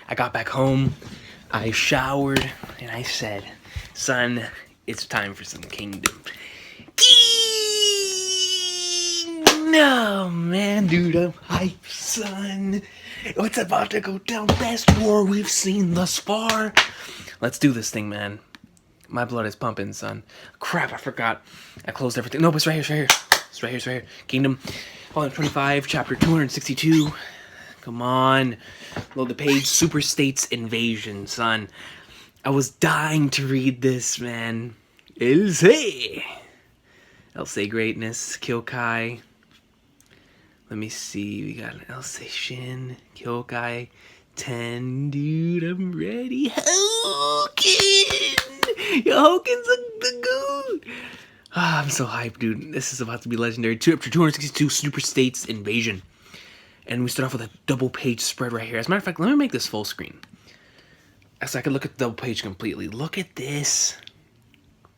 I got back home, I showered, and I said, son, it's time for some kingdom. No, man, dude, I'm hyped, son. It's about to go down. Best war we've seen thus far. Let's do this thing, man. My blood is pumping, son. Crap, I forgot. I closed everything. No, but it's right here, it's right here. Kingdom, volume 25, chapter 262. Come on. Load the page. Super States Invasion, son. I was dying to read this, man. Elsa Greatness, Kyokai. Let me see. We got an Elsa Shin, Kyokai 10. Dude, I'm ready. Hoken! Hoken's the goon! Ah, I'm so hyped, dude. This is about to be legendary. Chapter 262, Super States Invasion. And we start off with a double page spread right here. As a matter of fact, let me make this full screen, so I can look at the double page completely. Look at this.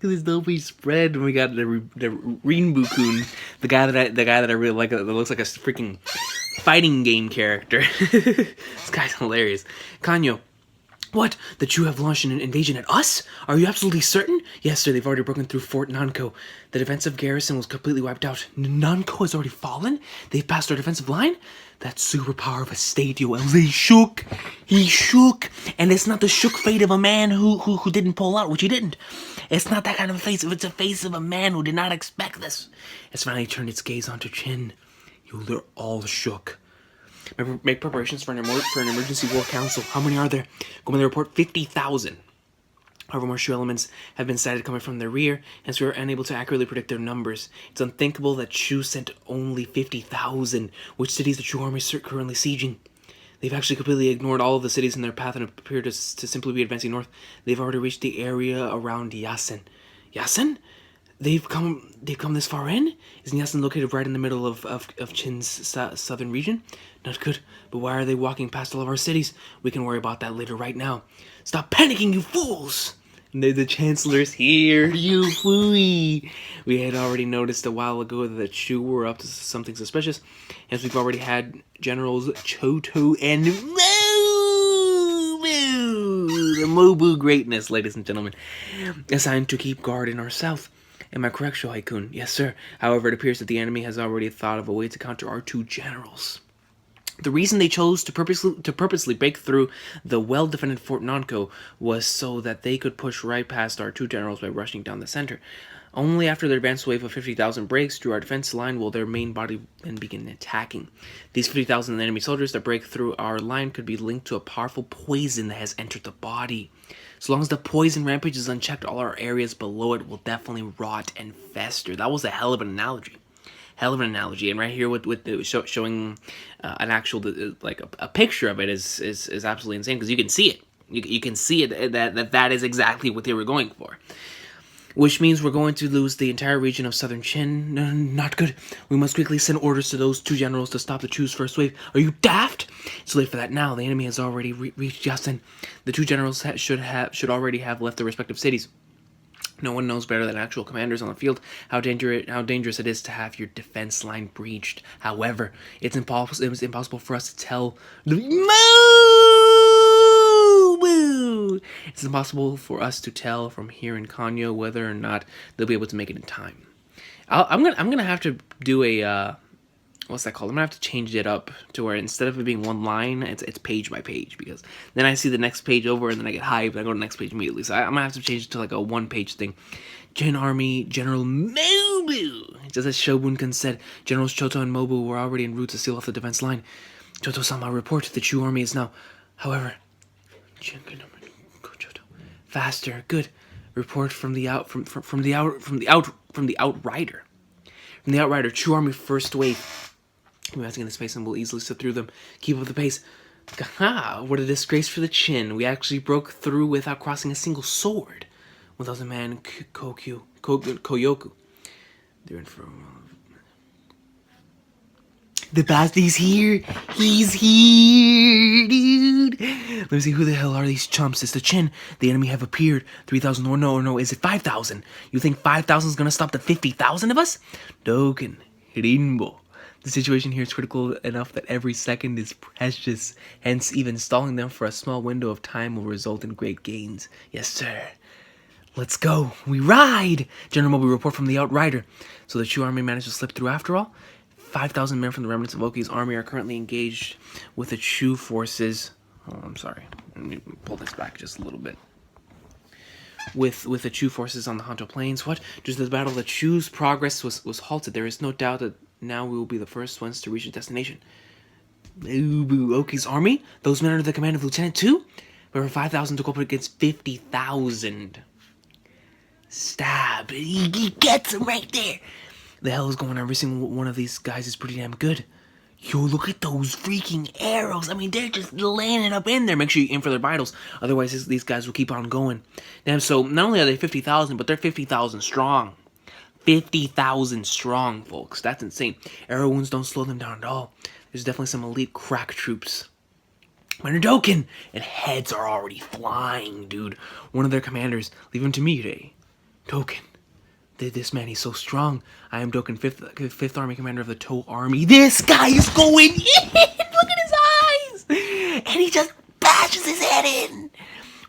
Look at this double page spread. And we got the Rinbukun, the guy that I really like. That looks like a freaking fighting game character. This guy's hilarious. Kanyo. What? That you have launched an invasion at us? Are you absolutely certain? Yes, sir, they've already broken through Fort Nanko. The defensive garrison was completely wiped out. Nanko has already fallen? They've passed our defensive line? That superpower of a state, yo, he shook. He shook. And it's not the shook fate of a man who didn't pull out, which he didn't. It's not that kind of a face. It's a face of a man who did not expect this. It's finally turned its gaze onto Chin. Yo, they're all shook. Make preparations for an emergency war council. How many are there? Go on the report, 50,000. However, more Shu elements have been sighted coming from their rear, hence we are unable to accurately predict their numbers. It's unthinkable that Shu sent only 50,000. Which cities the Shu army is currently sieging? They've actually completely ignored all of the cities in their path and appear to simply be advancing north. They've already reached the area around Yasen. Yasen? They've come this far in? Isn't Yasen located right in the middle of Chin's southern region? Not good, but why are they walking past all of our cities? We can worry about that later right now. Stop panicking, you fools! The Chancellor's here, you fooey! We had already noticed a while ago that Shu were up to something suspicious, hence we've already had Generals Choto and Mobu, the Mobu greatness, ladies and gentlemen, assigned to keep guard in our south. Am I correct, Shohei-kun? Yes, sir. However, it appears that the enemy has already thought of a way to counter our two generals. The reason they chose to purposely break through the well-defended Fort Nanko was so that they could push right past our two generals by rushing down the center. Only after their advance wave of 50,000 breaks through our defense line will their main body then begin attacking. These 50,000 enemy soldiers that break through our line could be linked to a powerful poison that has entered the body. So long as the poison rampage is unchecked, all our areas below it will definitely rot and fester. That was a hell of an analogy. And right here with the showing an actual, like a picture of it is absolutely insane, because you can see it. You can see it that is exactly what they were going for. Which means we're going to lose the entire region of southern Chin. No, not good. We must quickly send orders to those two generals to stop the Chu's first wave. Are you daft? It's late for that now. The enemy has already reached Yasen. The two generals should already have left their respective cities. No one knows better than actual commanders on the field how dangerous it is to have your defense line breached. However, it's impossible for us to tell. It's impossible for us to tell from here in Kanyo whether or not they'll be able to make it in time. I'm gonna have to do a what's that called? I'm gonna have to change it up to where instead of it being one line, it's page by page, because then I see the next page over and then I get hyped and I go to the next page immediately. So I'm gonna have to change it to like a one-page thing. Jin Army General Mobu. Just as Shogun said, Generals Choto and Mobu were already en route to seal off the defense line. Choto-sama report the Chu army is now. However, faster, good. Report from the outrider. From the outrider, Chu army first wave. We're asking the space and we'll easily slip through them. Keep up the pace. Ha! What a disgrace for the Chin. We actually broke through without crossing a single sword. 1,000 man Koyoku. They're in for the Basti's here. He's here, dude. Let me see, who the hell are these chumps? It's the Chin. The enemy have appeared. 3,000 or no, is it 5,000? You think 5,000 is gonna stop the 50,000 of us? Doken, Rinbo. The situation here is critical enough that every second is precious. Hence, even stalling them for a small window of time will result in great gains. Yes, sir. Let's go. We ride! General Moby report from the Outrider. So the Chu army managed to slip through after all? 5,000 men from the remnants of Loki's army are currently engaged with the Chu forces. Oh, I'm sorry. Let me pull this back just a little bit. With the Chu forces on the Hanto Plains. What? Due to the battle, the Chu's progress was halted. There is no doubt that now we will be the first ones to reach a destination. Loki's army? Those men under the command of Lieutenant 2? There were 5,000 to go up against 50,000. Stab. He gets him right there. The hell is going on? Every single one of these guys is pretty damn good. Yo, look at those freaking arrows. I mean, they're just laying it up in there. Make sure you aim for their vitals. Otherwise, these guys will keep on going. Damn, so not only are they 50,000, but they're 50,000 strong. 50,000 strong, folks. That's insane. Arrow wounds don't slow them down at all. There's definitely some elite crack troops. Doken! And heads are already flying, dude. One of their commanders, leave him to me today. Doken. This man, he's so strong. I am Doken, 5th Army Commander of the Toe Army. This guy is going in! Look at his eyes! And he just bashes his head in!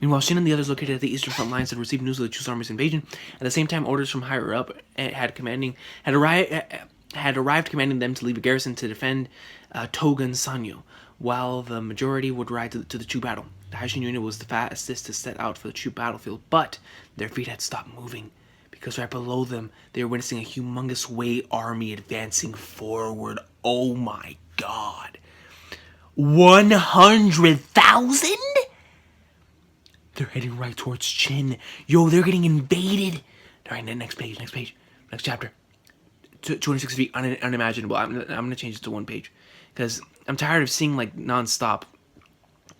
Meanwhile, Shin and the others located at the eastern front lines had received news of the Chu's army's invasion. At the same time, orders from higher up had arrived commanding them to leave a garrison to defend Togun Sanyo, while the majority would ride to the Chu battle. The Haishin unit was the fastest to set out for the Chu battlefield, but their feet had stopped moving, because right below them, they were witnessing a humongous Wei army advancing forward. Oh my god. 100,000? They're heading right towards Chin. Yo, they're getting invaded. Alright, next page, next chapter. 263, unimaginable. I'm gonna change it to one page, because I'm tired of seeing, like, non-stop.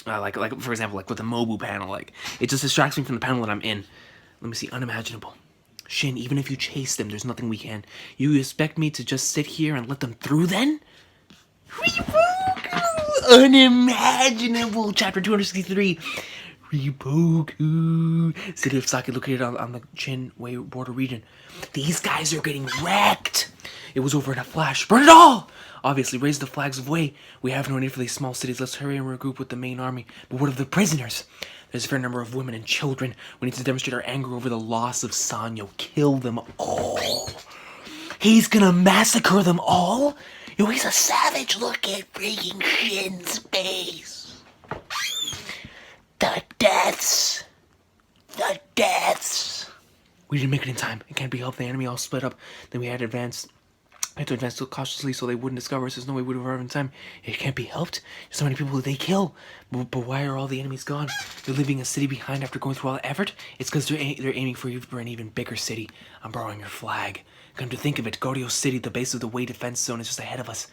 Like for example, like with the Mobu panel, like, it just distracts me from the panel that I'm in. Let me see, unimaginable. Shin, even if you chase them, there's nothing we can. You expect me to just sit here and let them through then? Unimaginable! Chapter 263. Riboku. City of Saki located on the Chin Wei border region. These guys are getting wrecked. It was over in a flash. Burn it all! Obviously, raise the flags of Wei. We have no need for these small cities. Let's hurry and regroup with the main army. But what of the prisoners? There's a fair number of women and children. We need to demonstrate our anger over the loss of Sanyo. Kill them all. He's gonna massacre them all? Yo, he's a savage. Look at freaking Shin's face. The deaths. The deaths. We didn't make it in time. It can't be helped. The enemy all split up. Then we had to advance cautiously so they wouldn't discover us. There's no way we would have arrived in time. It can't be helped. There's so many people that they kill. But why are all the enemies gone? They're leaving a city behind after going through all the effort? It's because they're aiming for an even bigger city. I'm borrowing your flag. Come to think of it, Gordio City, the base of the Wei defense zone, is just ahead of us.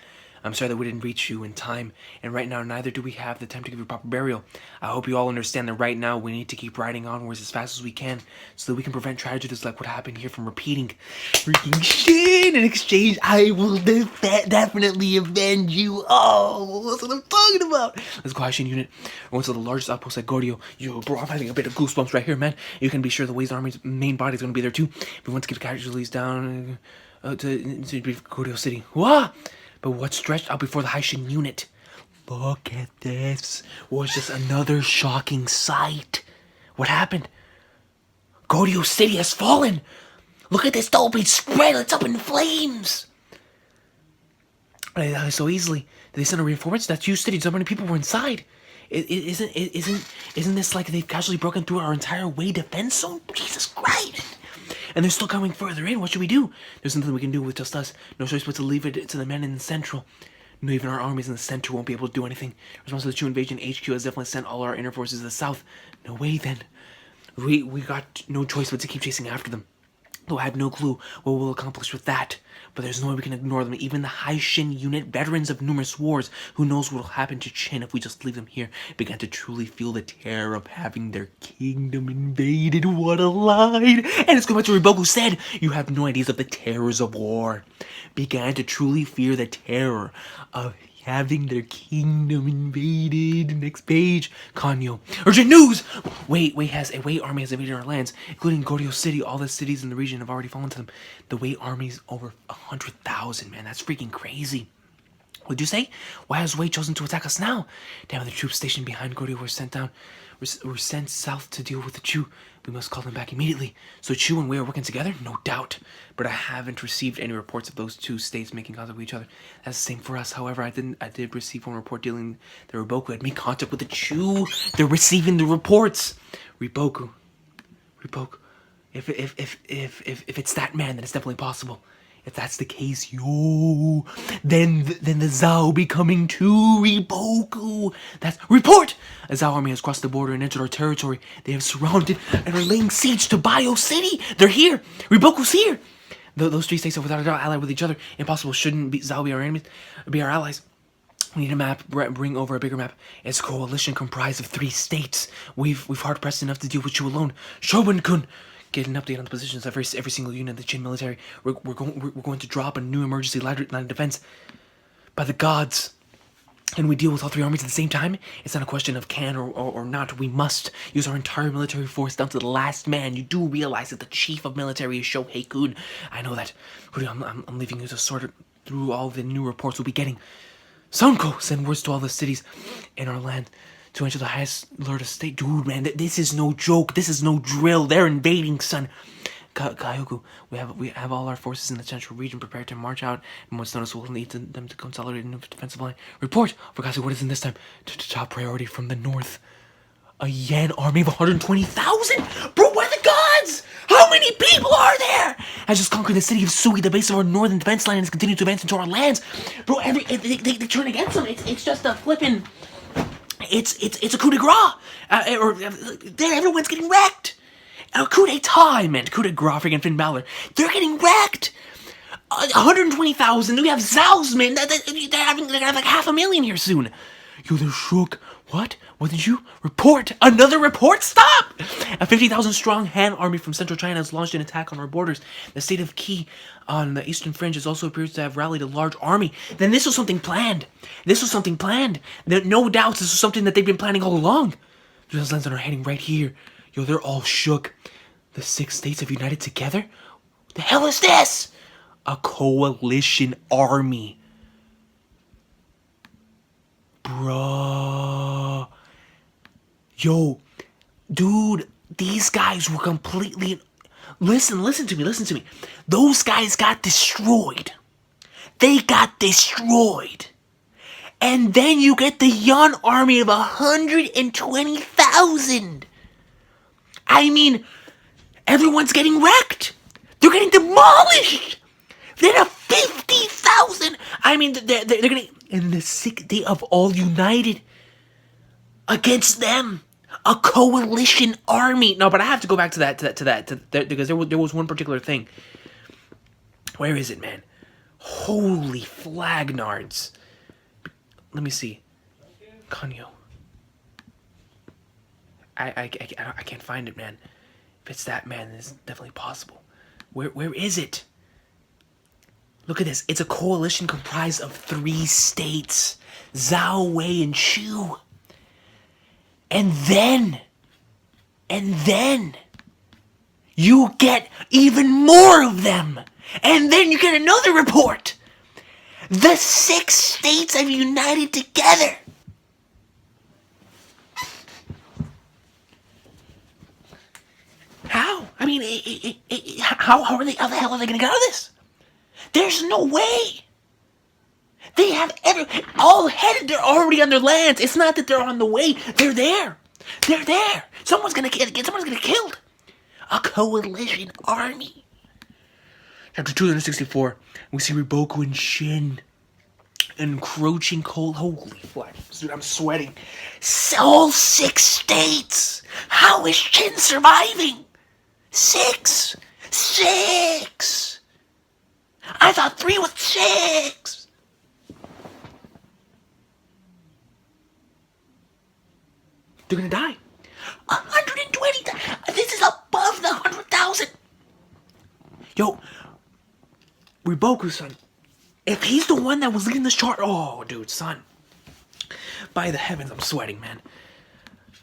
I'm sorry that we didn't reach you in time, and right now neither do we have the time to give you proper burial. I hope you all understand that right now we need to keep riding onwards as fast as we can, so that we can prevent tragedies like what happened here from repeating. Freaking shit! In exchange, I will definitely avenge you all. That's what I'm talking about. Let's go, Haishin unit. We're going to the largest outpost at Gordio. Yo, bro, I'm having a bit of goosebumps right here, man. You can be sure the Wei's army's main body is going to be there too. We want to keep casualties down to Gordio City. Wah! But what's stretched out before the Haishin unit? Look at this. Was just another shocking sight. What happened? Gordio City has fallen. Look at this double page spread. It's up in flames. So easily. Did they send a reinforcement? That's huge city. So many people were inside. Isn't this like they've casually broken through our entire Wei defense zone? Jesus Christ. And they're still coming further in. What should we do? There's nothing we can do with just us. No choice but to leave it to the men in the central. No, even our armies in the center won't be able to do anything. Response to the Chu invasion, HQ has definitely sent all our inner forces to the south. No way then. We got no choice but to keep chasing after them. Though I have no clue what we'll accomplish with that. But there's no way we can ignore them. Even the Haishin unit, veterans of numerous wars, who knows what will happen to Chin if we just leave them here, began to truly feel the terror of having their kingdom invaded. What a line! And it's going back to what Riboku said, you have no ideas of the terrors of war. Began to truly fear the terror of having their kingdom invaded. Next page. Kanyo. Urgent news! Wei army has invaded our lands, including Gordio City. All the cities in the region have already fallen to them. The Wei army's over 100,000, man. That's freaking crazy. What'd you say? Why has Wei chosen to attack us now? Damn, the troops stationed behind Gordio were sent down. Were sent south to deal with the Chu. We must call them back immediately. So Chu and Wei are working together? No doubt. But I haven't received any reports of those two states making contact with each other. That's the same for us. However, I did receive one report dealing the Riboku had made contact with the Chu. They're receiving the reports. Riboku. If it's that man, then it's definitely possible. If that's the case, then the Zhao will be coming to Riboku. That's report! A Zhao army has crossed the border and entered our territory. They have surrounded and are laying siege to Bio City. They're here. Riboku's here. Those three states are without a doubt allied with each other. Impossible. Shouldn't Zhao be our enemies? Be our allies. We need a map. Bring over a bigger map. It's a coalition comprised of 3 states. We've hard pressed enough to deal with you alone. Shogun-kun. Get an update on the positions of every single unit of the Qin military. We're going to drop a new emergency line of defense. By the gods. And we deal with all 3 armies at the same time? It's not a question of can or not. We must use our entire military force down to the last man. You do realize that the chief of military is Shohei Kun. I know that. I'm leaving you to sort through all the new reports we'll be getting. Sonko, send words to all the cities in our land to enter the highest lord of state. Dude, man, this is no joke. This is no drill. They're invading, son. Kyoku, we have all our forces in the central region prepared to march out, and once notice, we'll need them to consolidate a new defensive line. Report! For God's sake, what is in this time? Top priority from the north. A Yan army of 120,000? Bro, what are the gods? How many people are there? Has just conquered the city of Sui, the base of our northern defense line, and has continued to advance into our lands. Bro, they turn against them. It's just a flippin'... It's a coup de grace. Everyone's getting wrecked. Coup d'etat, I meant. Coup de grace, freaking Finn Balor. They're getting wrecked. 120,000. We have Zhao's, man. They're gonna have like 500,000 here soon. Yo, they're shook. What? What did you report? Another report? Stop! A 50,000 strong Han army from central China has launched an attack on our borders. The state of Qi on the eastern fringes also appears to have rallied a large army. Then this was something planned. No doubts this was something that they've been planning all along. Those lands are heading right here. Yo, they're all shook. The 6 states have united together? What the hell is this? A coalition army. Bruh. Yo, dude, these guys were completely... Listen to me. Those guys got destroyed. They got destroyed. And then you get the Yan army of 120,000. I mean, everyone's getting wrecked. They're getting demolished. They have 50,000. I mean, they're getting... And the 6th day of all united against them. A coalition army. No, but I have to go back to that because there was one particular thing. Where is it, man? Holy FLAGNARDS. Let me see. Kanyo. I can't find it, man. If it's that, man, it's definitely possible. Where is it? Look at this. It's a coalition comprised of 3 states. Zhao, Wei, and Chu. And then you get even more of them. And then you get another report. The 6 states have united together. How? I mean, how the hell are they going to get out of this? There's no way. They have all headed. They're already on their lands. It's not that they're on the way. They're there. They're there. Someone's gonna get killed. A coalition army. Chapter 264. We see Riboku and Shin encroaching cold. Holy fuck, dude! I'm sweating. All 6 states. How is Shin surviving? 6. I thought 3 was 6. They're gonna die. 120. This is above the 100,000. Yo, Riboku, son. If he's the one that was leading this chart, oh, dude, son. By the heavens, I'm sweating, man.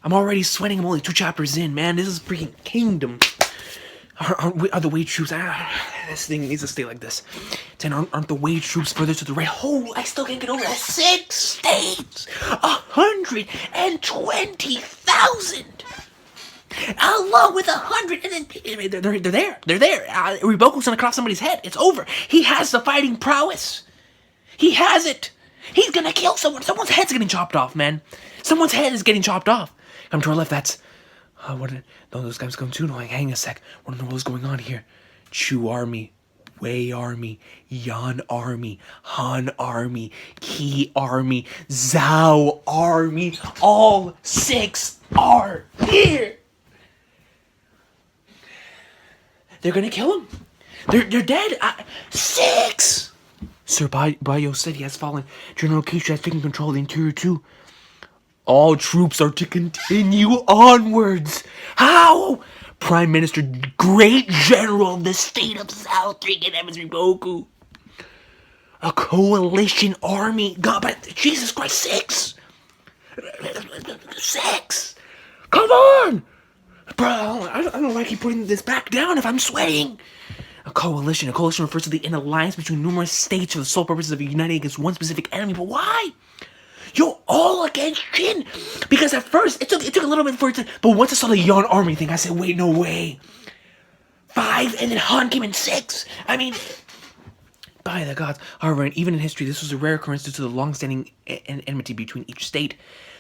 I'm already sweating. I'm only 2 chapters in, man. This is freaking kingdom. Are the Wei troops? This thing needs to stay like this. 10 aren't the wage troops further to the right? Oh, I still can't get over that. 6 states, 120,000. Along with 100, and then they're there. They're there. Riboku's gonna cross somebody's head. It's over. He has the fighting prowess. He has it. He's gonna kill someone. Someone's head's getting chopped off, man. Someone's head is getting chopped off. Come to our left. That's what did those guys come to? No, hang a sec. What in the world is going on here? Chu army, Wei army, Yan army, Han army, Qi army, Zhao army. All 6 are here. They're gonna kill him. They're dead. 6. Sir Bayo said he has fallen. General Keisha has taken control of the interior too. All troops are to continue onwards. How? Prime Minister, Great General of the State of South freaking Heavens Riboku. A coalition army. God, but Jesus Christ, 6. 6. Come on. Bro, I don't know why I keep putting this back down if I'm sweating. A coalition refers to an alliance between numerous states for the sole purpose of uniting against one specific enemy. But why? You're all against Jin. Because at first, it took a little bit for it to... But once I saw the Yan army thing, I said, wait, no way. 5, and then Han came in 6. I mean... By the gods. However, even in history, this was a rare occurrence due to the long-standing enmity between each state.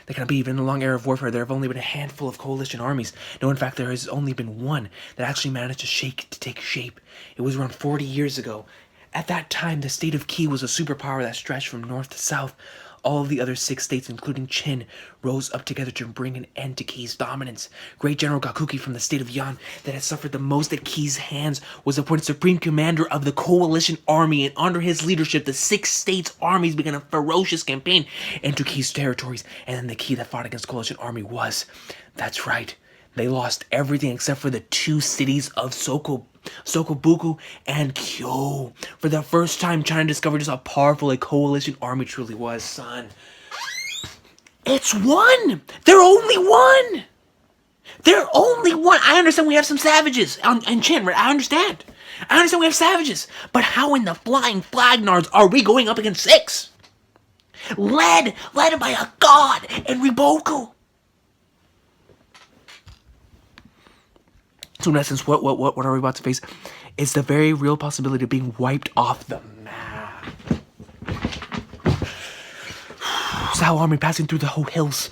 There cannot be, even in the long era of warfare, there have only been a handful of coalition armies. No, in fact, there has only been one that actually managed to take shape. It was around 40 years ago. At that time, the state of Qi was a superpower that stretched from north to south. All of the other 6 states, including Qin, rose up together to bring an end to Qi's dominance. Great General Gakuki from the state of Yan, that had suffered the most at Qi's hands, was appointed supreme commander of the coalition army, and under his leadership, the 6 states' armies began a ferocious campaign into Qi's territories. And then the Qi that fought against coalition army was, that's right, they lost everything except for the 2 cities of Sokobuku and Kyo. For the first time, China discovered just how powerful a coalition army truly was, son. It's 1! They're only 1! They're only 1! I understand we have some savages in Chin, right? I understand we have savages. But how in the flying FLAGNARDS are we going up against 6? Led by a god and Riboku. So in essence, what are we about to face? It's the very real possibility of being wiped off the map. Zhao army passing through the whole hills.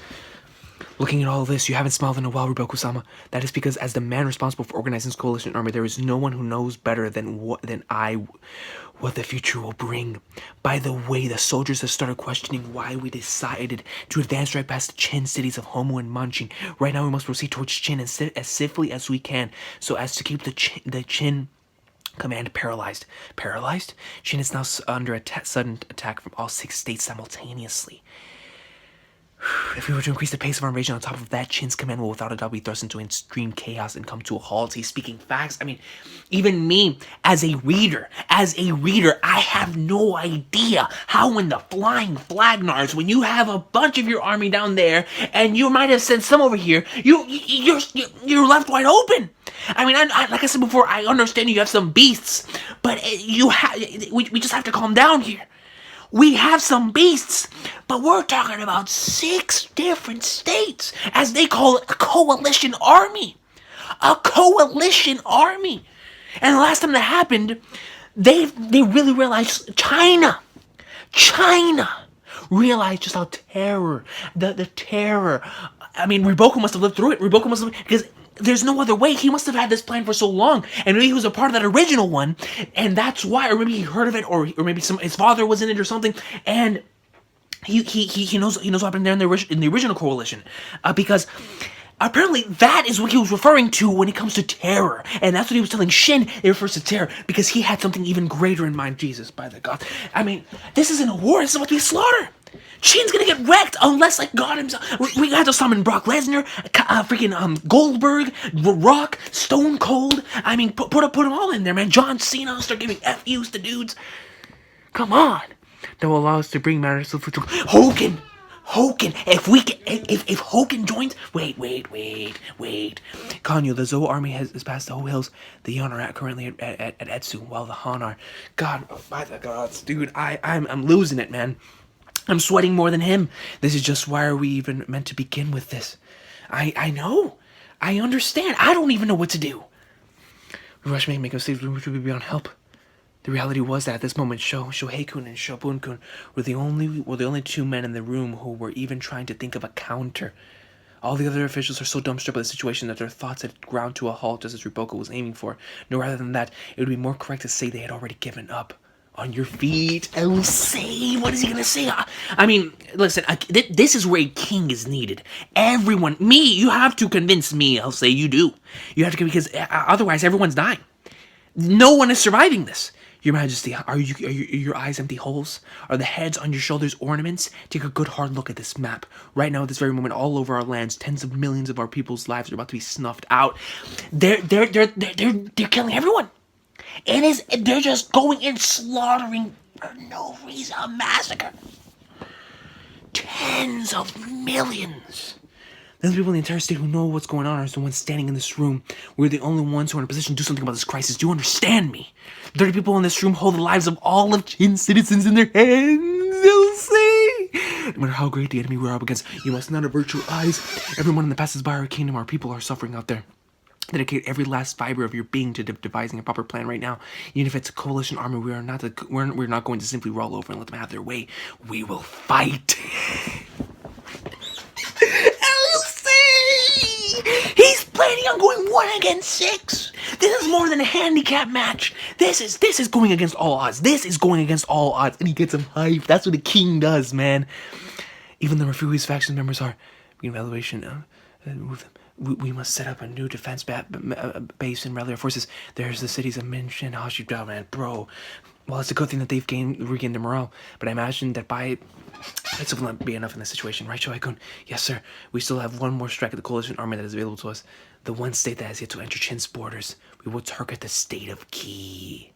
Looking at all this, you haven't smiled in a while, Riboku-sama. That is because as the man responsible for organizing this coalition army, there is no one who knows better than I what the future will bring. By the way, the soldiers have started questioning why we decided to advance right past the Qin cities of Homu and Manchin. Right now, we must proceed towards Qin as swiftly as we can, so as to keep the Qin command paralyzed. Paralyzed? Qin is now under sudden attack from all 6 states simultaneously. If we were to increase the pace of our invasion on top of that, Qin's command will without a doubt be thrust into extreme chaos and come to a halt. He's speaking facts. I mean, even me, as a reader, I have no idea how in the flying FLAGNARDS, when you have a bunch of your army down there, and you might have sent some over here, you're left wide open. I mean, like I said before, I understand you have some beasts, but we just have to calm down here. We have some beasts, but we're talking about 6 different states, as they call it, a coalition army. A coalition army. And the last time that happened, they really realized China realized just how the terror. I mean, Riboku must have lived through it. Because there's no other way. He must have had this plan for so long, and maybe he was a part of that original one, and that's why, or maybe he heard of it, or maybe his father was in it or something, and he knows what happened there in the original coalition, because apparently that is what he was referring to when it comes to terror, and that's what he was telling Shin. It refers to terror because he had something even greater in mind. Jesus, by the God! I mean, this isn't a war. This is about to be a slaughter. Shin's gonna get wrecked unless, like, God himself. We got to summon Brock Lesnar, freaking Goldberg, Rock, Stone Cold. I mean, put them all in there, man. John Cena, start giving FUs to dudes. Come on. That will allow us to bring matters to Hogan. Hoken, if Hoken joins, wait. Kanyo, the Zou army has passed the whole hills. The Yon are currently at Etsu, while the Han are. God, by the gods, dude, I'm losing it, man. I'm sweating more than him. This is just why are we even meant to begin with this? I know. I understand. I don't even know what to do. We rush make mistakes, which would be beyond help. The reality was that at this moment, Shohei-kun and Shobun-kun were the only two men in the room who were even trying to think of a counter. All the other officials are so dumbstruck by the situation that their thoughts had ground to a halt just as Riboko was aiming for. No, rather than that, it would be more correct to say they had already given up. On your feet, Elsie. What is he gonna say? I mean, listen, this is where a king is needed. Everyone, me, you have to convince me, Elsie, you do. You have to, because otherwise everyone's dying. No one is surviving this. Your Majesty, are your eyes empty holes? Are the heads on your shoulders ornaments? Take a good hard look at this map. Right now, at this very moment, all over our lands, tens of millions of our people's lives are about to be snuffed out. They're killing everyone. They're just going and slaughtering for no reason, a massacre. Tens of millions. The people in the entire state who know what's going on are the ones standing in this room. We're the only ones who are in a position to do something about this crisis. Do you understand me? 30 people in this room hold the lives of all of Qin's citizens in their hands. You'll see. No matter how great the enemy we're up against, you must not avert your eyes. Everyone in the passes by our kingdom, our people are suffering out there. Dedicate every last fiber of your being to devising a proper plan right now. Even if it's a coalition army, we're not going to simply roll over and let them have their way. We will fight. He's planning on going 1 against 6. This is more than a handicap match. This is going against all odds. This is going against all odds, and he gets him hyped. That's what a king does, man. Even the Refugees faction members are evaluation. We must set up a new defense base and rally our forces. There's the cities of Minch and Hashidao, man, bro. Well, it's a good thing that they've regained their morale, but I imagine that this will not be enough in this situation, right, Shoei-kun? Yes, sir. We still have one more strike at the coalition army that is available to us. The one state that has yet to enter Qin's borders. We will target the state of Qi.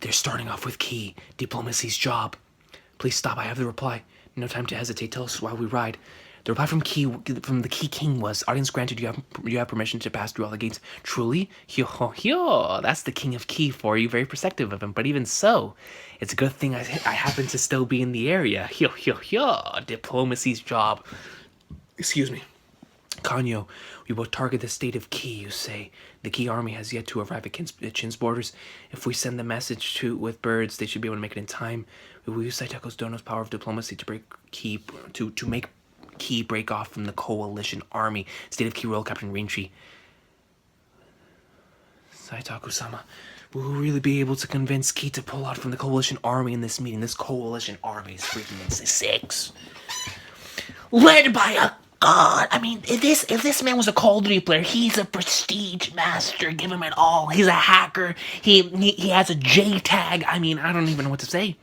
They're starting off with Qi, diplomacy's job. Please stop. I have the reply. No time to hesitate. Tell us while we ride. The reply from the Qi king was, audience granted, you have permission to pass through all the gates. Truly? Hyo, that's the king of Qi for you. Very perceptive of him. But even so, it's a good thing I happen to still be in the area. Hyo, diplomacy's job. Excuse me. Kanyo, we will target the state of Qi, you say. The Qi army has yet to arrive at Qin's borders. If we send the message with birds, they should be able to make it in time. We will use Saitako's Dono's power of diplomacy to break Qi, to make Qi break off from the coalition army. State of Qi Royal Captain Rinchi. Saitaku-sama, will we really be able to convince Qi to pull out from the coalition army in this meeting? This coalition army is freaking in 6. Led by a god. I mean, if this man was a Call of Duty player, he's a prestige master. Give him it all. He's a hacker. He has a J tag. I mean, I don't even know what to say.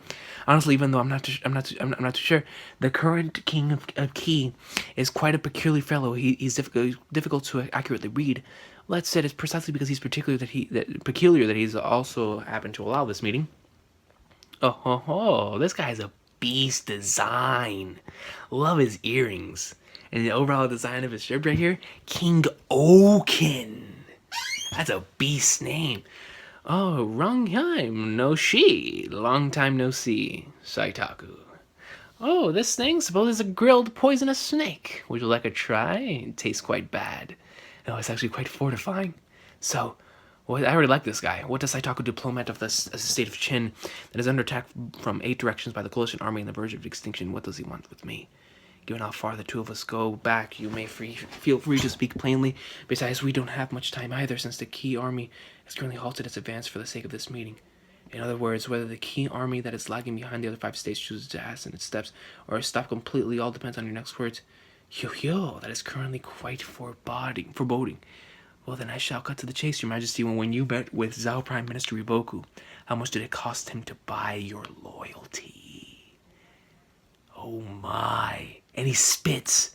Honestly, even though I'm not too sure, the current king of Qi is quite a peculiar fellow. He's difficult to accurately read. Let's say it's precisely because he's peculiar that he's also happened to allow this meeting. Oh, this guy has a beast design. Love his earrings. And the overall design of his shirt right here, King Oken. That's a beast name. Oh, wrong time, no she. Long time no see, Saitaku. Oh, this thing suppose is a grilled poisonous snake. Would you like a try? It tastes quite bad. No, it's actually quite fortifying. So, well, I already like this guy. What does Saitaku, diplomat of the state of Qin, that is under attack from 8 directions by the coalition army on the verge of extinction, what does he want with me? Given how far the two of us go back, you may feel free to speak plainly. Besides, we don't have much time either, since the Qi army has currently halted its advance for the sake of this meeting. In other words, whether the Qi army that is lagging behind the other 5 states chooses to hasten its steps, or stop completely, all depends on your next words. That is currently quite foreboding. Well, then I shall cut to the chase, Your Majesty. When you met with Zhao Prime Minister Riboku, how much did it cost him to buy your loyalty? Oh my. And he spits.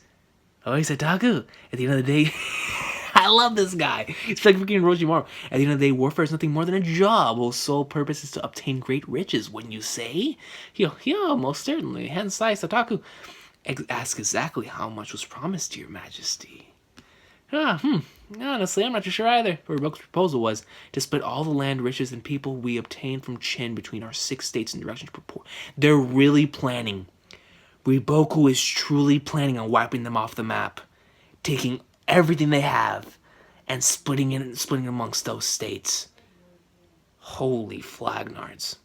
Oh, he said, Taku, at the end of the day, I love this guy. He's like freaking Orochimaru. At the end of the day, warfare is nothing more than a job whose sole purpose is to obtain great riches, wouldn't you say? Most certainly. Hence, Sataku. Ask exactly how much was promised to your majesty. Honestly, I'm not too sure either. But Riboku's proposal was to split all the land, riches, and people we obtained from Chin between our 6 states in directions purport. They're really planning. Riboku is truly planning on wiping them off the map, taking everything they have, and splitting it amongst those states. Holy Flagnards.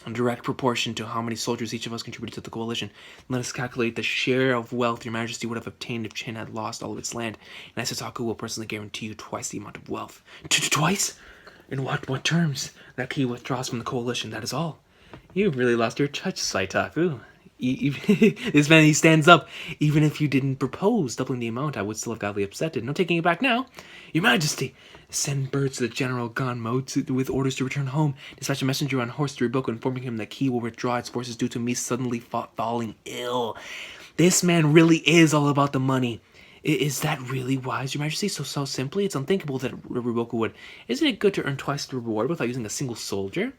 In direct proportion to how many soldiers each of us contributed to the coalition, let us calculate the share of wealth your majesty would have obtained if Chin had lost all of its land, and Asataku will personally guarantee you twice the amount of wealth. Twice? In what terms? That he withdraws from the coalition, that is all. You've really lost your touch, Saitaku. This man, he stands up. Even if you didn't propose doubling the amount, I would still have godly upset. No taking it back now. Your majesty, send birds to the General Ganmo with orders to return home. Dispatch a messenger on horse to Riboku, informing him that Ki will withdraw its forces due to me suddenly falling ill. This man really is all about the money. Is that really wise, your majesty? So simply, it's unthinkable that Riboku would. Isn't it good to earn twice the reward without using a single soldier?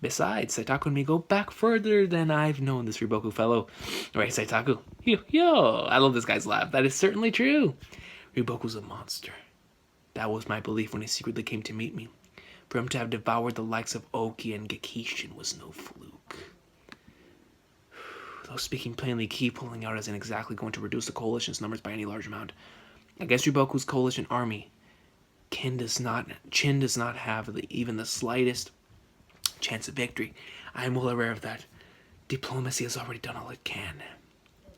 Besides, Saitaku and me go back further than I've known this Riboku fellow. Right, Saitaku? Yo, I love this guy's laugh. That is certainly true. Riboku's a monster. That was my belief when he secretly came to meet me. For him to have devoured the likes of Oki and Gekishin was no fluke. Though speaking plainly, Ki pulling out isn't exactly going to reduce the coalition's numbers by any large amount. Against Riboku's coalition army, Chin does not have even the slightest chance of victory. I am well aware of that. Diplomacy has already done all it can.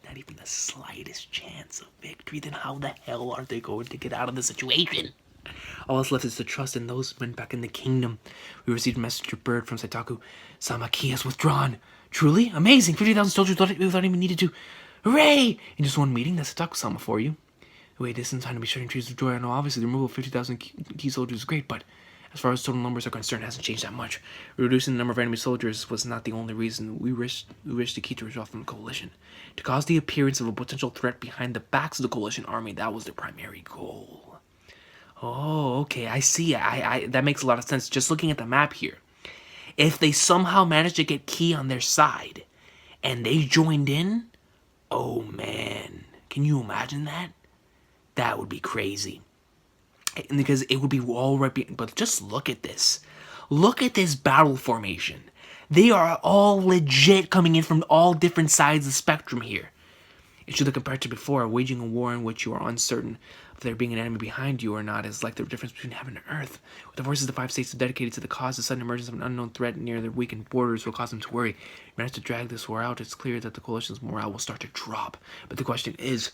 Not even the slightest chance of victory. Then how the hell are they going to get out of the situation? All that's left is to trust in those men back in the kingdom. We received a messenger bird from Saitaku. Samaki has withdrawn. Truly? Amazing! 50,000 soldiers without even needed to. Hooray! In just one meeting, that's Saitaku-sama for you. Wait, this isn't time to be shedding tears of joy. I know obviously the removal of 50,000 key soldiers is great, but as far as total numbers are concerned, it hasn't changed that much. Reducing the number of enemy soldiers was not the only reason we wished to keep the withdraw from the coalition. To cause the appearance of a potential threat behind the backs of the coalition army, that was their primary goal. Oh, okay, I see. That makes a lot of sense. Just looking at the map here. If they somehow managed to get Ki on their side, and they joined in, oh man, can you imagine that? That would be crazy. Because it would be all right, but just look at this. Look at this battle formation. They are all legit coming in from all different sides of the spectrum here. It should have compared to before. Waging a war in which you are uncertain of there being an enemy behind you or not is like the difference between heaven and earth. With the forces of the 5 states dedicated to the cause, the sudden emergence of an unknown threat near their weakened borders will cause them to worry. If you manage to drag this war out, it's clear that the coalition's morale will start to drop. But the question is,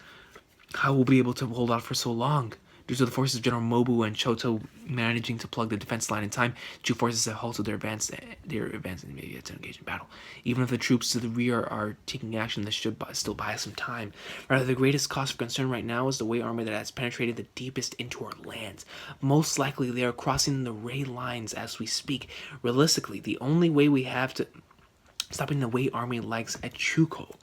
how will we be able to hold out for so long? Due to the forces of General Mobu and Choto managing to plug the defense line in time, the two forces have halted their advance and maybe to engage in battle. Even if the troops to the rear are taking action, this should still buy us some time. Rather, the greatest cause for concern right now is the Wei army that has penetrated the deepest into our lands. Most likely, they are crossing the Ray lines as we speak. Realistically, the only way we have to stopping the Wei army likes at Chuko.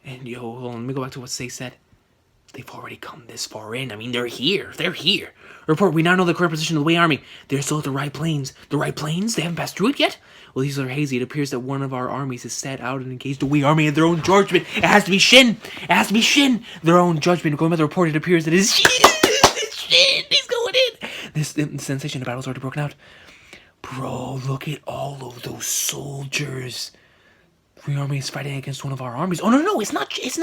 And yo, hold on, let me go back to what Sei said. They've already come this far in. I mean, they're here. Report, we now know the current position of the Wei army. They're still at the right plains. The right plains? They haven't passed through it yet? Well, these are hazy. It appears that one of our armies has set out and engaged the Wei army at their own judgment. It has to be Shin. Their own judgment. Going by the report, it appears that it is Shin. It's Shin. He's going in. The sensation of battle's already broken out. Bro, look at all of those soldiers. The army is fighting against one of our armies. Oh, no, it's not Shin.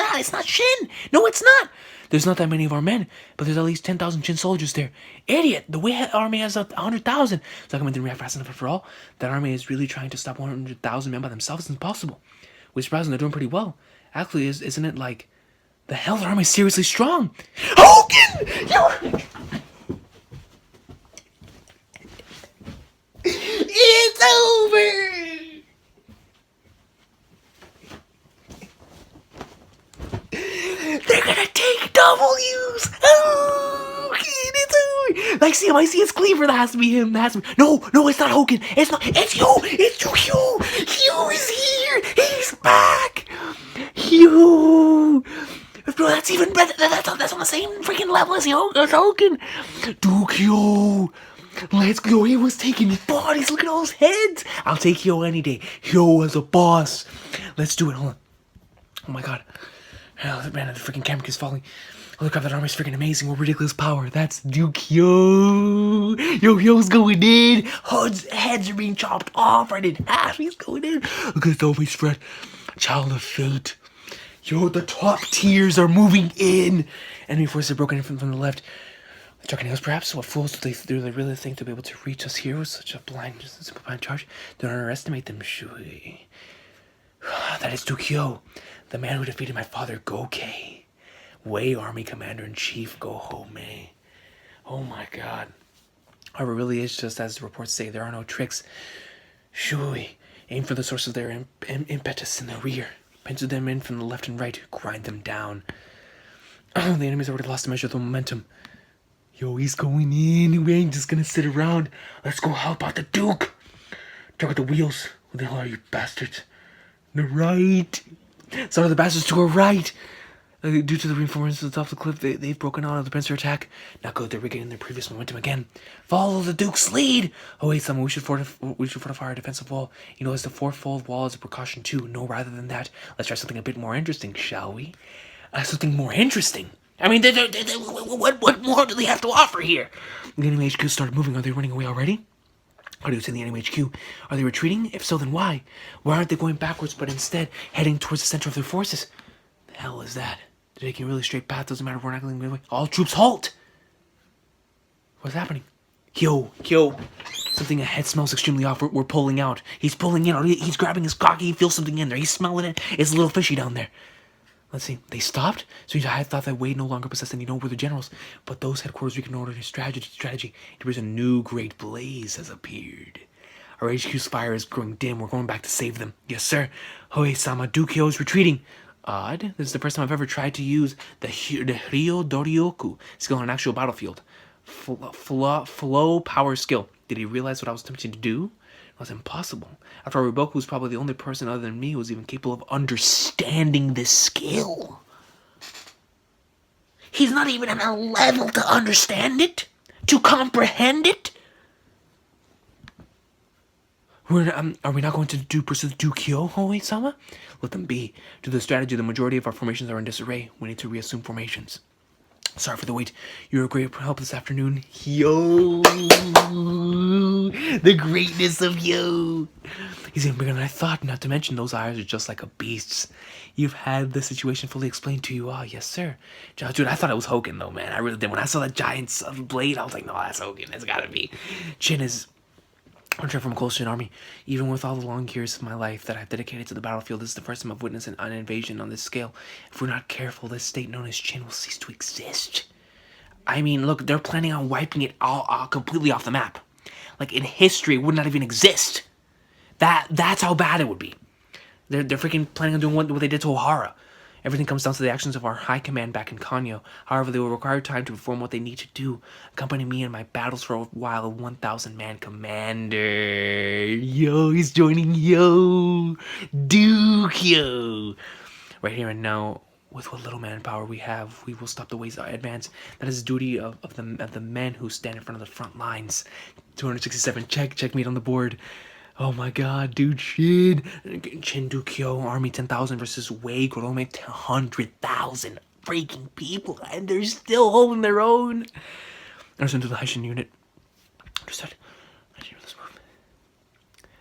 No, it's not. There's not that many of our men, but there's at least 10,000 Shin soldiers there. Idiot. The Wei army has 100,000. So I didn't react fast enough for all. That army is really trying to stop 100,000 men by themselves. It's impossible. We're surprised they're doing pretty well. Actually, isn't it like, the hell, the army is seriously strong. Hogan! It's over! They're gonna take W's! Oh, it's over! Like, I see his cleaver. That has to be him. No, it's not Hogan. It's you! It's you, Hugh! Hugh is here! He's back! Hugh! Bro, that's even better. That's on the same freaking level as Hogan. Duke Hugh! Let's go. He was taking bodies. Look at those heads. I'll take Hyo any day. Hyo as a boss. Let's do it. Hold on. Oh my god. Oh, man, the freaking camera keeps falling. Holy crap, that armor's freaking amazing. What ridiculous power. That's Dukyo. Yo's going in. Hud's heads are being chopped off right in half. He's going in. Look at the face spread. Child of Fate. Yo, the top tiers are moving in. Enemy forces are broken in from the left. The Dragonales, perhaps? What fools do they really think they'll be able to reach us here with such a simple blind charge? Don't underestimate them, Shui. That is Dukyo, the man who defeated my father, Gokei. Wei Army Commander-in-Chief, go home, eh? Oh my god. However, it really is just as the reports say, there are no tricks. Shui, aim for the source of their impetus in the rear. Pinch them in from the left and right, grind them down. Oh, the enemy's already lost the measure of the momentum. Yo, he's going in. We ain't just gonna sit around. Let's go help out the Duke. Target the wheels. Who the hell are you bastards? The right. Some of the bastards to our right. Due to the reinforcements at the top of the cliff, they've broken out of the pincer attack. Not good, they're regaining their previous momentum again. Follow the Duke's lead! Oh wait, someone, we should fortify our defensive wall. You know, as the fourfold wall is a precaution too. No, rather than that, let's try something a bit more interesting, shall we? Something more interesting? I mean, what more do they have to offer here? The enemy HQ started moving. Are they running away already? How do you say the enemy HQ? Are they retreating? If so, then why? Why aren't they going backwards, but instead heading towards the center of their forces? The hell is that? They're taking a really straight path. Doesn't matter if we're not going midway. All troops halt! What's happening? Yo. Something ahead smells extremely off. We're pulling out. He's pulling in. He's grabbing his cocky. He feels something in there. He's smelling it. It's a little fishy down there. Let's see. They stopped? So I thought that Wade no longer possessed any noteworthy generals. But those headquarters reconnoitered his strategy. There's a new great blaze has appeared. Our HQ's fire is growing dim. We're going back to save them. Yes, sir. Hoei-sama, Dukyo is retreating. Odd. This is the first time I've ever tried to use the Ryo Doryoku skill on an actual battlefield. Flow power skill. Did he realize what I was attempting to do? It was impossible. After all, Riboku was probably the only person other than me who was even capable of understanding this skill. He's not even on a level to understand it? To comprehend it? Are we not going to pursue Dukyo, Hoei-sama? Let them be. Due to the strategy, the majority of our formations are in disarray. We need to reassume formations. Sorry for the wait. You're a great help this afternoon. Yo! The greatness of Yo! He's even bigger than I thought, not to mention those eyes are just like a beast's. You've had the situation fully explained to you. Ah, yes, sir. Dude, I thought it was Hogan, though, man. I really did. When I saw that giant blade, I was like, no, that's Hogan. It's gotta be. Chin is... I'm from close to an army. Even with all the long years of my life that I've dedicated to the battlefield, this is the first time I've witnessed an invasion on this scale. If we're not careful, this state known as Chin will cease to exist. I mean, look, they're planning on wiping it all completely off the map. Like, in history, it would not even exist. That's how bad it would be. They're freaking planning on doing what they did to Ohara. Everything comes down to the actions of our high command back in Kanyo. However, they will require time to perform what they need to do. Accompany me in my battles for a while, a 1,000-man commander. Yo, he's joining Yo. Dukyo. Right here and now, with what little manpower we have, we will stop the Wei's advance. That is the duty of the men who stand in front of the front lines. 267, checkmate on the board. Oh my god, dude, Chin Dukyo, Army 10,000 versus Wei Gorome 100,000 freaking people, and they're still holding their own. Understood to the Haishin unit. Understood. Let's move.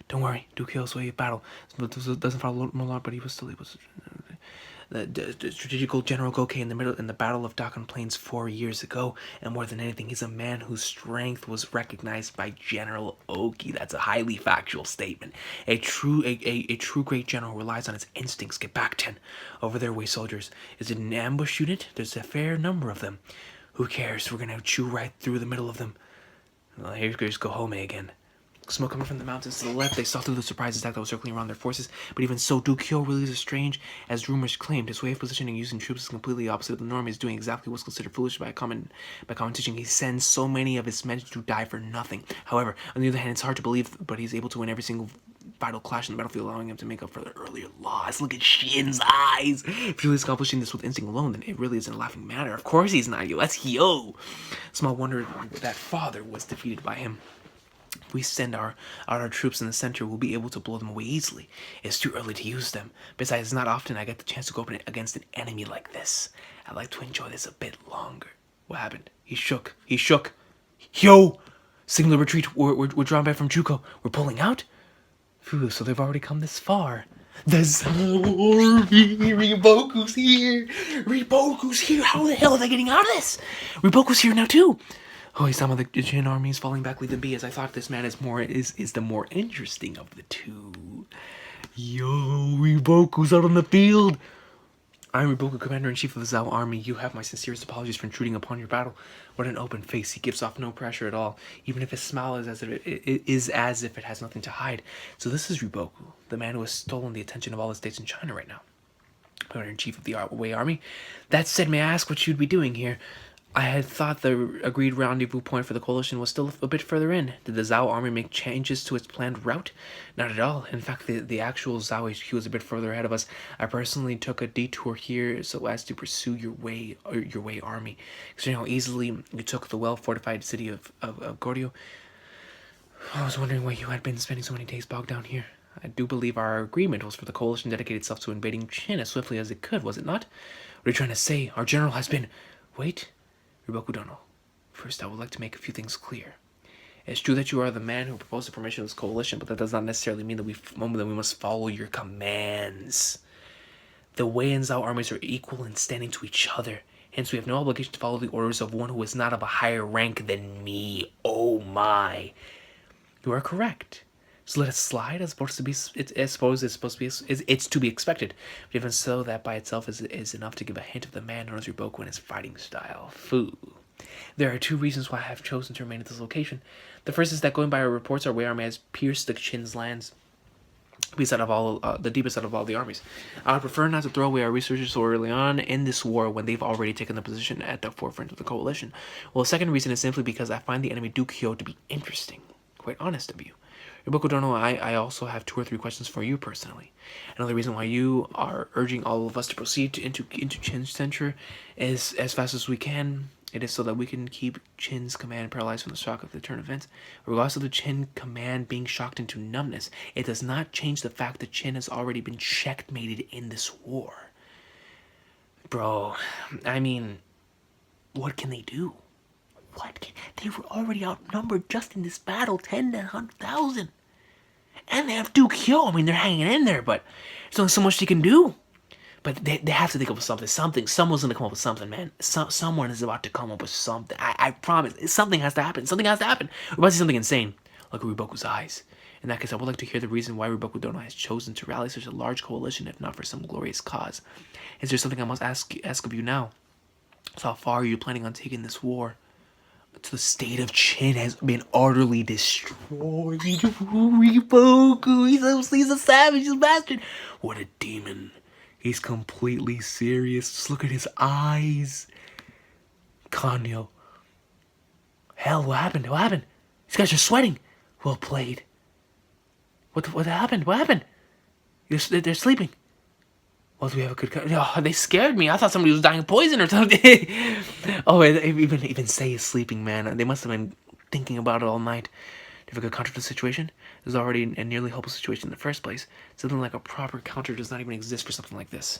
Don't worry, Dukyo's way of battle doesn't follow Molar, but he was still able to. The strategical General Gokei in the Battle of Dakan Plains 4 years ago, and more than anything, he's a man whose strength was recognized by General Oki. That's a highly factual statement. A true great general relies on his instincts. Get back, 10. Over there, Wei soldiers. Is it an ambush unit? There's a fair number of them. Who cares? We're gonna chew right through the middle of them. Well, here's Gohome again. Smoke coming from the mountains to the left. They saw through the surprise attack that was circling around their forces, but even so, Dukyo really is as strange as rumors claimed. His way of positioning using troops is completely opposite of the norm. He's doing exactly what's considered foolish by common teaching. He sends so many of his men to die for nothing. However, on the other hand, it's hard to believe, but he's able to win every single vital clash in the battlefield, allowing him to make up for the earlier loss. Look at Shin's eyes. If he was accomplishing this with instinct alone, then it really isn't a laughing matter. Of course he's not. Yo, that's Yo. Small wonder that father was defeated by him. If we send our troops in the center, we'll be able to blow them away easily. It's too early to use them. Besides, it's not often I get the chance to go up against an enemy like this. I'd like to enjoy this a bit longer. What happened? He shook. He shook. Yo! Signal retreat. We're drawn back from Juko. We're pulling out? Phew, so they've already come this far. The Riboku's here! Riboku's here! How the hell are they getting out of this? Riboku's here now too! Oh, he's talking about the Jin armies falling back, leave them be, as I thought this man is the more interesting of the two. Yo, Riboku's out on the field! I'm Riboku, Commander-in-Chief of the Zhao Army. You have my sincerest apologies for intruding upon your battle. What an open face. He gives off no pressure at all, even if his smile is as if it has nothing to hide. So this is Riboku, the man who has stolen the attention of all the states in China right now. Commander-in-Chief of the Wei Army. That said, may I ask what you'd be doing here? I had thought the agreed rendezvous point for the coalition was still a bit further in. Did the Zhao army make changes to its planned route? Not at all. In fact, the actual Zhao HQ was a bit further ahead of us. I personally took a detour here so as to pursue your Wei army. Considering how easily you took the well-fortified city of Goryeo, I was wondering why you had been spending so many days bogged down here. I do believe our agreement was for the coalition to dedicate itself to invading Qin as swiftly as it could, was it not? What are you trying to say? Our general has been... Wait... Riboku Dono, first I would like to make a few things clear. It's true that you are the man who proposed the formation of this coalition, but that does not necessarily mean that we must follow your commands. The Wei and Zhao armies are equal in standing to each other, hence we have no obligation to follow the orders of one who is not of a higher rank than me. Oh my. You are correct. So let it slide as opposed to be, it's to be expected. But even so, that by itself is enough to give a hint of the man known as Riboku and his fighting style. Foo. There are two reasons why I have chosen to remain at this location. The first is that going by our reports, our Wei army has pierced the Qin's lands, the deepest out of all the armies. I would prefer not to throw away our researchers so early on in this war when they've already taken the position at the forefront of the coalition. Well, the second reason is simply because I find the enemy Dukyo to be interesting. Quite honest of you. Riboku Dono, I also have 2 or 3 questions for you personally. Another reason why you are urging all of us to proceed into Qin's center is as fast as we can. It is so that we can keep Qin's command paralyzed from the shock of the turn events. Regardless of the Qin command being shocked into numbness, it does not change the fact that Qin has already been checkmated in this war. Bro, I mean, what can they do? They were already outnumbered just in this battle, 10 to 100,000. And they have Dukyo. I mean, they're hanging in there, but there's only so much they can do. But they have to think of something. Someone's going to come up with something, man. Someone is about to come up with something. I promise. Something has to happen. Something has to happen. We're about to see something insane. Look at Riboku's eyes. In that case, I would like to hear the reason why Riboku Dono has chosen to rally such a large coalition, if not for some glorious cause. Is there something I must ask of you now? So how far are you planning on taking this war? The state of Qin has been utterly destroyed. Riboku, he's a savage, he's a bastard. What a demon. He's completely serious. Just look at his eyes. Kanyo. Hell, what happened? What happened? These guys are sweating. Well played. What happened? What happened? They're sleeping. Well, do we have a good... Oh, they scared me. I thought somebody was dying of poison or something. Oh, even say is sleeping, man. They must have been thinking about it all night. Do you have a good counter to the situation? It was already a nearly hopeless situation in the first place. Something like a proper counter does not even exist for something like this.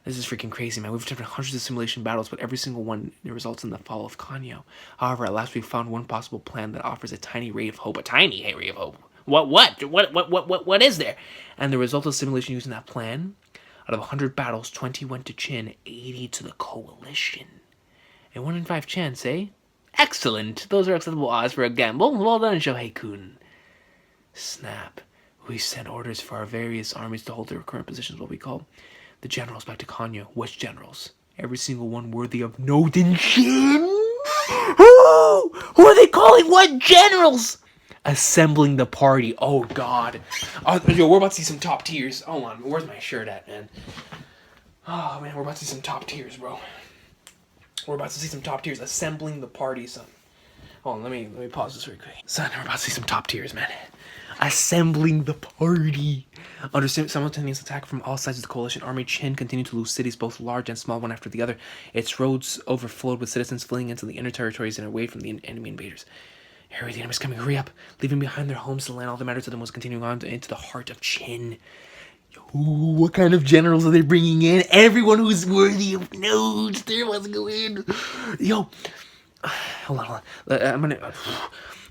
This is freaking crazy, man. We've attempted hundreds of simulation battles, but every single one results in the fall of Kanyo. However, at last we found one possible plan that offers a tiny ray of hope. A tiny ray of hope? What is there? And the result of simulation using that plan... Out of 100 battles, 20 went to Qin, 80 to the coalition. A 1 in 5 chance, eh? Excellent! Those are acceptable odds for a gamble. Well done, Shohei-kun. Snap. We sent orders for our various armies to hold their current positions, what we call the generals back to Kanyo. Which generals? Every single one worthy of note in Qin? Who are they calling what generals? Assembling the party. Oh god. Yo, we're about to see some top tiers. Hold on, where's my shirt at, man? Oh man, we're about to see some top tiers, bro. We're about to see some top tiers. Assembling the party, son. Hold on, let me pause this really quick. Son, we're about to see some top tiers, man. Assembling the party. Under simultaneous attack from all sides of the coalition army, Qin continued to lose cities, both large and small, one after the other. Its roads overflowed with citizens fleeing into the inner territories and away from the enemy invaders. Harry, the enemy's coming. Hurry up. Leaving behind their homes to land all that matters to them was continuing on into the heart of Qin. Ooh, what kind of generals are they bringing in? Everyone who's worthy of notes. There wants to go in. Yo, hold on. I'm gonna.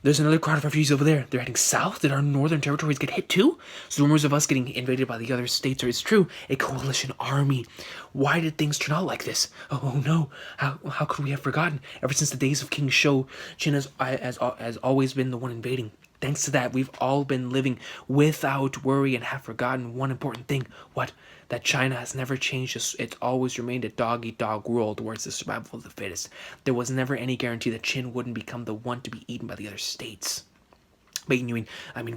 There's another crowd of refugees over there. They're heading south. Did our northern territories get hit too? So rumors of us getting invaded by the other states are, it's true, a coalition army. Why did things turn out like this? Oh no. How could we have forgotten? Ever since the days of King Shou, Qin has always been the one invading. Thanks to that, we've all been living without worry and have forgotten one important thing. What? That China has never changed. It's always remained a dog-eat-dog world where it's the survival of the fittest. There was never any guarantee that Qin wouldn't become the one to be eaten by the other states. But I mean,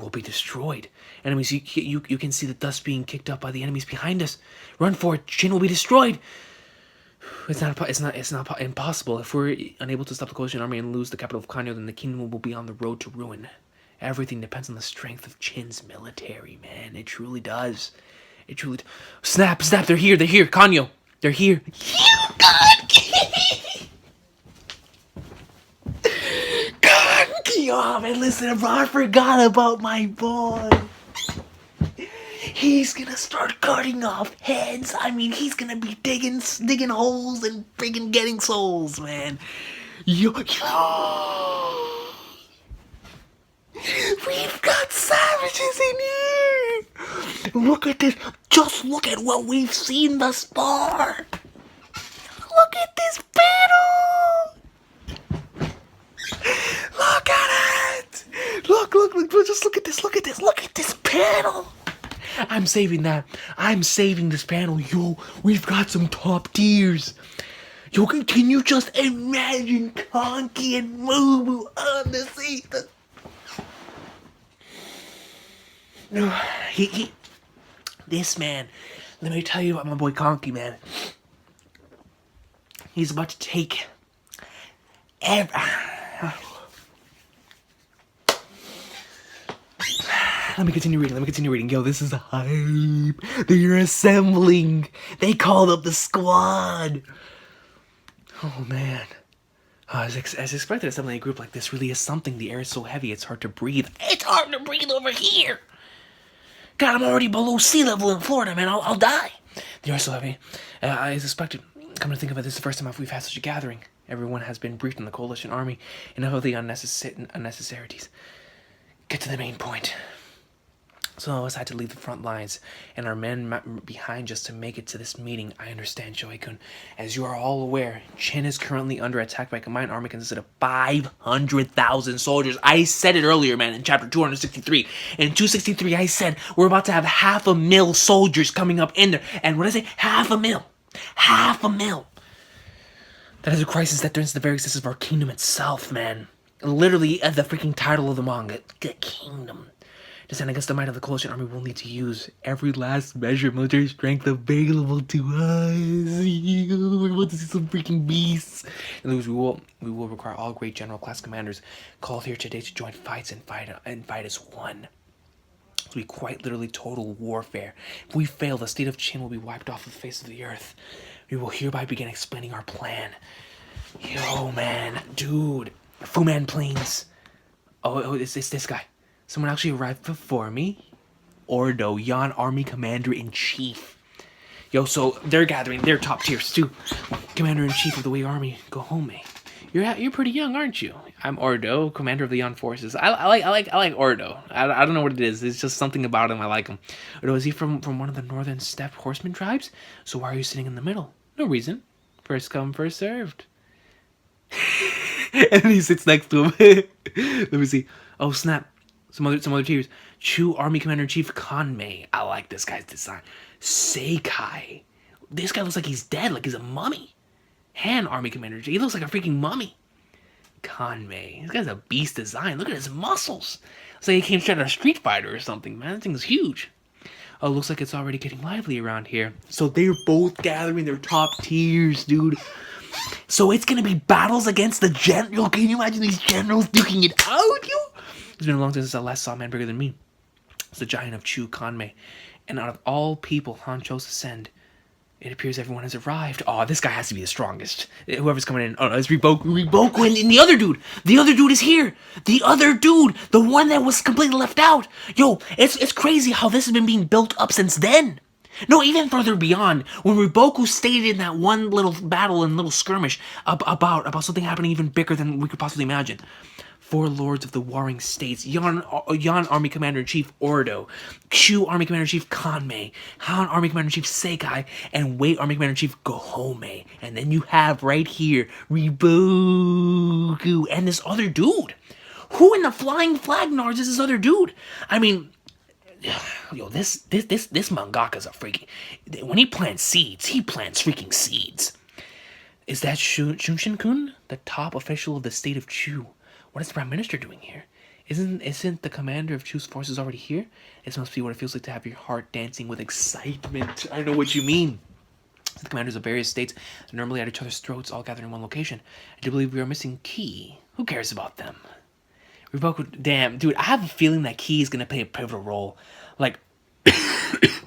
we'll be destroyed. Enemies, you can see the dust being kicked up by the enemies behind us. Run for it. Qin will be destroyed. It's not impossible. If we're unable to stop the coalition army and lose the capital of Kanyo, then the kingdom will be on the road to ruin. Everything depends on the strength of Qin's military, man. It truly does. It truly... Snap! They're here! Kanyo! They're here! You Kanki! Kanki! Oh, man, listen, bro. I forgot about my boy. He's gonna start cutting off heads. I mean, he's gonna be digging holes and friggin' getting souls, man. Yo. We've got savages in here! Look at this! Just look at what we've seen thus far! Look at this battle! Look at it! Look, just look at this panel! I'm saving this panel, yo! We've got some top tiers! Yo, can you just imagine Conky and Moo on the sea? This man, let me tell you about my boy Conky, man. He's about to take Let me continue reading. Yo, this is hype. They're assembling. They called up the squad. Oh, man. As expected, assembling a group like this really is something. The air is so heavy, it's hard to breathe. It's hard to breathe over here. God, I'm already below sea level in Florida, man. I'll die. The air is so heavy. As expected, come to think of it, this is the first time we've had such a gathering. Everyone has been briefed on the coalition army. Enough of the unnecessarities. Get to the main point. Some of us had to leave the front lines, and our men behind just to make it to this meeting. I understand, Shoei-kun. As you are all aware, Qin is currently under attack by a combined army consisting of 500,000 soldiers. I said it earlier, man, in chapter 263. In 263, I said we're about to have 500,000 soldiers coming up in there. And what did I say? 500,000. 500,000. That is a crisis that threatens the very existence of our kingdom itself, man. Literally, the freaking title of the manga, the kingdom. To stand against the might of the coalition army, we'll need to use every last measure of military strength available to us. We're about to see some freaking beasts. In other words, we will require all great general class commanders called here today to join fights and fight as one. It will be quite literally total warfare. If we fail, the state of Qin will be wiped off the face of the earth. We will hereby begin explaining our plan. Yo, man, dude, Fu Man planes. Oh, it's this guy. Someone actually arrived before me. Ordo, Yan Army Commander-in-Chief. Yo, so they're gathering their top tiers too. Commander-in-Chief of the Wei Army, go home, mate. You're pretty young, aren't you? I'm Ordo, Commander of the Yan Forces. I like Ordo. I don't know what it is. It's just something about him. I like him. Ordo, is he from one of the Northern Steppe Horseman tribes? So why are you sitting in the middle? No reason. First come, first served. And he sits next to him. Let me see. Oh snap. Some other tiers. Chu Army Commander-in-Chief Kanmei. I like this guy's design. Seikai. This guy looks like he's dead, like he's a mummy. Han Army Commander-in-Chief. He looks like a freaking mummy. Kanmei. This guy's a beast design. Look at his muscles. It's like he came straight out of Street Fighter or something, man. That thing's huge. Oh, looks like it's already getting lively around here. So they're both gathering their top tiers, dude. So it's gonna be battles against the general. Can you imagine these generals duking it out, yo? It's been a long time since I last saw a man bigger than me. It's the giant of Chu Kanmei. And out of all people Han chose to send, It appears everyone has arrived. Oh, this guy has to be the strongest. Whoever's coming in. Oh, no, it's Riboku. Riboku and the other dude. The other dude is here. The other dude. The one that was completely left out. Yo, it's crazy how this has been being built up since then. No, even further beyond. When Riboku stated in that one little battle and little skirmish about something happening even bigger than we could possibly imagine. 4 lords of the warring states, Yan Army Commander-in-Chief Ordo, Shu Army Commander-in-Chief Kanmei, Han Army Commander-in-Chief Seikai, and Wei Army Commander-in-Chief Gohome. And then you have right here, Riboku, and this other dude. Who in the flying FLAGNARDS is this other dude? I mean, yo, this mangaka's a freaking... When he plants seeds, he plants freaking seeds. Is that Shunshin-kun, the top official of the state of Chu? What is the Prime Minister doing here? Isn't the commander of Chu's forces already here? This must be what it feels like to have your heart dancing with excitement. I know what you mean. The commanders of various states are normally at each other's throats, all gathered in one location. I do believe we are missing Key. Who cares about them? Riboku, damn, dude, I have a feeling that Key is going to play a pivotal role. Like, I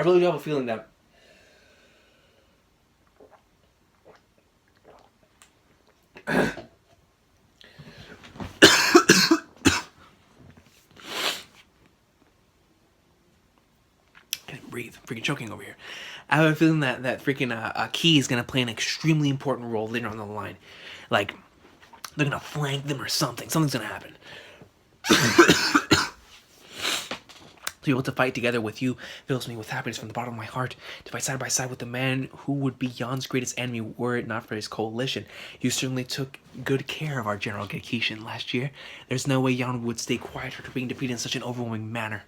really do have a feeling that can't breathe. Freaking choking over here. I have a feeling that freaking Key is gonna play an extremely important role later on the line. Like, they're gonna flank them or something. Something's gonna happen. To be able to fight together with you fills me with happiness from the bottom of my heart. To fight side by side with the man who would be Yan's greatest enemy were it not for his coalition. You certainly took good care of our General Gekishin last year. There's no way Yan would stay quiet after being defeated in such an overwhelming manner.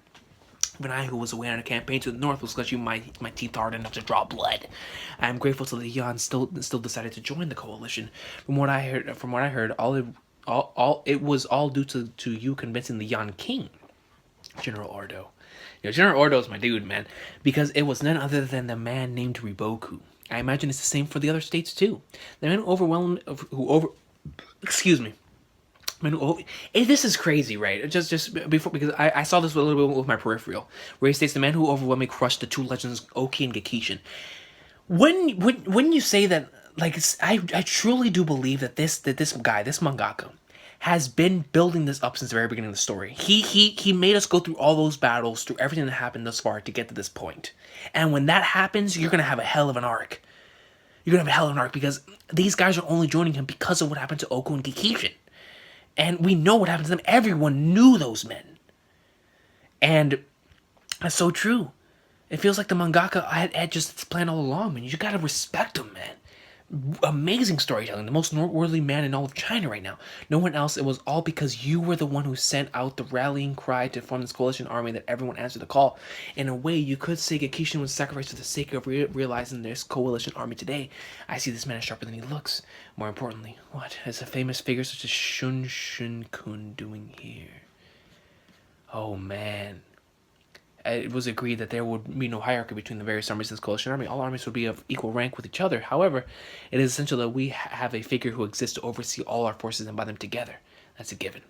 Even I, who was away on a campaign to the north, was clutching my teeth hard enough to draw blood. I am grateful to the Yan still decided to join the coalition. From what I heard, it was all due to you convincing the Yan King, General Ordo. You know, General Ordo is my dude, man, because it was none other than the man named Riboku. I imagine it's the same for the other states too. The man this is crazy, right? Just before, because I saw this a little bit with my peripheral, where he states the man who overwhelmingly crushed the 2 legends Oki and Gekishin. When you say that, like, I truly do believe that this mangaka, has been building this up since the very beginning of the story. He made us go through all those battles, through everything that happened thus far to get to this point. And when that happens, you're gonna have a hell of an arc. You're gonna have a hell of an arc because these guys are only joining him because of what happened to Oko and Gekishin. And we know what happened to them. Everyone knew those men. And that's so true. It feels like the mangaka had just planned all along, man. You gotta respect him, man. Amazing storytelling. The most noteworthy man in all of China right now. No one else. It was all because you were the one who sent out the rallying cry to form this coalition army that everyone answered the call. In a way, you could say Gekishin was sacrificed for the sake of realizing this coalition army today. I see this man as sharper than he looks. More importantly, what is a famous figure such as Shunshin-kun doing here? Oh, man. It was agreed that there would be no hierarchy between the various armies in this coalition army. All armies would be of equal rank with each other. However, it is essential that we have a figure who exists to oversee all our forces and bind them together. That's a given.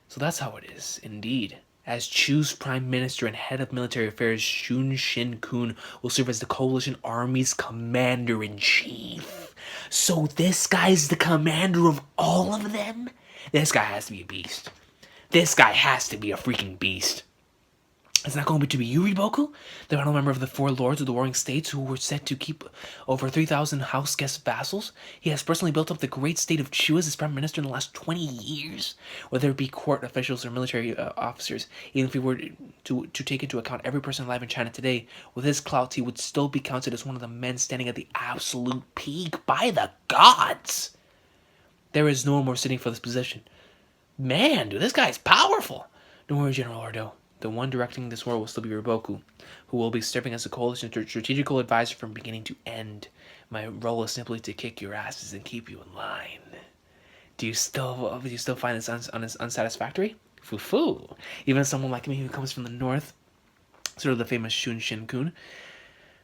So that's how it is, indeed. As Chu's Prime Minister and Head of Military Affairs, Shunshin-kun will serve as the coalition army's Commander-in-Chief. So this guy's the commander of all of them? This guy has to be a beast. This guy has to be a freaking beast. It's not going to be you, Riboku, the final member of the 4 lords of the warring states who were set to keep over 3,000 house guest vassals. He has personally built up the great state of Chu as his prime minister in the last 20 years. Whether it be court officials or military officers, even if he were to take into account every person alive in China today, with his clout, he would still be counted as one of the men standing at the absolute peak by the gods. There is no one more sitting for this position. Man, dude, this guy's powerful. Don't worry, General Ordo. The one directing this war will still be Riboku, who will be serving as a coalition strategical advisor from beginning to end. My role is simply to kick your asses and keep you in line. Do you still find this unsatisfactory? Foo-foo. Even someone like me who comes from the north, sort of the famous Shunshin-kun,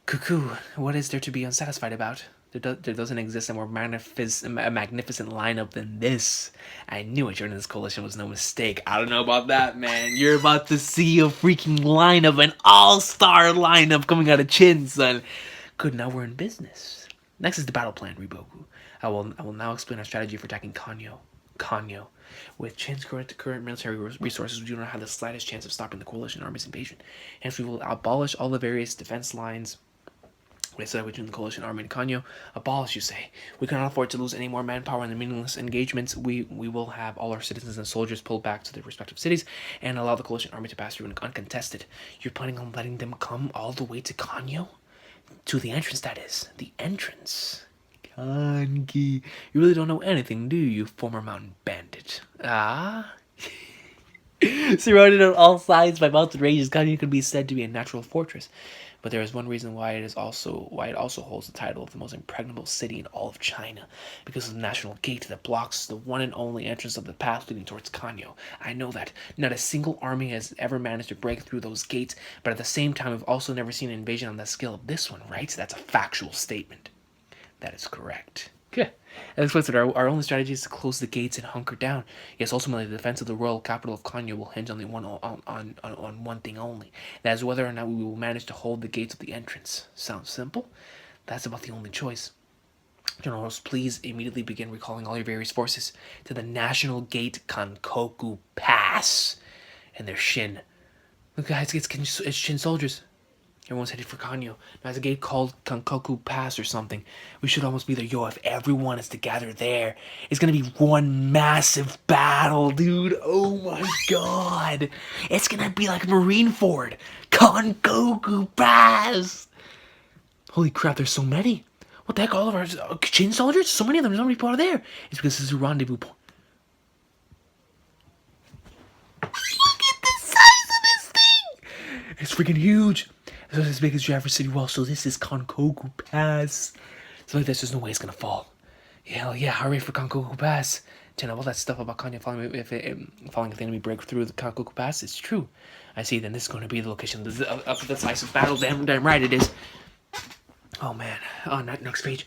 Cuckoo, what is there to be unsatisfied about? There doesn't exist a more magnificent lineup than this. I knew it. Joining this coalition was no mistake. I don't know about that, man. You're about to see a freaking lineup, an all-star lineup coming out of Chin, son. Good, now we're in business. Next is the battle plan, Riboku. I will now explain our strategy for attacking Kanyo. With Chin's current military resources, we do not have the slightest chance of stopping the coalition army's invasion. Hence, we will abolish all the various defense lines between the coalition army and Kanyo. Abolish, you say? We cannot afford to lose any more manpower in the meaningless engagements. We will have all our citizens and soldiers pulled back to their respective cities and allow the coalition army to pass through uncontested. You're planning on letting them come all the way to Kanyo? To the entrance, that is. The entrance. Kanki. You really don't know anything, do you, former mountain bandit? Ah? Surrounded on all sides by mountain ranges, Kanyo could be said to be a natural fortress. But there is one reason why it also holds the title of the most impregnable city in all of China, because of the national gate that blocks the one and only entrance of the path leading towards Kanyo. I know that not a single army has ever managed to break through those gates, but at the same time, we've also never seen an invasion on the scale of this one, right? That's a factual statement. That is correct. Okay. That explains that our only strategy is to close the gates and hunker down. Yes, ultimately, the defense of the royal capital of Kanyo will hinge on one thing only. That is whether or not we will manage to hold the gates of the entrance. Sounds simple? That's about the only choice. Generals, please immediately begin recalling all your various forces to the National Gate Kankoku Pass. And their Shin. Look, guys, it's Shin soldiers. Everyone's headed for Kanyo. Now, there's a gate called Kankoku Pass or something. We should almost be there. Yo, if everyone is to gather there, it's gonna be one massive battle, dude. Oh my god. It's gonna be like Marineford. Kankoku Pass. Holy crap, there's so many. What the heck, all of our Chin soldiers? So many of them, there's so many people are there. It's because this is a rendezvous point. Look at the size of this thing. It's freaking huge. It's as big as Jeffrey City Wall, so this is Kankoku Pass. So like this, there's no way it's gonna fall. Hell yeah, hurry for Kankoku Pass. Turn all that stuff about Kanyo falling if the enemy break through the Kankoku Pass, it's true. I see, then this is going to be the location of the decisive battle. Damn right it is. Oh man, next page.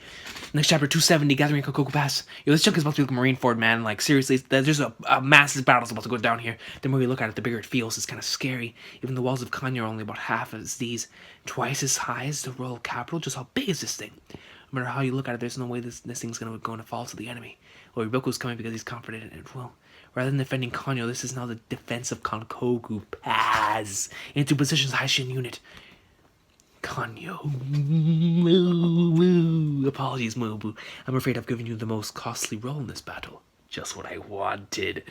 Next chapter, 270, Gathering Kankoku Pass. Yo, this chunk is about to be like Marineford, man. Like, seriously, there's a massive battle about to go down here. The more you look at it, the bigger it feels. It's kind of scary. Even the walls of Kanyo are only about half as these. Twice as high as the royal capital. Just how big is this thing? No matter how you look at it, there's no way this thing's going to fall to the enemy. Well, Riboku's coming because he's confident in it. Well, rather than defending Kanyo, this is now the defense of Kankoku Pass. Into positions, high Shin unit. Kanyo. Moo. Apologies, Mobu. I'm afraid I've given you the most costly role in this battle. Just what I wanted.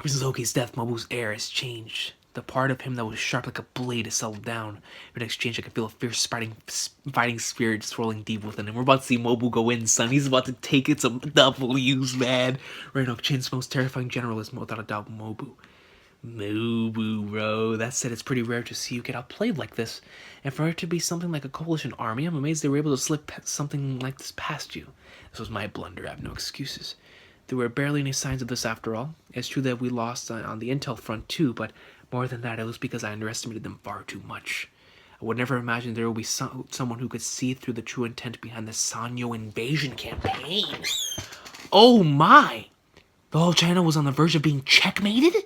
Since Oki's death, Mobu's air has changed. The part of him that was sharp like a blade has settled down. In exchange, I can feel a fierce fighting spirit swirling deep within him. We're about to see Mobu go in, son. He's about to take it some W's, man. Right now, Chin's most terrifying general is without a doubt Mobu. Mobu, bro. That said, it's pretty rare to see you get outplayed like this. And for it to be something like a coalition army, I'm amazed they were able to slip something like this past you. This was my blunder. I have no excuses. There were barely any signs of this after all. It's true that we lost on the intel front too, but more than that, it was because I underestimated them far too much. I would never imagine there would be someone who could see through the true intent behind the Sanyo invasion campaign. Oh my! The whole China was on the verge of being checkmated?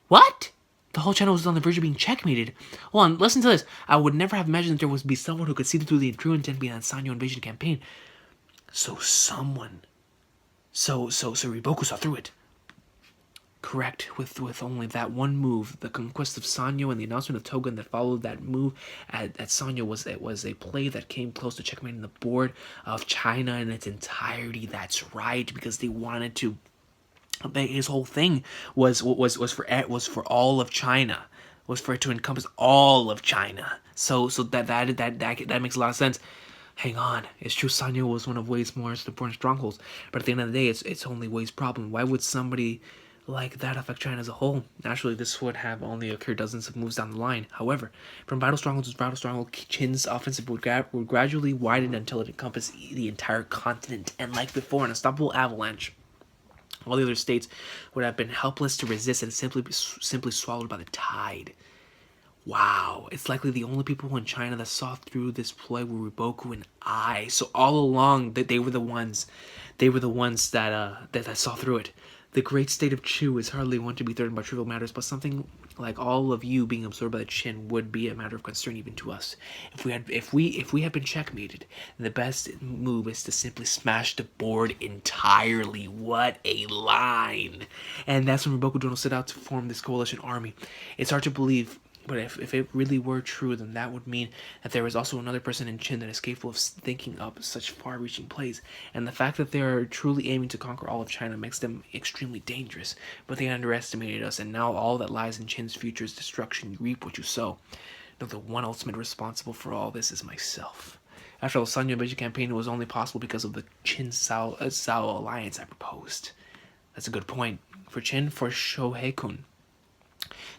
What? The whole channel was on the verge of being checkmated. Hold on, listen to this. I would never have imagined that there would be someone who could see through the true intent behind the Sanyo invasion campaign. So someone. So Riboku saw through it. Correct, with only that one move, the conquest of Sanyo and the announcement of Togen that followed that move at Sanyo was a play that came close to checkmating the board of China in its entirety. That's right, because they wanted to. His whole thing was for all of China, was for it to encompass all of China. So that makes a lot of sense. Hang on, it's true Sanyo was one of Wei's most important strongholds, but at the end of the day, it's only Wei's problem. Why would somebody like that affect China as a whole? Naturally, this would have only occurred dozens of moves down the line. However, from battle stronghold to battle stronghold, Qin's offensive would gradually widen until it encompassed the entire continent, and like before, an unstoppable avalanche. All the other states would have been helpless to resist and simply swallowed by the tide. Wow, it's likely the only people in China that saw through this play were Riboku and I. So all along, they were the ones, that saw through it. The great state of Chu is hardly one to be threatened by trivial matters, but something like all of you being absorbed by the Qin would be a matter of concern even to us. If we had been checkmated, the best move is to simply smash the board entirely. What a line! And that's when Riboku Dono set out to form this coalition army. It's hard to believe. But if it really were true, then that would mean that there is also another person in Qin that is capable of thinking up such far-reaching plays. And the fact that they are truly aiming to conquer all of China makes them extremely dangerous. But they underestimated us, and now all that lies in Qin's future is destruction. You reap what you sow. Now, the one ultimate responsible for all this is myself. After all, the Sanyo invasion campaign was only possible because of the Qin-Sao alliance I proposed. That's a good point. For Qin, for Shohei-kun.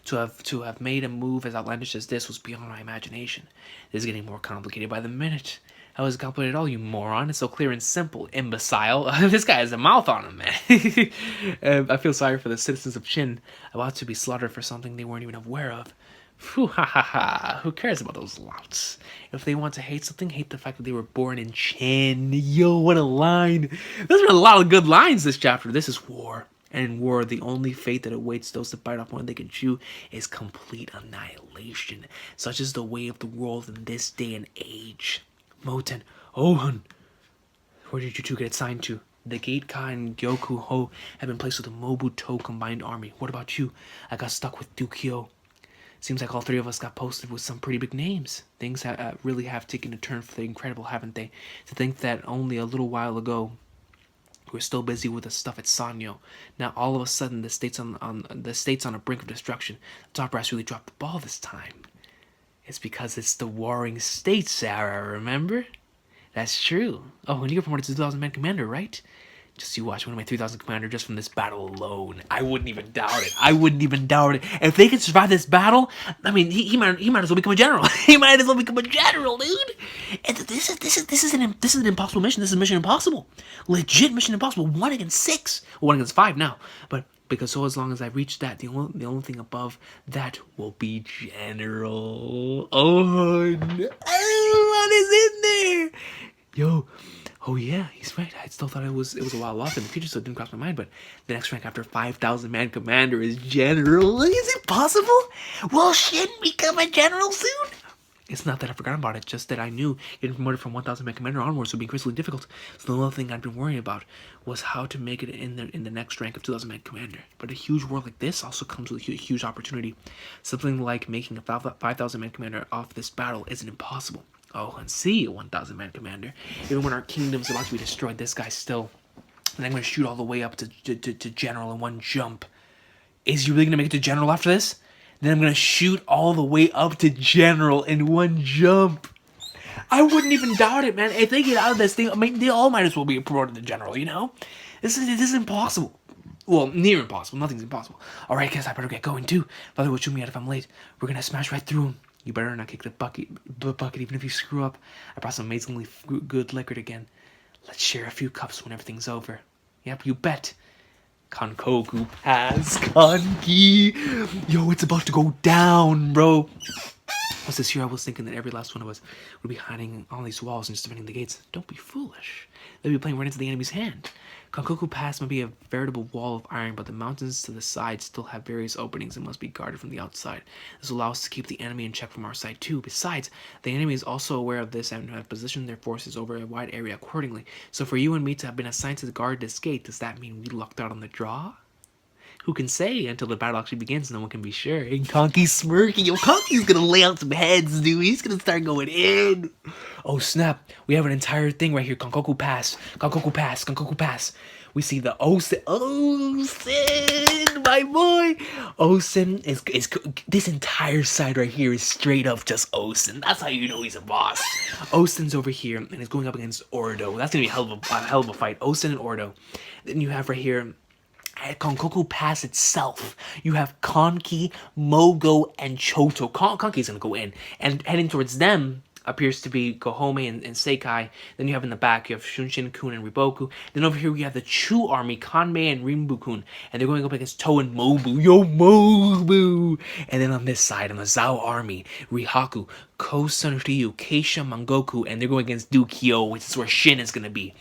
To have made a move as outlandish as this was beyond my imagination. This is getting more complicated by the minute. How is it complicated at all, you moron? It's so clear and simple, imbecile. This guy has a mouth on him, man. I feel sorry for the citizens of Qin, about to be slaughtered for something they weren't even aware of. Phew, ha ha ha. Who cares about those louts? If they want to hate something, hate the fact that they were born in Qin. Yo, what a line. There's been a lot of good lines this chapter. This is war. And in war, the only fate that awaits those that bite off more than they can chew is complete annihilation. Such is the way of the world in this day and age. Moten, Ohun, where did you two get assigned to? The Gate-Ka and Gyoku Ho have been placed with the Mobuto combined army. What about you? I got stuck with Dukyo. Seems like all three of us got posted with some pretty big names. Things really have taken a turn for the incredible, haven't they? To think that only a little while ago, we're still busy with the stuff at Sanyo. Now all of a sudden the state's on a brink of destruction. The top brass really dropped the ball this time. It's because it's the warring state, Sarah, remember? That's true. Oh, and you got promoted to 2,000 man commander, right? Just you watch, one of my 3,000 commander just from this battle alone. I wouldn't even doubt it. I wouldn't even doubt it. If they can survive this battle, I mean, he might as well become a general. He might as well become a general, dude. And this is an impossible mission. This is Mission Impossible, legit Mission Impossible. 1 against 6, 1 against 5 now. But because so as long as I reach that, the only thing above that will be general. Oh, no. What is in there? Yo. Oh yeah, he's right. I still thought it was a while off in the future, so it didn't cross my mind. But the next rank after 5,000 man commander is general. Is it possible? Will Shin become a general soon? It's not that I forgot about it, just that I knew getting promoted from 1,000 man commander onwards would be increasingly difficult. So the only thing I'd been worrying about was how to make it in the next rank of 2,000 man commander. But a huge war like this also comes with a huge opportunity. Something like making a 5,000 man commander off this battle isn't impossible. Oh, and see a 1,000 man commander. Even when our kingdom's about to be destroyed, this guy's still. And I'm going to shoot all the way up to general in one jump. Is he really going to make it to general after this? Then I'm going to shoot all the way up to general in one jump. I wouldn't even doubt it, man. If they get out of this thing, I mean, they all might as well be promoted to general, you know? This is impossible. Well, near impossible. Nothing's impossible. Alright, guys, I better get going too. Father will chew me out if I'm late. We're going to smash right through him. You better not kick the bucket even if you screw up. I brought some amazingly good liquor again. Let's share a few cups when everything's over. Yep, you bet. Kankoku Pass, Kanki. Yo, it's about to go down, bro. Was this year I was thinking that every last one of us would be hiding on these walls and just defending the gates. Don't be foolish. They'll be playing right into the enemy's hand. Kankoku Pass might be a veritable wall of iron, but the mountains to the side still have various openings and must be guarded from the outside. This will allow us to keep the enemy in check from our side too. Besides, the enemy is also aware of this and have positioned their forces over a wide area accordingly. So for you and me to have been assigned to guard this gate, does that mean we lucked out on the draw? Who can say? Until the battle actually begins, no one can be sure. And Conky's smirking. Yo, Conky's gonna lay out some heads, dude. He's gonna start going in. Oh, snap. We have an entire thing right here. Kankoku Pass. Kankoku Pass. Kankoku Pass. We see the Osen. Osen, my boy. Osen is this entire side right here is straight up just Osen. That's how you know he's a boss. Osen's over here and he's going up against Ordo. That's gonna be a hell of a fight. Osen and Ordo. Then you have right here at Kankoku Pass itself, you have Konki, Mogo, and Choto. Konki's gonna go in, and heading towards them, appears to be Gohome and Seikai. Then you have in the back, you have Shunshin Kun and Riboku. Then over here we have the Chu army, Kanmei and Rinbu-kun, and they're going up against To and Mobu. Yo, Mobu! And then on this side, on the Zao army, Rihaku, Kosun Ryu, Keisha Mangoku, and they're going against Dukyo, which is where Shin is gonna be.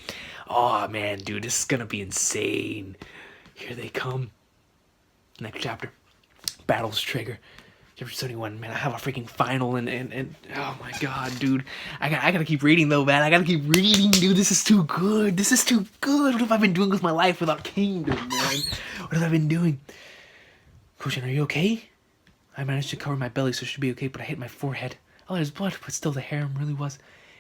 Oh man, dude, this is gonna be insane. Here they come. Next chapter. Battles trigger. Chapter 71, man, I have a freaking final and oh my god, dude. I gotta keep reading though, man. I gotta keep reading, dude. This is too good. This is too good. What have I been doing with my life without Kingdom, man? What have I been doing? Koshin, are you okay? I managed to cover my belly, so it should be okay, but I hit my forehead. Oh, there's blood, but still the harem really was.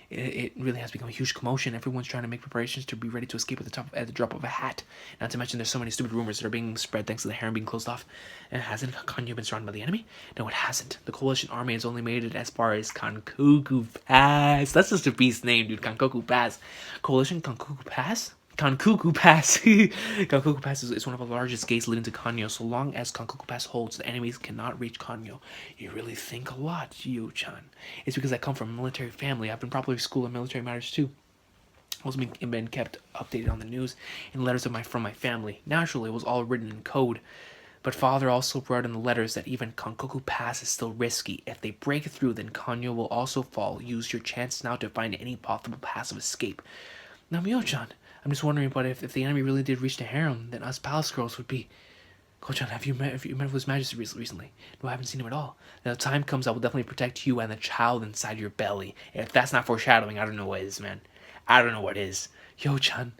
It really has become a huge commotion. Everyone's trying to make preparations to be ready to escape at the drop of a hat. Not to mention there's so many stupid rumors that are being spread thanks to the harem being closed off. And hasn't Kanyo been surrounded by the enemy? No, it hasn't. The coalition army has only made it as far as Kankoku Pass. That's just a beast name, dude. Kankoku Pass. Coalition Kankoku Pass? Kankoku Pass. Kankoku Pass is one of the largest gates leading to Kanyo. So long as Kankoku Pass holds, the enemies cannot reach Kanyo. You really think a lot, Yo-chan. It's because I come from a military family. I've been properly schooled in military matters too. I've also been kept updated on the news in letters from my family. Naturally, it was all written in code. But father also wrote in the letters that even Kankoku Pass is still risky. If they break through, then Kanyo will also fall. Use your chance now to find any possible paths of escape. Now, Mio-chan, I'm just wondering, but if the enemy really did reach the harem, then us palace girls would be... Ko-chan, have you met with His Majesty recently? No, I haven't seen him at all. Now, the time comes, I will definitely protect you and the child inside your belly. If that's not foreshadowing, I don't know what is, man. I don't know what is. Yo-chan,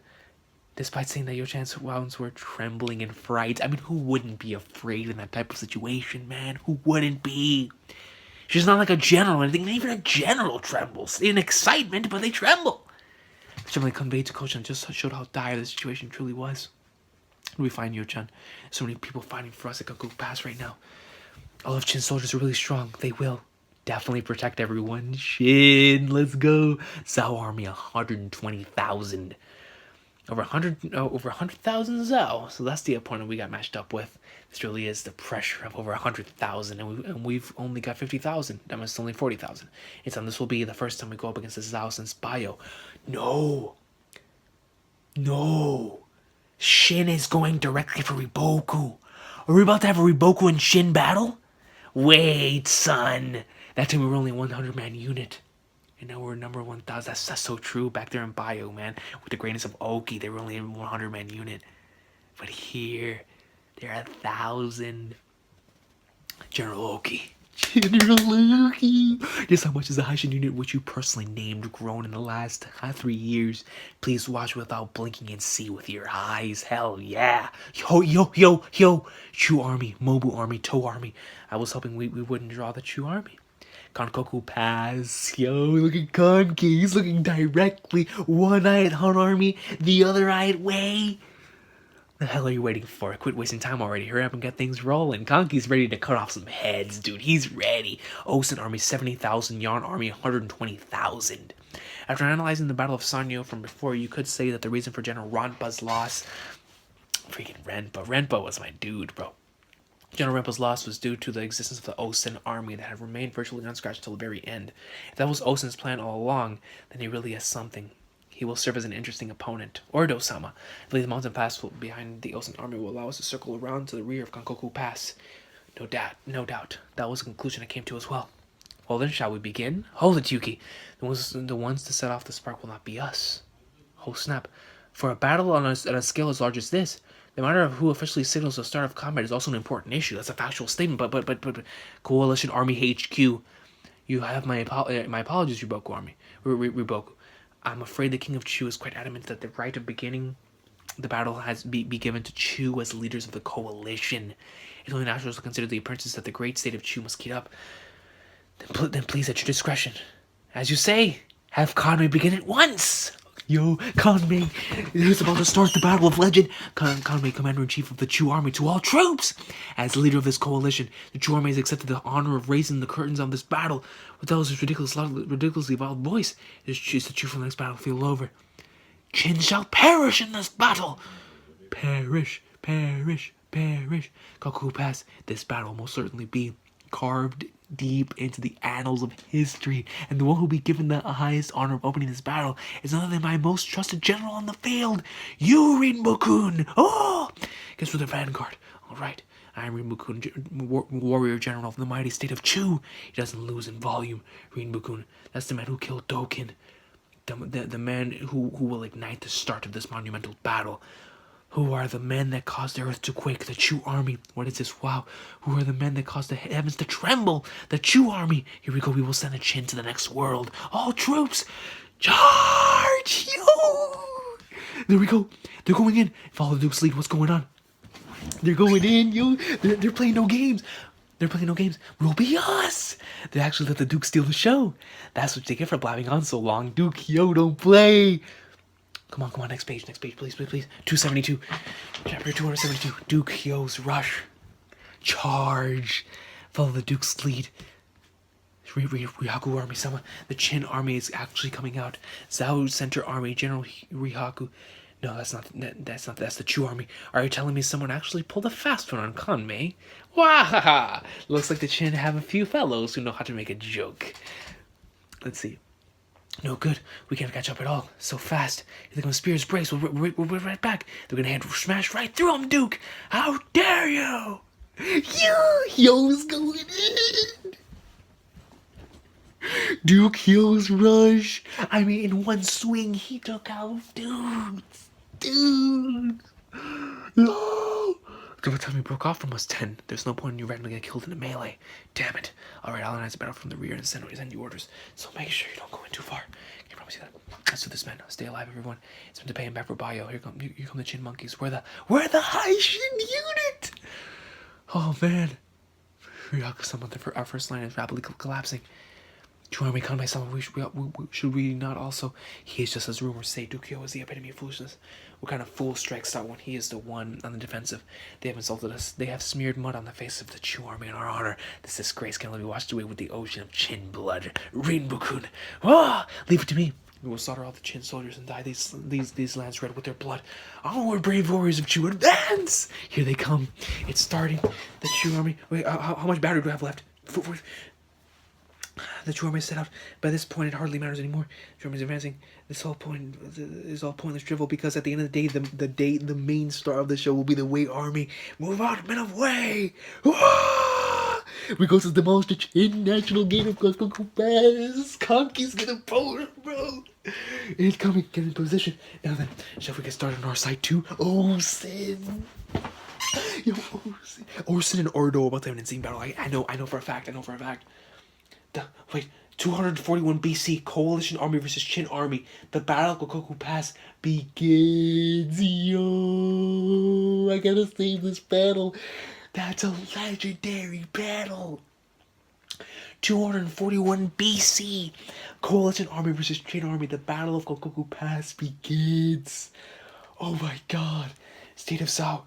despite saying that Yo-chan's wounds were trembling in fright, I mean, who wouldn't be afraid in that type of situation, man? Who wouldn't be? She's not like a general or anything. Not even a general trembles. In excitement, but they tremble. The trembling conveyed to Ko-chan just showed how dire the situation truly was. Where do we find Yo-chan? So many people fighting for us at Kankoku Pass right now. All of Shin's soldiers are really strong. They will definitely protect everyone. Shin, let's go. Zao army, 120,000. Over 100,000 Zao. So that's the opponent we got matched up with. This really is the pressure of over 100,000, and we've only got 50,000. That means only 40,000. This will be the first time we go up against the Zao since Bio. No. Shin is going directly for Riboku. Are we about to have a Riboku and Shin battle? Wait, son. That time we were only a 100-man unit. And now we're number 1,000. That's so true. Back there in Bio, man. With the greatness of Oki, they were only a 100-man unit. But here, they're 1,000. General Oki. General Oki. Just how much is the Haishin unit which you personally named grown in the last 3 years? Please watch without blinking and see with your eyes. Hell yeah. Yo. Chu army, Mobu army, To army. I was hoping we wouldn't draw the Chu army. Kankoku Pass. Yo, look at Kanki. He's looking directly. One eye at Han army, the other eye at Wei. The hell are you waiting for? Quit wasting time already. Hurry up and get things rolling. Kanki's ready to cut off some heads, dude. He's ready. Osen army, 70,000. Yarn army, 120,000. After analyzing the Battle of Sanyo from before, you could say that the reason for General Renpa's loss... Freaking Renpa. Renpa was my dude, bro. General Renpa's loss was due to the existence of the Osen army that had remained virtually unscratched till the very end. If that was Osen's plan all along, then he really has something. He will serve as an interesting opponent. Ordo-sama. I believe the mountain pass behind the Osen army will allow us to circle around to the rear of Kankoku Pass. No doubt. That was the conclusion I came to as well. Well then, shall we begin? Hold it, Yuki. The ones to set off the spark will not be us. Oh snap. For a battle on a scale as large as this, the matter of who officially signals the start of combat is also an important issue. That's a factual statement, but Coalition Army HQ. You have my apologies, Riboku Army. Riboku. I'm afraid the King of Chu is quite adamant that the right of beginning the battle has be given to Chu as leaders of the coalition. It's only natural to consider the appearances that the great state of Chu must keep up. Then please, at your discretion. As you say, have Kanmei begin at once! Yo, Kanmei is about to start the Battle of Legend. Kanmei, Commander-in-Chief of the Chu Army, to all troops! As leader of this coalition, the Chu Army has accepted the honor of raising the curtains on this battle. With all his ridiculously loud voice, it is the Chu from the next battlefield over. Qin shall perish in this battle! Perish. Kankoku Pass, this battle will most certainly be carved deep into the annals of history, and the one who will be given the highest honor of opening this battle is none other than my most trusted general on the field, you, Rinbokun! Oh! Guess we're the vanguard. Alright, I am Rinbokun, warrior general of the mighty state of Chu. He doesn't lose in volume. Rinbokun, that's the man who killed Dokin. The man who will ignite the start of this monumental battle. Who are the men that caused the earth to quake? The Chu army. What is this? Wow. Who are the men that caused the heavens to tremble? The Chu army. Here we go. We will send the Qin to the next world. All troops, charge! Yo! There we go. They're going in. Follow the Duke's lead. What's going on? They're going in, yo. They're playing no games. They're playing no games. Will be us. They actually let the Duke steal the show. That's what they get for blabbing on so long. Duke, yo, don't play. Come on, next page, please. 272. Chapter 272. Duke Hyo's rush. Charge. Follow the Duke's lead. Rihaku army, someone. The Qin army is actually coming out. Zhao Center army, General Rihaku. No, that's the Chu army. Are you telling me someone actually pulled a fast one on Kanmei? Wahaha! Looks like the Qin have a few fellows who know how to make a joke. Let's see. No good. We can't catch up at all. So fast. If they're gonna spears brace, we'll right back. They're gonna smash right through him, Duke. How dare you? Hyo's going in. Duke Hyo's rush. I mean, in one swing, he took out dudes. No. Don't tell me broke off from us 10. There's no point in you randomly getting killed in a melee. Damn it. Alright, I'll organize the battle from the rear and send you orders. So make sure you don't go in too far. Can you probably see that? Let's do this, man. Stay alive, everyone. It's been to pay him back for bio. Here come the Qin monkeys. We're the high Shin unit! Oh, man. Ryaku summoned our first line is rapidly collapsing. Chu army come by someone. Should we not also? He is just as rumors say. Duke Hyo is the epitome of foolishness. What kind of fool strikes out when he is the one on the defensive? They have insulted us. They have smeared mud on the face of the Chu army in our honor. This disgrace can only be washed away with the ocean of Qin blood. Rinbokun, leave it to me. We will slaughter all the Qin soldiers and dye these lands red with their blood. Onward, brave warriors of Chu, advance! Here they come. It's starting. The Chu army. Wait, how much battery do I have left? The Chu army is set out. By this point, it hardly matters anymore. The Chu army is advancing. This whole point is all pointless drivel because at the end of the day, the main star of the show will be the Wei army. Move out, men of Wei! Because it's the most Qin national game of Goku Pass. Conky's gonna power, bro. It's coming. Get in position. Now then, shall we get started on our side too? Oh, Sin. Yo, Sin. Orson and Ordo about to have an insane battle. I know for a fact. 241 BC, Coalition Army versus Qin Army. The Battle of Gokoku Pass begins. Yo, I gotta save this battle. That's a legendary battle. 241 BC, Coalition Army versus Qin Army. The Battle of Gokoku Pass begins. Oh my God. State of Sao.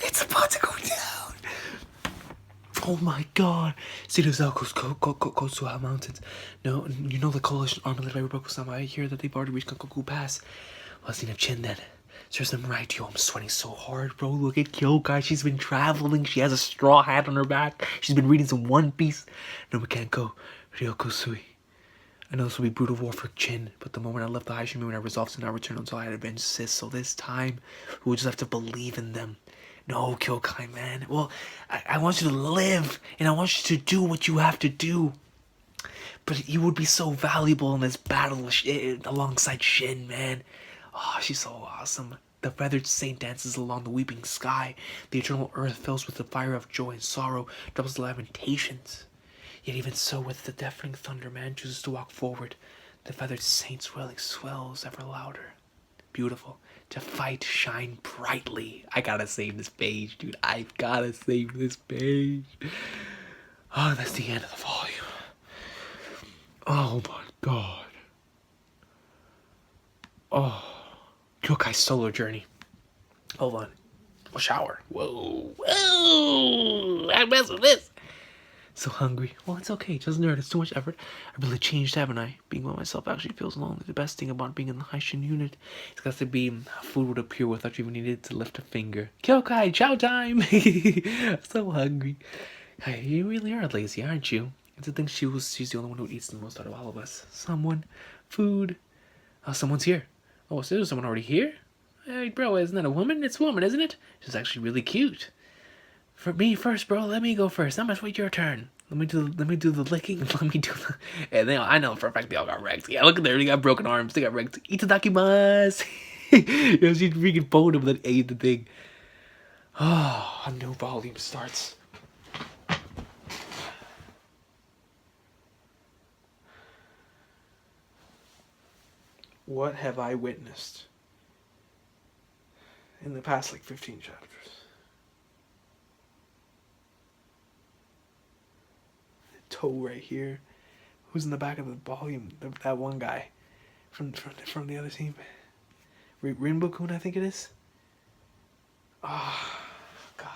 It's about to go down. Oh my God. State of Zalco's Kosuha Mountains. No, you know the coalition army led by Roboku-sama. I hear that they've already reached Gokoku Pass. Well, I've seen a Qin then. Serves them right. Yo, I'm sweating so hard, bro. Look at Kyokai. She's been traveling. She has a straw hat on her back. She's been reading some One Piece. No, we can't go. Ryokusui. I know this will be brutal war for Jin, but the moment I left the High Shin Moon, I resolved to not return until I had avenged Sis. So this time, we would just have to believe in them. No, Kyokai, man. Well, I want you to live, and I want you to do what you have to do. But you would be so valuable in this battle alongside Shin, man. Oh, she's so awesome. The feathered saint dances along the weeping sky. The eternal earth fills with the fire of joy and sorrow, doubles the lamentations. Yet even so, with the deafening thunder, man chooses to walk forward. The feathered saint's wailing swells ever louder. Beautiful. To fight, shine brightly. I gotta save this page, dude. I've gotta save this page. Oh, that's the end of the volume. Oh my god. Oh. Kyokai's solo journey. Hold on. I'll shower. Whoa. Whoa. I mess with this. So hungry. Well, it's okay. Just nerd. It's too much effort. I really changed, haven't I? Being by myself actually feels lonely. The best thing about being in the Haishin unit is got to be food would appear without you even needed to lift a finger. Kyokai, chow time! I'm so hungry. Hey, you really are lazy, aren't you? It's a thing she's the only one who eats the most out of all of us. Someone, food. Oh, someone's here. Oh, so there's someone already here? Hey, bro, isn't that a woman? It's a woman, isn't it? She's actually really cute. For me first, bro. Let me go first. I'm gonna wait your turn. Let me do the licking. Let me do the. And I know for a fact they all got wrecked. Yeah, look at them. They got broken arms. They got wrecked. Itadakimasu. Yo, she freaking phoned him that ate the thing. Oh, a new volume starts. What have I witnessed in the past, like, 15 chapters? The toe right here. Who's in the back of the volume? That one guy from the other team. Rinbokun, I think it is. Oh, God.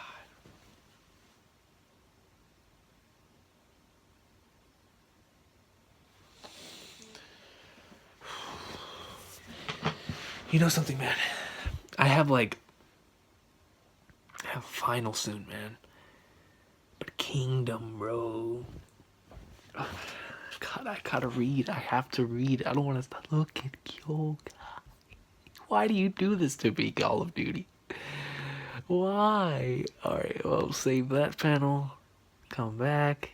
You know something, man? I have a final soon, man. But Kingdom, bro. Oh, God, I gotta read. I have to read. I don't want to look at Kyokai. Why do you do this to me, Call of Duty? Why? Alright, well, save that panel. Come back.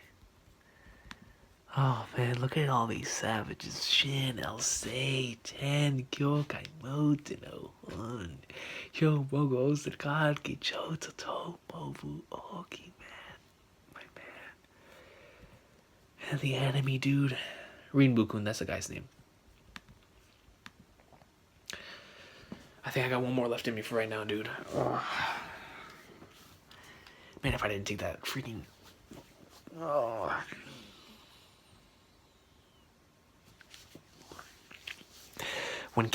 Oh man, look at all these savages. Shin, Elsei, Ten, Kyokai, Motino, Un, Yobogo, Osakaki, Chototo, Mobu, Oki, man. My man. And the enemy dude. Rinbukun, that's the guy's name. I think I got one more left in me for right now, dude. Oh. Man, if I didn't take that freaking... Oh... When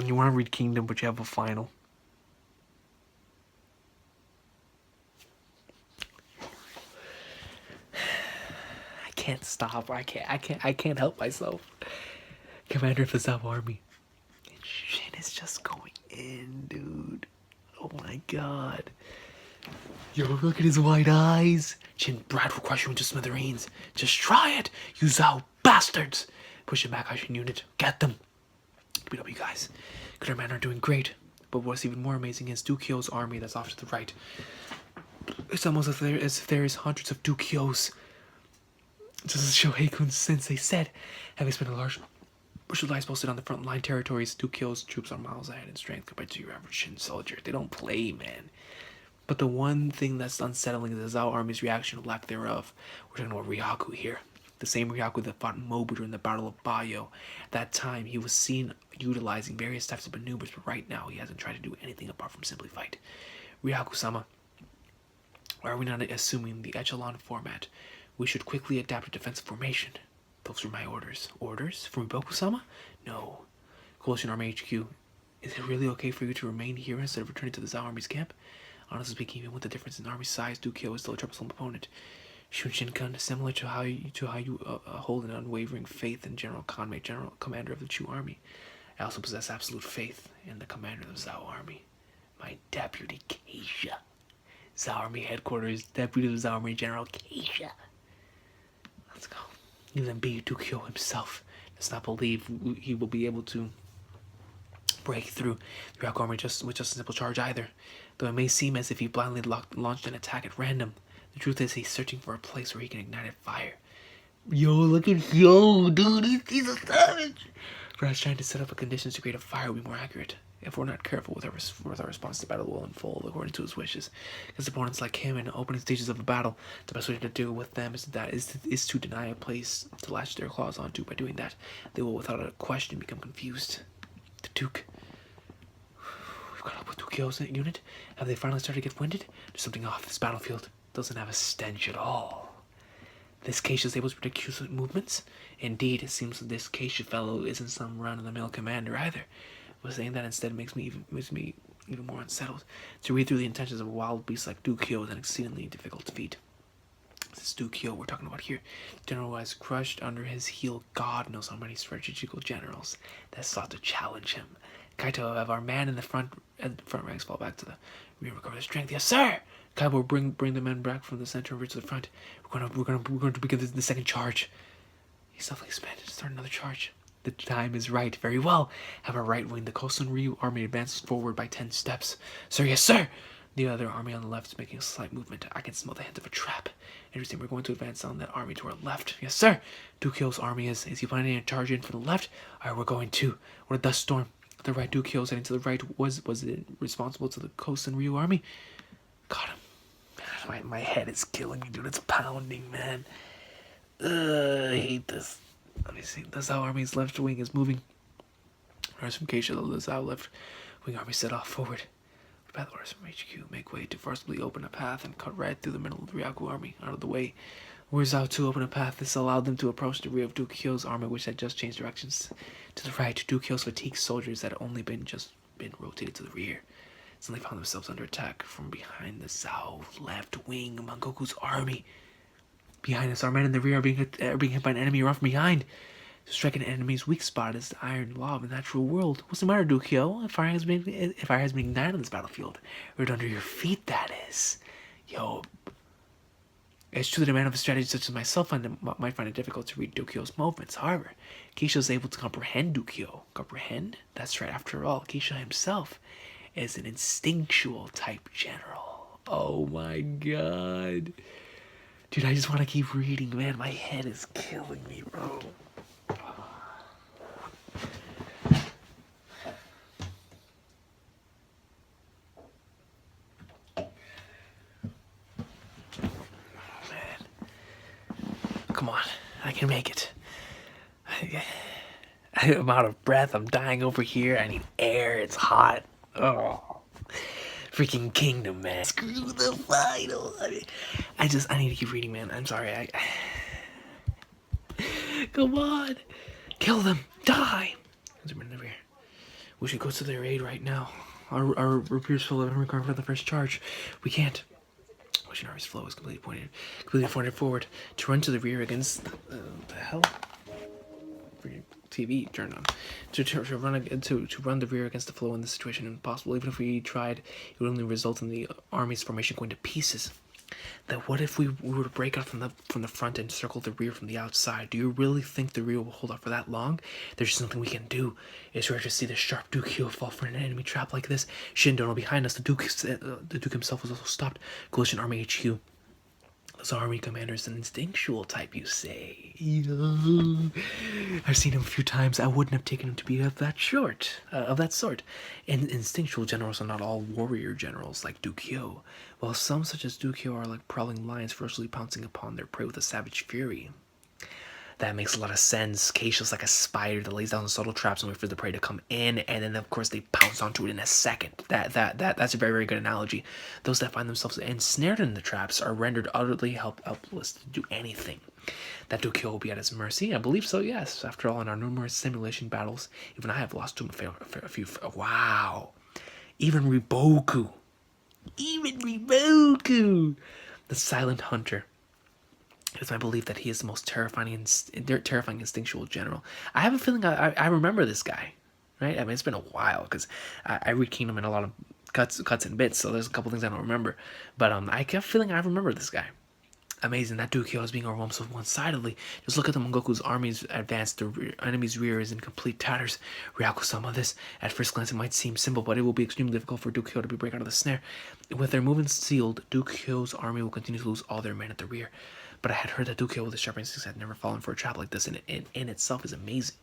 you want to read Kingdom, but you have a final. I can't stop. I can't help myself. Commander of the South Army. And shit is just going in, dude. Oh my god. Yo, look at his white eyes. Jin, Brad will crush you into smithereens. Just try it, you Zao bastards. Push him back, Haishin unit. Get them. BW guys, Good men are doing great, but what's even more amazing is Dukyo's army that's off to the right. It's almost as if there is hundreds of Dukyos. Just as Shohei-kun sensei said, having spent a large portion of lives posted on the front line territories, Dukyo's troops are miles ahead in strength compared to your average Shin soldier. They don't play, man. But the one thing that's unsettling is the Zao army's reaction or lack thereof. We're talking about Ryaku here. The same Ryaku that fought Mobu in the Battle of Bayo. At that time, he was seen utilizing various types of maneuvers, but right now he hasn't tried to do anything apart from simply fight. Ryaku-sama, why are we not assuming the echelon format? We should quickly adapt a defensive formation. Those were my orders. Orders? From Iboku-sama? No. Coalition Army HQ, is it really okay for you to remain here instead of returning to the Zao Army's camp? Honestly speaking, even with the difference in army size, Dukyo is still a troublesome opponent. Shunshin-kun, similar to how you hold an unwavering faith in General Kanmei, General Commander of the Chu Army. I also possess absolute faith in the Commander of the Zao Army, my Deputy Keisha. Zao Army Headquarters, Deputy of the Zao Army General Keisha. Let's go. Even be Dukyo himself does not believe he will be able to break through the Ryaku army with just a simple charge either, though it may seem as if he blindly launched an attack at random. The truth is he's searching for a place where he can ignite a fire. Yo, look at yo, dude, he's a savage. Perhaps trying to set up a conditions to create a fire will be more accurate. If we're not careful with our response, the battle will unfold according to his wishes. Because opponents like him in the opening stages of a battle, the best way to deal with them is to deny a place to latch their claws onto. By doing that, they will without a question become confused. The Duke. We've got up with Dukyo's unit. Have they finally started to get winded? There's something off. This battlefield doesn't have a stench at all. This Keisha is able to predict Kyu's movements. Indeed, it seems that this Keisha fellow isn't some run-of-the-mill commander either. But saying that instead makes me even more unsettled. To read through the intentions of a wild beast like Dukyo is an exceedingly difficult feat. This Dukyo we're talking about here, General has crushed under his heel God knows how many strategical generals that sought to challenge him. Kaito, have our man in the front ranks fall back to the rear, recover their strength. Yes, sir. Kai will bring the men back from the center over to the front. We're going to begin the second charge. He's definitely expanded. Start another charge. The time is right. Very well. Have our right wing, the Kosen Ryu army, advances forward by 10 steps. Sir, yes, sir. The other army on the left is making a slight movement. I can smell the hint of a trap. Interesting. We're going to advance on that army to our left. Yes, sir. Dukyo's army is he planning to charge in for the left? All right, we're going to. We're at Dust Storm. The right Dukyo heading to the right. Was it responsible to the Kosen Ryu army? Got him. My head is killing me, dude. It's pounding, man. I hate this. Let me see. That's how army's left wing is moving. Orders from Keisha, the Lazao left wing army set off forward. Battle orders from HQ make way to forcibly open a path and cut right through the middle of the Ryaku army out of the way. Orders out to open a path. This allowed them to approach the rear of Dukyo's army, which had just changed directions. To the right, Dukyo's fatigued soldiers had only been rotated to the rear. Suddenly found themselves under attack from behind the Zao left wing of Mangoku's army. Behind us, our men in the rear are being hit by an enemy run from behind. To strike an enemy's weak spot is the iron law of the natural world. What's the matter, Dukyo? If fire has been ignited on this battlefield, right under your feet, that is. Yo, it's true that a man of a strategy such as myself might find it difficult to read Dukyo's movements. However, Keisha is able to comprehend Dukyo. Comprehend? That's right. After all, Keisha himself is an instinctual type general. Oh my god. Dude, I just want to keep reading, man. My head is killing me, bro. Oh, man. Come on. I can make it. I'm out of breath. I'm dying over here. I need air. It's hot. Oh. Freaking kingdom, man. Screw the final. I need to keep reading, man. I'm sorry. Come on. Kill them. Die. We should go to their aid right now. Our repeaters full of required for the first charge. We can't. Ocean Army's flow is completely pointed forward. To run to the rear against the hell? Freaking TV turned on. To run the rear against the flow in this situation impossible. Even if we tried, it would only result in the army's formation going to pieces. That what if we were to break out from the front and circle the rear from the outside? Do you really think the rear will hold up for that long? There's just something we can do. It's rare to see the sharp Dukyo fall for an enemy trap like this. Shindono behind us. The Duke himself was also stopped. Coalition Army HQ. This army commander is an instinctual type, you say? I've seen him a few times. I wouldn't have taken him to be of that sort. And instinctual generals are not all warrior generals like Dukyo, while some, such as Dukyo, are like prowling lions ferociously pouncing upon their prey with a savage fury. That makes a lot of sense. Keisha's like a spider that lays down subtle traps and waits for the prey to come in, and then of course they pounce onto it in a second. That's a very, very good analogy. Those that find themselves ensnared in the traps are rendered utterly helpless to do anything. That Dukyo will be at his mercy? I believe so, yes. After all, in our numerous simulation battles, even I have lost to him a few. Wow. Even Riboku. The silent hunter. It's my belief that he is the most terrifying instinctual general. I have a feeling I remember this guy, right? I mean, it's been a while because I read Kingdom in a lot of cuts and bits, so there's a couple things I don't remember. But I kept feeling I remember this guy. Amazing, that Dukyo is being overwhelmed so one-sidedly. Just look at the Mongoku's armies advance. The enemy's rear is in complete tatters. Ryaku-sama, this, at first glance, it might seem simple, but it will be extremely difficult for Dukyo to break out of the snare. With their movements sealed, Dukyo's army will continue to lose all their men at the rear. But I had heard that Dukyo with his sharp instincts had never fallen for a trap like this, and it in itself is amazing.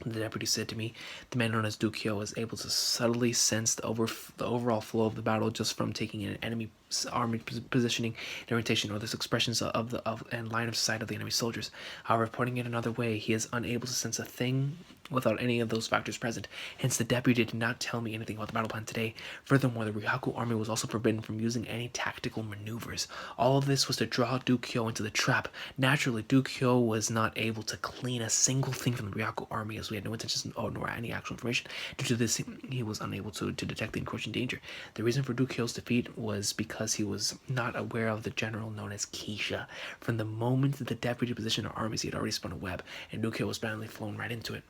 The deputy said to me, the man known as Dukyo was able to subtly sense the overall flow of the battle just from taking an enemy army positioning and orientation, or this expressions of and line of sight of the enemy soldiers. However, putting it another way, he is unable to sense a thing without any of those factors present. Hence, the deputy did not tell me anything about the battle plan today. Furthermore, the Ryaku army was also forbidden from using any tactical maneuvers. All of this was to draw Dukyo into the trap. Naturally, Dukyo was not able to glean a single thing from the Ryaku army, as we had no intentions nor any actual information. Due to this, he was unable to detect the encroaching danger. The reason for Dukyo's defeat was because he was not aware of the general known as Keisha. From the moment that the deputy positioned our armies, he had already spun a web, and Dukyo was badly flown right into it.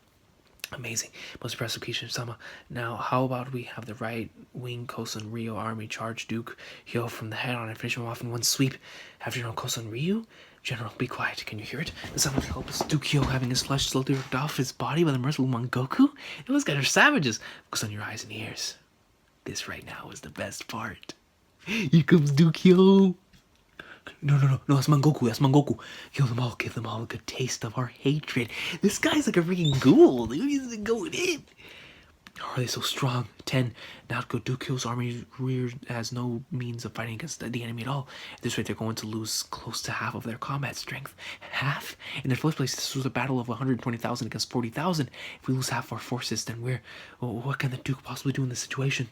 Amazing. Most impressive, Keisha-sama. Now, how about we have the right wing Kosen Ryo army charge Dukyo from the head on and finish him off in one sweep? Have General Kosen Ryu? General, be quiet. Can you hear it? The sound of the helpless Dukyo having his flesh slowly ripped off his body by the merciful Mongoku? Those guys are savages. Focus on your eyes and ears. This right now is the best part. Here comes Dukyo. No, that's Mongoku. Kill them all, give them all a good taste of our hatred. This guy's like a freaking ghoul, dude. He's going in. How are they so strong? 10. Naoko Dukyo's army rear has no means of fighting against the enemy at all. At this rate, they're going to lose close to half of their combat strength. Half? In the first place, this was a battle of 120,000 against 40,000. If we lose half our forces, then what can the Duke possibly do in this situation?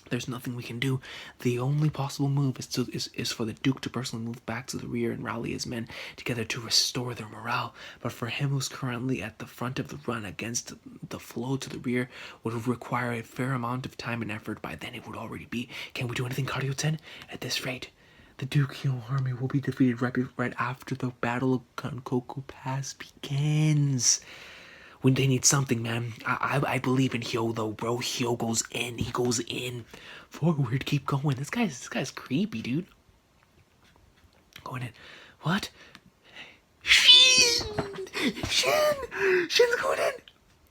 There's nothing we can do. The only possible move is for the Duke to personally move back to the rear and rally his men together to restore their morale. But for him, who's currently at the front of the run against the flow to the rear, would require a fair amount of time and effort. By then, it would already be. Can we do anything, Cardio-10? At this rate, the Dukyo army will be defeated right after the Battle of Kankoku Pass begins. When they need something, man. I believe in Hyo, though, bro. Hyo goes in. He goes in. Forward, keep going. This guy's creepy, dude. Going in. What? Shin's going in.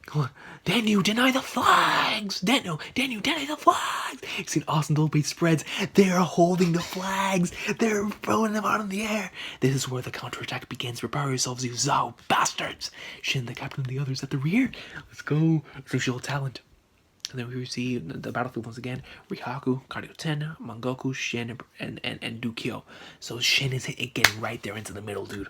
Come on. Then you deny the flags. Then you deny the flags. You've seen awesome double bait spreads. They're holding the flags. They're throwing them out in the air. This is where the counterattack begins. Prepare yourselves, you Zao bastards. Shin, the captain, and the others at the rear. Let's go. Visual talent. And then we see the battlefield once again. Ryaku, Cardio-10, Mongoku, Shin, and Dukyo. So Shin is getting right there into the middle, dude.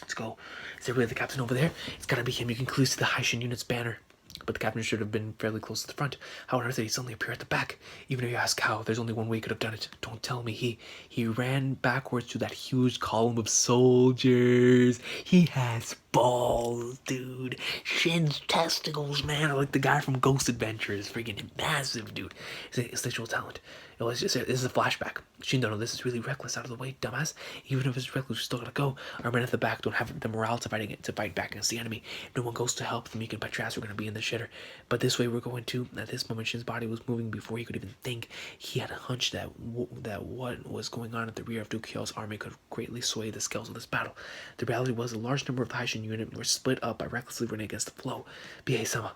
Let's go. Is there really the captain over there? It's gotta be him. You can clearly see the Haishin unit's banner. But the captain should have been fairly close to the front. How on earth did he suddenly appear at the back? Even if you ask how, there's only one way he could have done it. Don't tell me. He ran backwards to that huge column of soldiers. He has balls, dude. Shin's testicles, man, are like the guy from Ghost Adventures. Freaking massive, dude. It's visual talent. This is a flashback. Shin, no, this is really reckless. Out of the way, dumbass. Even if it's reckless, we still gotta go. Our men at the back don't have the morale to fight back against the enemy. If no one goes to help them, you can bet your ass we're gonna be in the shitter. But this way we're going to. At this moment, Shin's body was moving before he could even think. He had a hunch that what was going on at the rear of Dukyo's army could greatly sway the scales of this battle. The reality was a large number of the Haishin unit were split up by recklessly running against the flow. Bie-sama.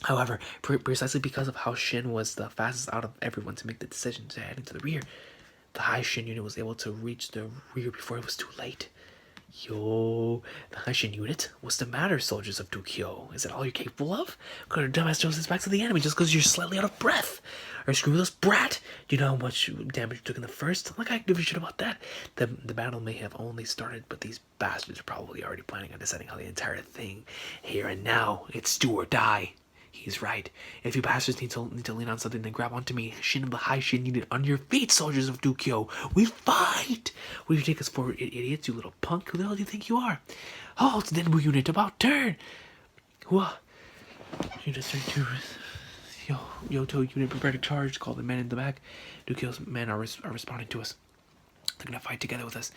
However, precisely because of how Shin was the fastest out of everyone to make the decision to head into the rear, the Haishin unit was able to reach the rear before it was too late. Yo, the Haishin unit? What's the matter, soldiers of Dukyo? Is that all you're capable of? Could have dumbass throws this back to the enemy just because you're slightly out of breath? Or screw this brat? Do you know how much damage you took in the first? Like, I give a shit about that. The battle may have only started, but these bastards are probably already planning on deciding how the entire thing, here and now, it's do or die. He's right. If you bastards need to lean on something, then grab onto me. Shin of the Haishin unit on your feet, soldiers of Dukyo. We fight! What do you take us for, idiots, you little punk? Who the hell do you think you are? Halt, Denbu unit, about turn! What? Unit 32. Yoto unit, prepare to charge. Call the men in the back. Dukyo's men are responding to us. They're gonna fight together with us.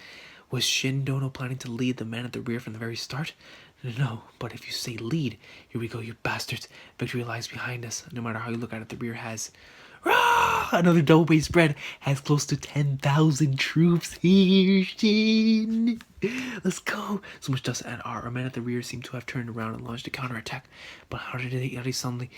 Was Shin Dono planning to lead the men at the rear from the very start? No, but if you say lead, here we go, you bastards. Victory lies behind us. No matter how you look at it, the rear has Rah! Another double base spread has close to 10,000 troops here, Shin. Let's go. So much dust, and our men at the rear seem to have turned around and launched a counterattack. But how did they suddenly...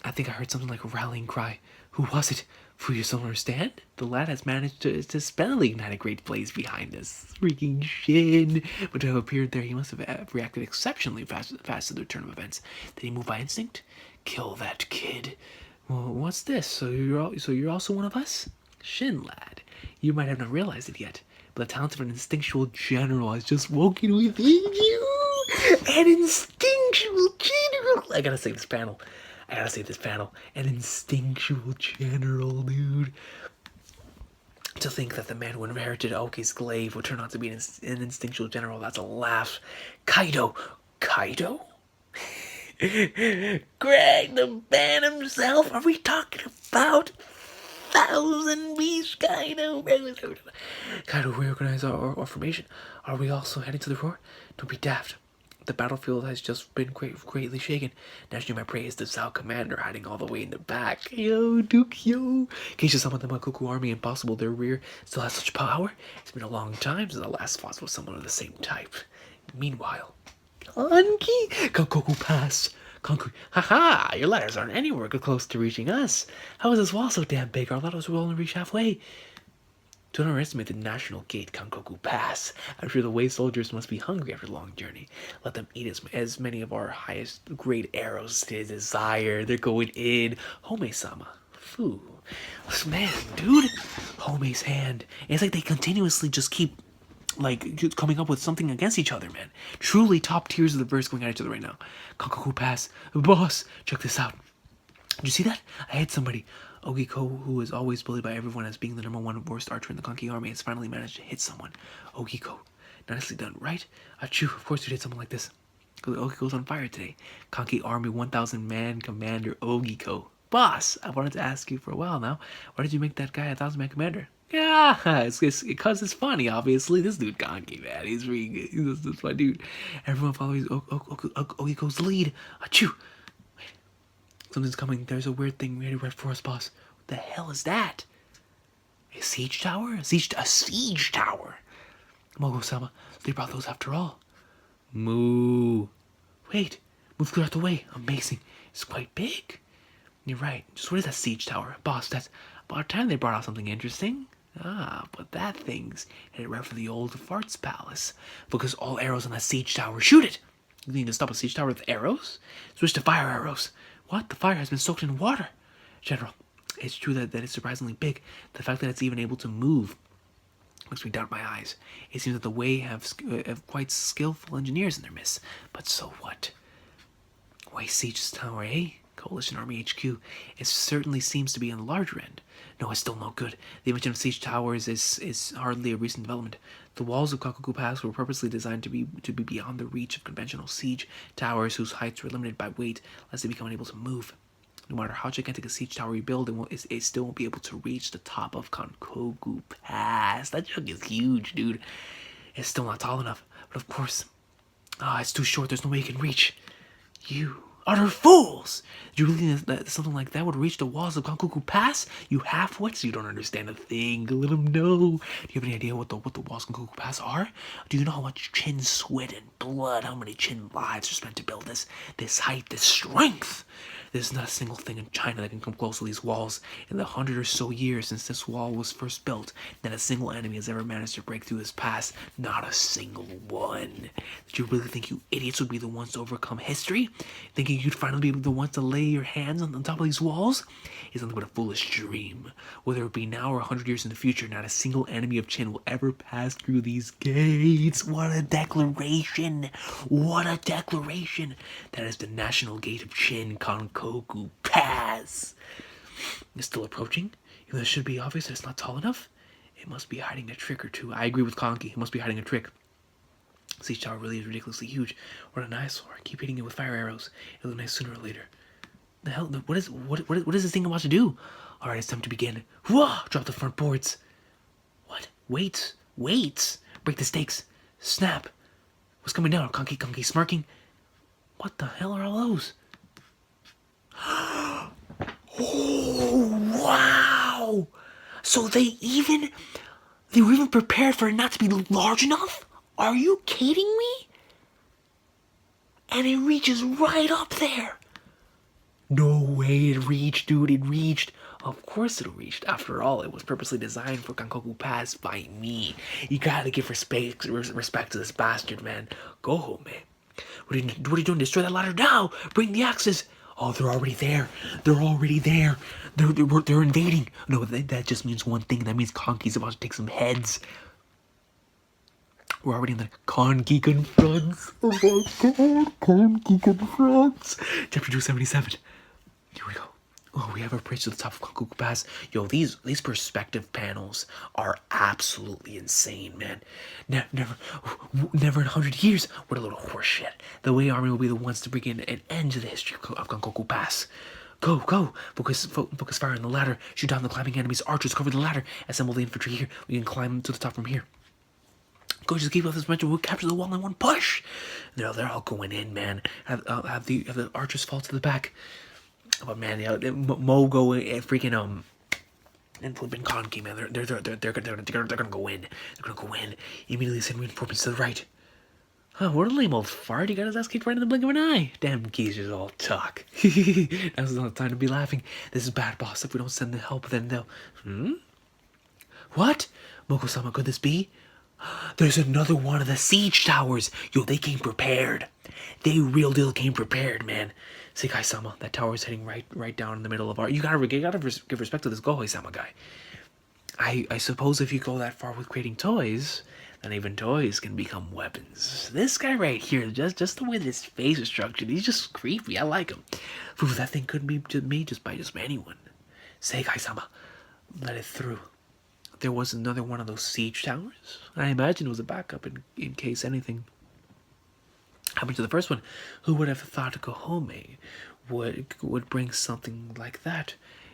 I think I heard something like a rallying cry. Who was it? For you still understand? The lad has managed to spellily ignite a great blaze behind us. Freaking Shin. But to have appeared there, he must have reacted exceptionally fast to the turn of events. Did he move by instinct? Kill that kid. Well, what's this? So you're also one of us? Shin, lad. You might have not realized it yet, but the talent of an instinctual general has just woken within you. An instinctual general. I gotta say this panel. An instinctual general, dude. To think that the man who inherited Oki's glaive would turn out to be an instinctual general, that's a laugh. Kaido? Greg the man himself? Are we talking about 1,000 Beast Kaido? Kaido, reorganize our formation. Are we also heading to the roar? Don't be daft. The battlefield has just been greatly shaken. Naturally, my praise to Sao Commander hiding all the way in the back. Yo, Duke, yo. In case you summoned the Makoku army, impossible their rear still has such power. It's been a long time since the last fought with someone of the same type. Meanwhile, Kankoku Pass. Haha, your letters aren't anywhere close to reaching us. How is this wall so damn big? Our letters will only reach halfway. Don't underestimate the National Gate Kankoku Pass. I'm sure the way soldiers must be hungry after a long journey. Let them eat as many of our highest grade arrows they desire. They're going in. Home-sama. Foo. Man, dude. Home's hand. It's like they continuously just keep like coming up with something against each other, man. Truly top tiers of the verse going at each other right now. Kankoku Pass. Boss, check this out. Did you see that? I hit somebody. Ogiko, who is always bullied by everyone as being the #1 worst archer in the Kanki army, has finally managed to hit someone. Ogiko. Nicely done, right? Achoo, of course you did something like this. Ogiko's on fire today. Kanki army 1,000-man commander Ogiko. Boss, I wanted to ask you for a while now. Why did you make that guy a 1,000-man commander? Yeah, it's because it's funny, obviously. This dude Kanki, man. He's really good. He's my dude. Everyone follows Ogiko's lead. Achoo. Something's coming. There's a weird thing ready right for us, boss. What the hell is that? A siege tower? A siege tower. Mogo-sama, they brought those after all. Moo. Wait. Move clear out the way. Amazing. It's quite big. You're right. Just what is that siege tower? Boss, that's about time they brought out something interesting. But that thing's headed right for the old Farts Palace. Focus all arrows on that siege tower. Shoot it! You need to stop a siege tower with arrows? Switch to fire arrows. What? The fire has been soaked in water. General, it's true that it's surprisingly big. The fact that it's even able to move makes me doubt my eyes. It seems that the Wei have quite skillful engineers in their midst. But so what? Wei Siege Tower, eh? Coalition Army HQ. It certainly seems to be on the larger end. No, it's still no good. The invention of siege towers is hardly a recent development. The walls of Kankoku Pass were purposely designed to be beyond the reach of conventional siege towers whose heights were limited by weight, lest they become unable to move. No matter how gigantic a siege tower you build, it still won't be able to reach the top of Kankoku Pass. That junk is huge, dude. It's still not tall enough. But of course, it's too short. There's no way you can reach. You utter fools! Do you really think that something like that would reach the walls of Kankoku Pass? You half-wits, you don't understand a thing. Let them know. Do you have any idea what the walls of Kankoku Pass are? Do you know how much Chin sweat and blood, how many Chin lives are spent to build this height, this strength? There's not a single thing in China that can come close to these walls. In the 100 or so years since this wall was first built, not a single enemy has ever managed to break through this pass. Not a single one. Did you really think you idiots would be the ones to overcome history? Thinking you'd finally be the ones to lay your hands on top of these walls? It's nothing but a foolish dream. Whether it be now or 100 years in the future, not a single enemy of Chin will ever pass through these gates. What a declaration! What a declaration! That is the National Gate of Chin, Kankoku Pass. It's still approaching. Even though it should be obvious that it's not tall enough, it must be hiding a trick or two. I agree with Kanki. It must be hiding a trick. Siege tower really is ridiculously huge. What an eyesore. Keep hitting it with fire arrows. It'll look nice sooner or later. The hell? What is this thing about to do? All right, it's time to begin. Whoa! Drop the front boards. What? Wait. Break the stakes. Snap. What's coming down? Kanki smirking. What the hell are all those? Oh, wow! So they were even prepared for it not to be large enough? Are you kidding me? And it reaches right up there. No way it reached, dude. It reached. Of course it reached. After all, it was purposely designed for Kankoku Pass by me. You gotta give respect to this bastard, man. Go home, man. What are you doing? Destroy that ladder now. Bring the axes. Oh, they're already there. They're already there. They're invading. No, that just means one thing. That means Conky's about to take some heads. We're already in the Conky confronts. Oh my god, Conky confronts. Chapter 277. Here we go. Oh, we have our bridge to the top of Kankoku Pass. Yo, these perspective panels are absolutely insane, man. Never in 100 years. What a little horseshit. The Wei Army will be the ones to bring in an end to the history of Kankoku Pass. Go. Focus fire on the ladder. Shoot down the climbing enemies. Archers cover the ladder. Assemble the infantry here. We can climb to the top from here. Go, just keep up this momentum. We'll capture the wall in one push. They're all going in, man. Have the archers fall to the back. But man, Mogo and freaking and flipping Conky, man, they're gonna go in. They're gonna go in. Immediately send reinforcements to the right. Huh, what a lame old fart. He got his ass kicked right in the blink of an eye. Damn, Keys just all talk. Now's not the time to be laughing. This is bad, boss. If we don't send the help, then they'll... What? Moko-sama, could this be? There's another one of the siege towers. Yo, they came prepared. They real deal came prepared, man. Sekai-sama, that tower is heading right down in the middle of our... You gotta give respect to this Gohei-sama guy. I suppose if you go that far with creating toys, then even toys can become weapons. This guy right here, just the way this face is structured, he's just creepy. I like him. Ooh, that thing couldn't be to me just by anyone. Sekai-sama, let it through. There was another one of those siege towers. I imagine it was a backup in case anything happened to the first one. Who would have thought Gohome would bring something like that?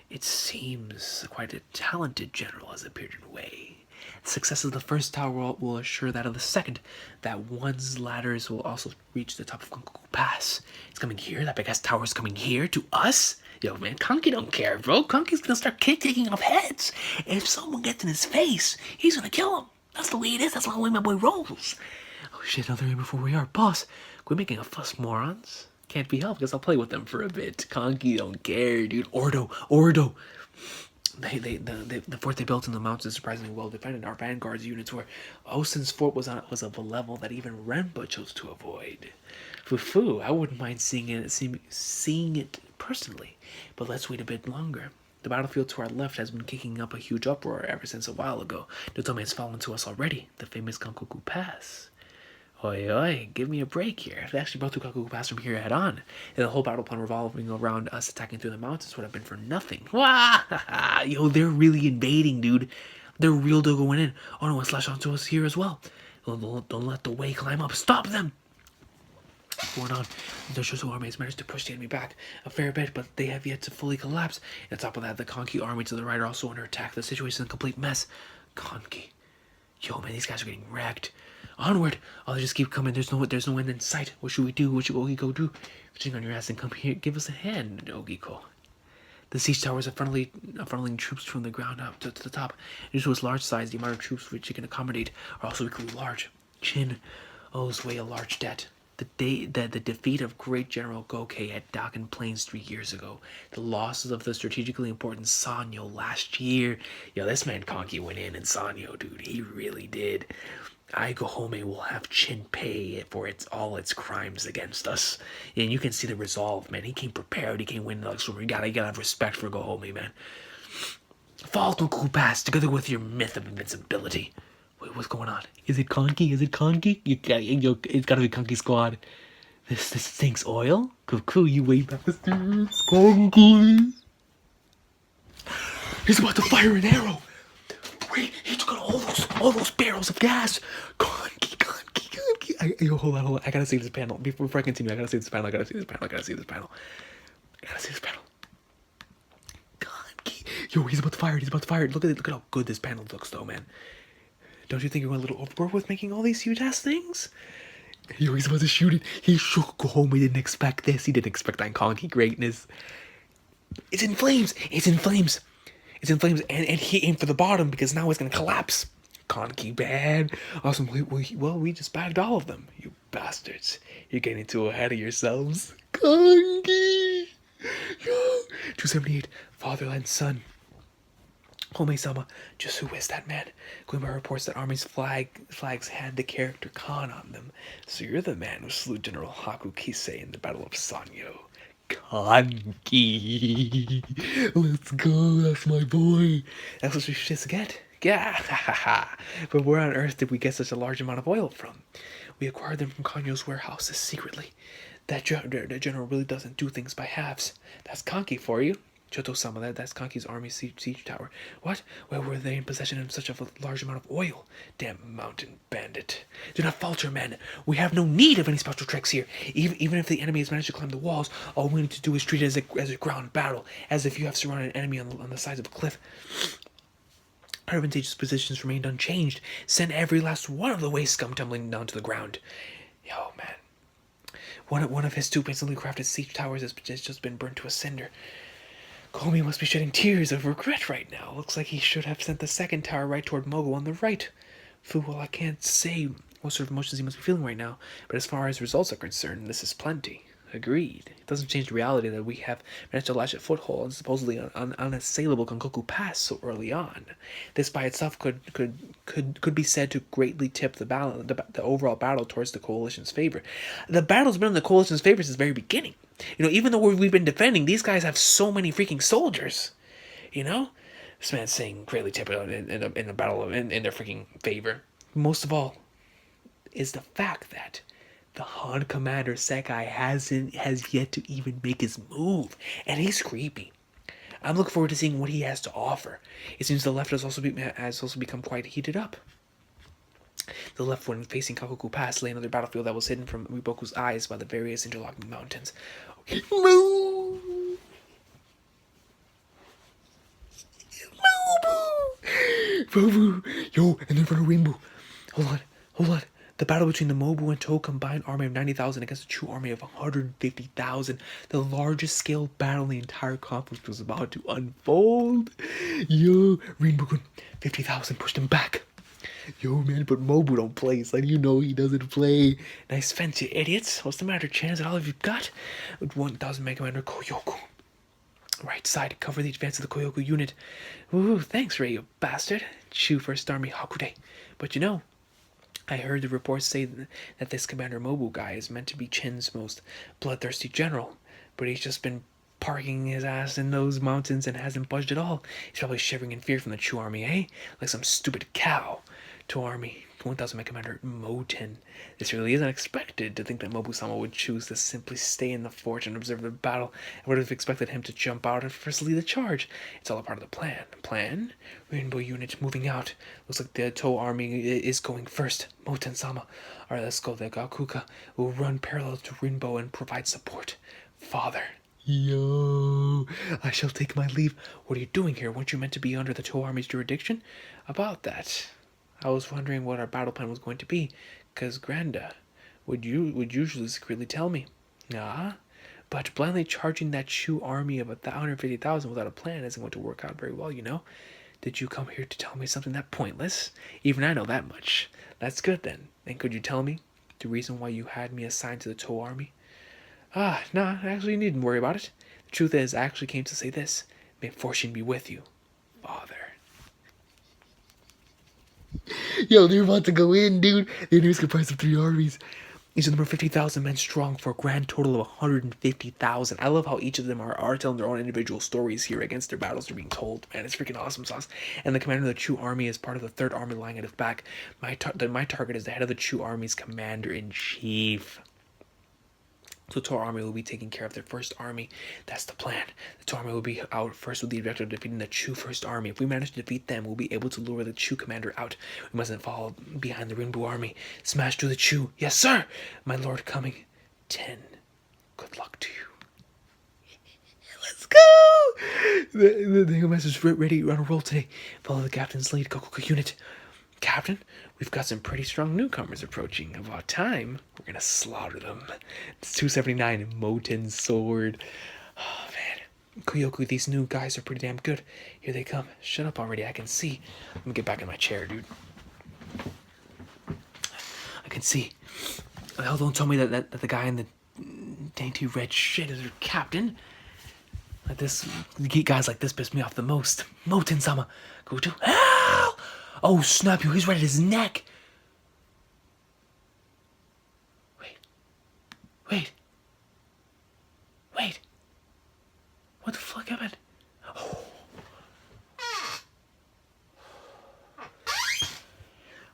It seems quite a talented general has appeared in Wei. The success of the first tower will assure that of the second. That one's ladders will also reach the top of Kankoku Pass. It's coming here. That big ass tower is coming here to us. Yo, man, Conky don't care, bro. Conky's gonna start taking off heads. If someone gets in his face, he's gonna kill him. That's the way it is. That's the way my boy rolls. Oh shit, now they're here before we are. Boss, quit making a fuss, morons. Can't be helped, because I'll play with them for a bit. Conky don't care, dude. Ordo. The fort they built in the mountains is surprisingly well defended. Our vanguard's units were... Osen's fort was of a level that even Renpa chose to avoid. Foo, I wouldn't mind seeing it personally, but let's wait a bit longer. The battlefield to our left has been kicking up a huge uproar ever since a while ago. Don't tell me it's fallen to us already. The famous Kankoku Pass. Oi, give me a break here. If they actually brought to Kankoku Pass from here head on, and the whole battle plan revolving around us attacking through the mountains would have been for nothing. Wah! Yo, they're really invading, dude. They're real deal going in. Oh no, slash onto us here as well. Don't let the Wei climb up. Stop them! Going on, the Shosu army has managed to push the enemy back a fair bit, but they have yet to fully collapse. On top of that, the Conky army to the right are also under attack. The situation is a complete mess. Conky. Yo, man, these guys are getting wrecked. Onward! Oh, they just keep coming. There's no end in sight. What should we do? What should Ogiko do? Sitting on your ass and come here. Give us a hand, Ogiko. The siege towers are funneling troops from the ground up to the top. Due to its large size, the amount of troops which it can accommodate are also equally large. Chin owes Wei a large debt. The defeat of great General Gokei at Daken Plains 3 years ago. The losses of the strategically important Sanyo last year. Yo, this man Conky went in Sanyo, dude. He really did. Gohome will have Chin pay for all its crimes against us. And you can see the resolve, man. He came prepared. He came winning. So you gotta have respect for Gohome, man. Fall Kankoku Pass together with your myth of invincibility. Wait, what's going on? Is it Conky? It's gotta be Conky Squad. This stinks oil? Cuckoo, you way bastards. Conky. He's about to fire an arrow. Wait, he took out all those barrels of gas. Conky. Yo, hold on. I gotta see this panel. Before I continue, I gotta see this panel. Conky. Yo, he's about to fire it. Look at how good this panel looks, though, man. Don't you think you went a little overboard with making all these huge-ass things? Yo, he's about to shoot it. He shook Gohome. He didn't expect this. He didn't expect that Conky greatness. It's in flames. It's in flames. It's in flames, and he aimed for the bottom because now it's gonna collapse. Conky bad. Awesome. We just bagged all of them. You bastards. You're getting too ahead of yourselves. Conky. 278. Father and son. Home-sama, just who is that man? Going by reports that army's flags had the character Khan on them. So you're the man who slew General Haku Kisei in the Battle of Sanyo. Kanki. Let's go, that's my boy. That's what we should just get. Yeah, but where on earth did we get such a large amount of oil from? We acquired them from Kanyo's warehouses secretly. That general really doesn't do things by halves. That's Kanki for you. Choto-sama, that's Kanki's army siege tower. What? Where were they in possession of such a large amount of oil? Damn mountain bandit. Do not falter, men. We have no need of any special tricks here. Even if the enemy has managed to climb the walls, all we need to do is treat it as a ground battle, as if you have surrounded an enemy on the sides of a cliff. Our advantageous positions remained unchanged. Send every last one of the waste scum tumbling down to the ground. Yo, man. One of his two instantly crafted siege towers has just been burnt to a cinder. Komi must be shedding tears of regret right now. Looks like he should have sent the second tower right toward Mogo on the right. Well, I can't say what sort of emotions he must be feeling right now, but as far as results are concerned, this is plenty. Agreed. It doesn't change the reality that we have managed to latch a foothold and supposedly unassailable Gankoku Pass so early on. This by itself could be said to greatly tip the overall battle towards the coalition's favor. The battle's been in the coalition's favor since the very beginning. You know, even though we've been defending, these guys have so many freaking soldiers. You know, this man's saying greatly tip it in a battle in their freaking favor. Most of all, is the fact that the Han commander Sekai has yet to even make his move, and he's creepy. I'm looking forward to seeing what he has to offer. It seems the left has also become quite heated up. The left, when facing Kakoku Pass, lay another battlefield that was hidden from Riboku's eyes by the various interlocking mountains. Okay. Move! Mobu! Yo, and they're from a rainbow. Hold on. The battle between the Mobu and Toh combined army of 90,000 against a true army of 150,000. The largest scale battle in the entire conflict was about to unfold. Yo, Rinbokun, 50,000 pushed him back. Yo, man, but Mobu don't play. It's like, you know he doesn't play. Nice fence, you idiots. What's the matter, Chan? Is that all you've got? With 1,000 Mega Commander Koyoku. Right side, cover the advance of the Koyoku unit. Ooh, thanks, Ray, you bastard. Chu First Army Hakude. But you know, I heard the reports say that this Commander Mobu guy is meant to be Chin's most bloodthirsty general, but he's just been parking his ass in those mountains and hasn't budged at all. He's probably shivering in fear from the Chu army, eh? Like some stupid cow. To army, 1,000 Mega Commander Moten. This really is unexpected to think that Mobu-sama would choose to simply stay in the fort and observe the battle. I would have expected him to jump out and first lead the charge. It's all a part of the plan. Plan? Rainbow unit moving out. Looks like the Toh army is going first. Moten-sama. Alright, let's go. The Gakuka will run parallel to Rainbow and provide support. Father. Yo, I shall take my leave. What are you doing here? Weren't you meant to be under the Toh army's jurisdiction? About that, I was wondering what our battle plan was going to be, because Granda would usually secretly tell me. Ah, but blindly charging that Chu army of 150,000 without a plan isn't going to work out very well, you know. Did you come here to tell me something that pointless? Even I know that much. That's good then. And could you tell me the reason why you had me assigned to the Toh army? Nah, actually you needn't worry about it. The truth is, I actually came to say this. May fortune be with you, Father. Yo, they're about to go in, dude. The enemy is comprised of 3 armies. Each of them are 50,000 men strong for a grand total of 150,000. I love how each of them are telling their own individual stories here against their battles they're being told. Man, it's freaking awesome sauce. And the commander of the Chu army is part of the 3rd army lying at his back. My target is the head of the Chu army's commander-in-chief. So the Toh army will be taking care of their 1st army. That's the plan. The Toh army will be out first with the objective of defeating the Chu 1st army. If we manage to defeat them, we'll be able to lure the Chu commander out. We mustn't fall behind the Rinbu army. Smash through the Chu. Yes, sir! My lord coming. 10. Good luck to you. Let's go! The master's ready on a roll today. Follow the captain's lead. Goku unit. Captain, we've got some pretty strong newcomers approaching. About time. We're gonna slaughter them. It's 279 Moten sword. Oh, man. Koyoku, these new guys are pretty damn good. Here they come. Shut up already, I can see. Let me get back in my chair, dude. I can see. Hell, don't tell me that the guy in the dainty red shit is your captain. Like this, guys like this piss me off the most. Moten-sama, go to hell! Oh snap! He's right at his neck. Wait. What the fuck happened? Oh.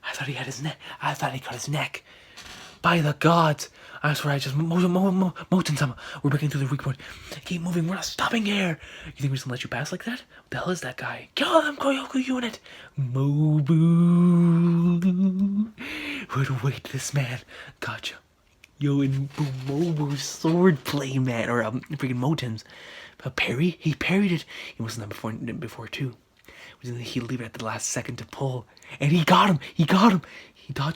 I thought he had his neck. I thought he cut his neck. By the gods! I swear I just Moten-sama. We're breaking through the weak point. Keep moving. We're not stopping here. You think we're just gonna let you pass like that? What the hell is that guy? Kill him, Koyoku unit. Mobu. Wait, this man. Gotcha. Yo, in Mobu's sword play, man, or freaking Moten's. But parry? He parried it. He wasn't that before too. He'd leave it at the last second to pull. And he got him! He dodged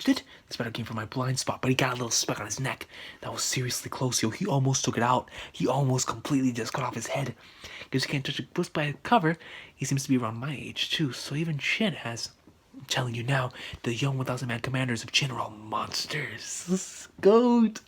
it? This better came from my blind spot, but he got a little speck on his neck. That was seriously close, yo. He almost took it out. He almost completely just cut off his head. Because you can't touch a bush by a cover. He seems to be around my age, too. So even Shin has... I'm telling you now, the young 1,000-man commanders of Shin are all monsters. Goat!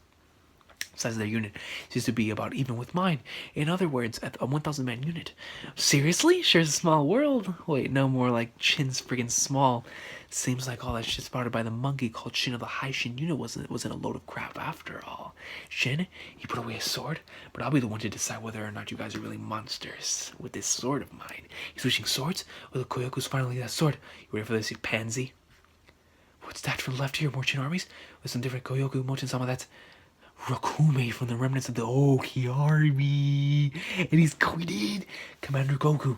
Size of their unit seems to be about even with mine. In other words, at a 1,000-man unit. Seriously? Shares a small world? Wait, no, more like Shin's friggin' small. Seems like all that shit spotted by the monkey called Shin of the High Shin unit wasn't a load of crap after all. Shin, he put away his sword, but I'll be the one to decide whether or not you guys are really monsters with this sword of mine. He's switching swords? Well, the Koyoku's finally that sword. You ready for this, you pansy? What's that from left here? More Shin armies? With some different Koyoku, Moten-sama, that's... Rakume from the remnants of the Oki army, and he's quitted. Commander Goku.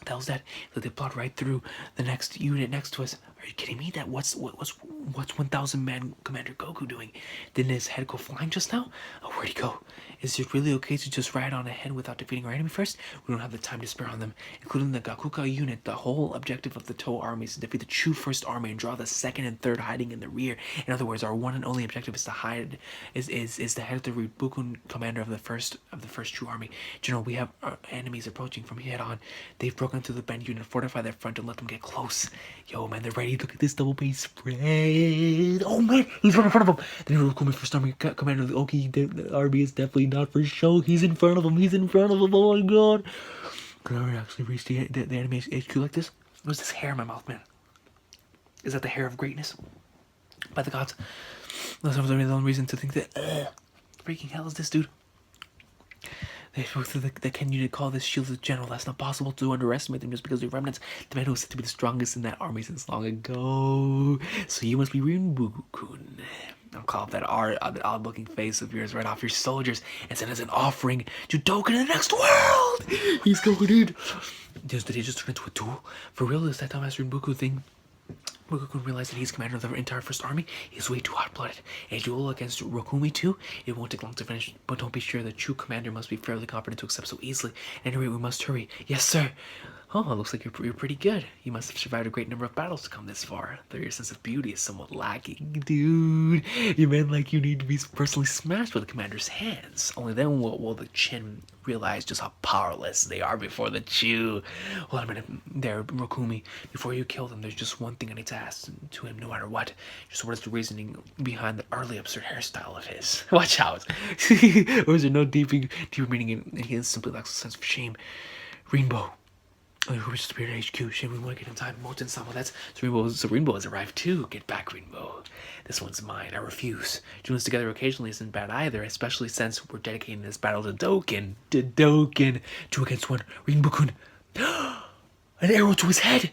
The hell's that? So they plot right through the next unit next to us. Are you kidding me? What's 1,000-man Commander Goku doing? Didn't his head go flying just now? Oh, where'd he go? Is it really okay to just ride on ahead without defeating our enemy first? We don't have the time to spare on them, including the Gakuka unit. The whole objective of the Toho army is to defeat the Chu first army and draw the second and third hiding in the rear. In other words, our one and only objective is to hide is to head the Ribukun commander of the first Chu army. General, we have our enemies approaching from head on. They've broken through the bend unit, fortify their front and let them get close. Yo, man, they're ready. Look at this double base spread. Oh man, he's right in front of him. The new Rukumi first army commander of the Oki army is definitely not for show. He's in front of him. Oh my god. Could I actually reach the enemy HQ like this? What's this hair in my mouth, man? Is that the hair of greatness? By the gods. That's the only reason to think that. Freaking hell is this, dude? The Ken unit call this shield the general. That's not possible to underestimate them just because they're remnants. The man who was said to be the strongest in that army since long ago. So you must be Rinbu-kun. I'll call up that odd-looking face of yours right off your soldiers and send as an offering to Doken in the next world. He's going in. Did he just turn into a tool? For real, is that dumbass Rinbu-kun thing? Rokukun realized that he's commander of the entire first army. He's way too hot-blooded. A duel against Rokumi too? It won't take long to finish, but don't be sure the true commander must be fairly competent to accept so easily. At any rate, we must hurry. Yes, sir. Oh, it looks like you're pretty good. You must have survived a great number of battles to come this far, though your sense of beauty is somewhat lacking. Dude, you meant like you need to be personally smashed with the commander's hands. Only then will the Chin realize just how powerless they are before the Chu. Hold on a minute there, Rokumi. Before you kill them, there's just one thing I need to ask to him no matter what. Just what is the reasoning behind the utterly absurd hairstyle of his? Watch out. Or is there no deeper meaning in he simply lacks a sense of shame? Rainbow. Who's Spirit HQ? Shame we want to get in time. Moten-sama, that's... So Rainbow has arrived too. Get back, Rainbow. This one's mine. I refuse. Doing this together occasionally isn't bad either, especially since we're dedicating this battle to Doken. To Doken. 2 against 1. Rainbow-kun. An arrow to his head.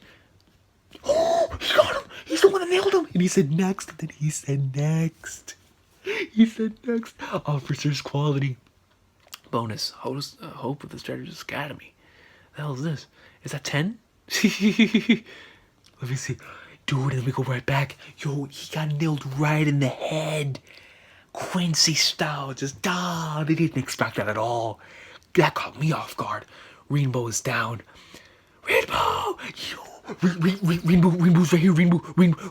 Oh, he got him. He's the one that nailed him. And he said next. And then he said next. He said next. Officer's quality. Bonus. Hope of the Strategist Academy. The hell is this? Is that 10? Let me see. Dude, and then we go right back. Yo, he got nailed right in the head. Quincy style. Just, they didn't expect that at all. That caught me off guard. Rainbow is down. Rainbow! Yo, Rainbow's right here. Rainbow.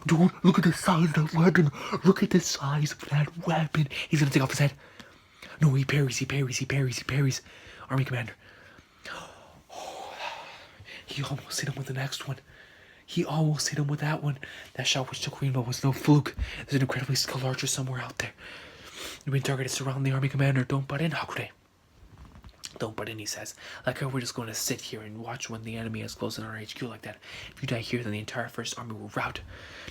Dude, look at the size of that weapon. Look at the size of that weapon. He's gonna take off his head. No, he parries. Army Commander. He almost hit him with the next one. He almost hit him with that one. That shot which took Rainbow was no fluke. There's an incredibly skilled archer somewhere out there. The main target is surrounding the Army Commander. Don't butt in, Hakude. Don't butt in, he says. Like how we're just going to sit here and watch when the enemy is close in our HQ like that. If you die here, then the entire first army will rout.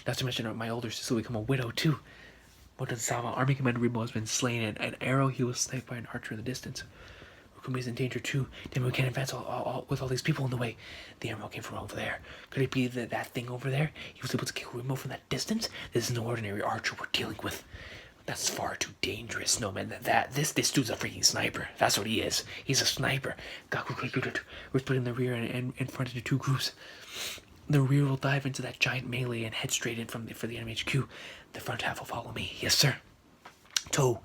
Not to mention my older sister will become a widow too. Moten-sama, Army Commander Rainbow has been slain, and an arrow he was sniped by an archer in the distance. Rukumi's in danger too. Damn, we can't advance with all these people in the way. The arrow came from over there. Could it be that thing over there? He was able to kill Rainbow from that distance? This is no ordinary archer we're dealing with. That's far too dangerous. No, man, this dude's a freaking sniper. That's what he is. He's a sniper. We're splitting the rear and in front into two groups. The rear will dive into that giant melee and head straight in for the enemy HQ. The front half will follow me. Yes, sir. The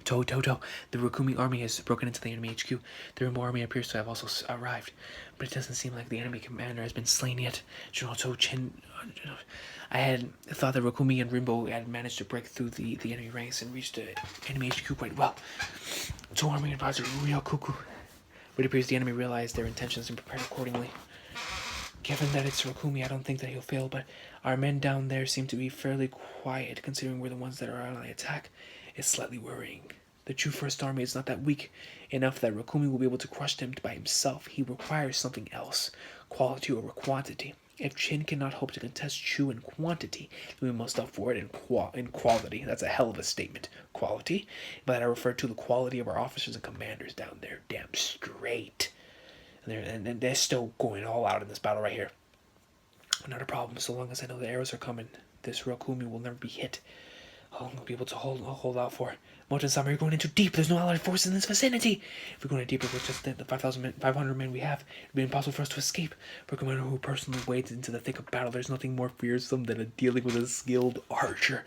Rukumi army has broken into the enemy HQ. The Rainbow army appears to have also arrived, but it doesn't seem like the enemy commander has been slain yet. General Chin. I had thought that Rukumi and Rainbow had managed to break through the enemy ranks and reach the enemy HQ quite well. Army advisor Ryokuku. But it appears the enemy realized their intentions and prepared accordingly. Given that it's Rukumi, I don't think that he'll fail, but our men down there seem to be fairly quiet, considering we're the ones that are on the attack. It's slightly worrying. The true First Army is not that weak enough that Rukumi will be able to crush them by himself. He requires something else, quality over quantity. If Chin cannot hope to contest Chu in quantity, then we must up for it in quality. That's a hell of a statement. Quality? But I refer to the quality of our officers and commanders down there. Damn straight. And they're still going all out in this battle right here. Not a problem, so long as I know the arrows are coming. This Rokumi will never be hit. I'll be able to hold out for. Moten-sama, you're going in too deep. There's no allied forces in this vicinity. If we're going in deeper with just the 500 men we have, it'd be impossible for us to escape. For a commander who personally wades into the thick of battle, there's nothing more fearsome than dealing with a skilled archer.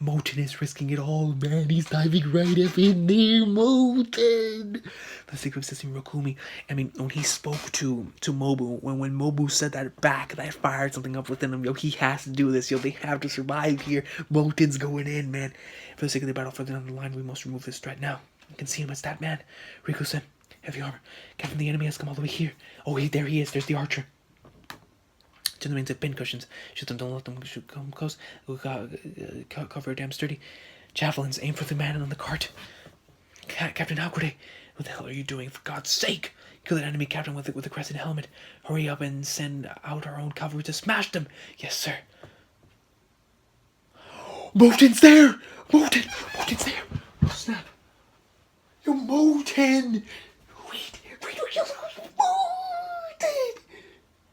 Moten is risking it all, man. He's diving right up in there, Moten. The secret system, Rokumi. I mean, when he spoke to Mobu, when Mobu said that that fired something up within him. Yo, he has to do this. Yo, they have to survive here. Moten's going in, man. For the sake of the battle further down the line, we must remove this threat now. You can see him as that man. Riku-sen, heavy armor. Captain, the enemy has come all the way here. Oh, there he is. There's the archer. To the mains of pin cushions. Shoot them, don't let them come close. Cover damn sturdy. Javelins, aim for the man on the cart. Captain Hakude, what the hell are you doing? For God's sake! Kill that enemy captain with the crescent helmet. Hurry up and send out our own cavalry to smash them. Yes, sir. Moten's there! Moten's there! Oh, snap. Yo, Moten! Wait, Moten!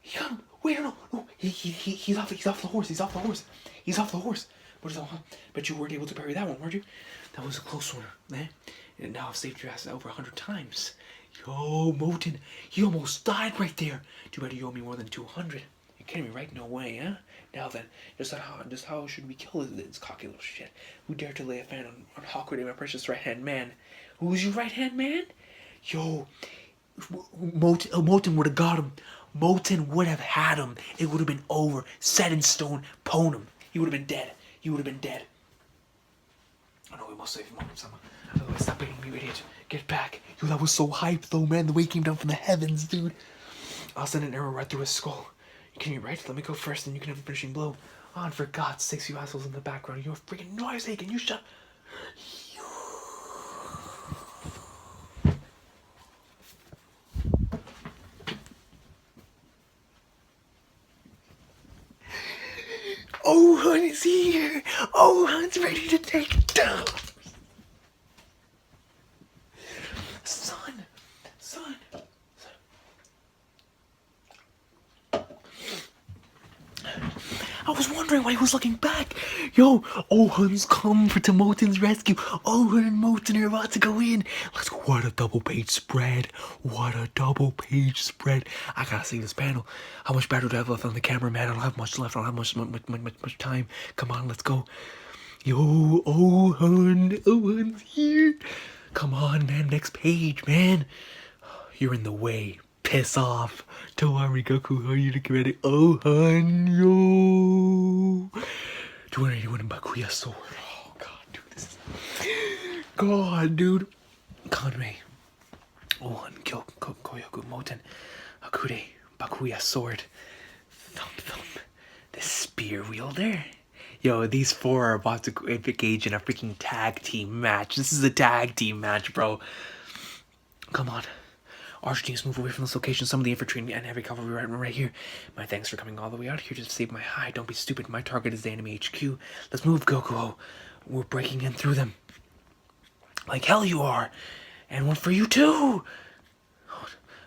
Young, wait, no. He's off the horse. But you weren't able to parry that one, weren't you? That was a close one, eh? And now I've saved your ass over 100 times. Yo, Moten, you almost died right there. Too bad you owe me more than 200. You're kidding me, right? No way, huh? Now then, just how should we kill this cocky little shit? Who dared to lay a fan on Hakude, my precious right-hand man? Who's your right-hand man? Yo, Moten would have got him. Moten would have had him. It would have been over. Set in stone. Pwn him. He would have been dead. I know we must save Moten-sama. Otherwise, stop beating me, you idiot. Get back. Yo, that was so hype, though, man. The way he came down from the heavens, dude. I'll send an arrow right through his skull. You kidding me, right? Let me go first, and you can have a finishing blow. On, for God's sakes, you assholes in the background. You're freaking noisy. Can you shut... Ohun is here! Ohun's ready to take it down! Son! I was wondering why he was looking back. Yo, Ohun's come to Moten's rescue. Ohun and Moten are about to go in. Let's go. What a double page spread. I gotta see this panel. How much battery do I have left on the camera, man? I don't have much left. I don't have much time. Come on, let's go. Yo, Ohun's here. Come on, man. Next page, man. You're in the way. Piss off. Don't worry, Goku. How are you looking ready? Ohun, yo. 281 in Bakuya sword. Oh, God, dude. This is... God, dude. Conway. Ohan, Koyoku, Moten, Hakude, Bakuya, sword. Thump, thump. The spear wielder. Yo, these four are about to engage in a freaking tag team match. This is a tag team match, bro. Come on. Archer teams move away from this location. Some of the infantry and heavy cavalry right here. My thanks for coming all the way out here to save my hide. Don't be stupid. My target is the enemy HQ. Let's move, Goku. We're breaking in through them. Like hell you are. And one for you too.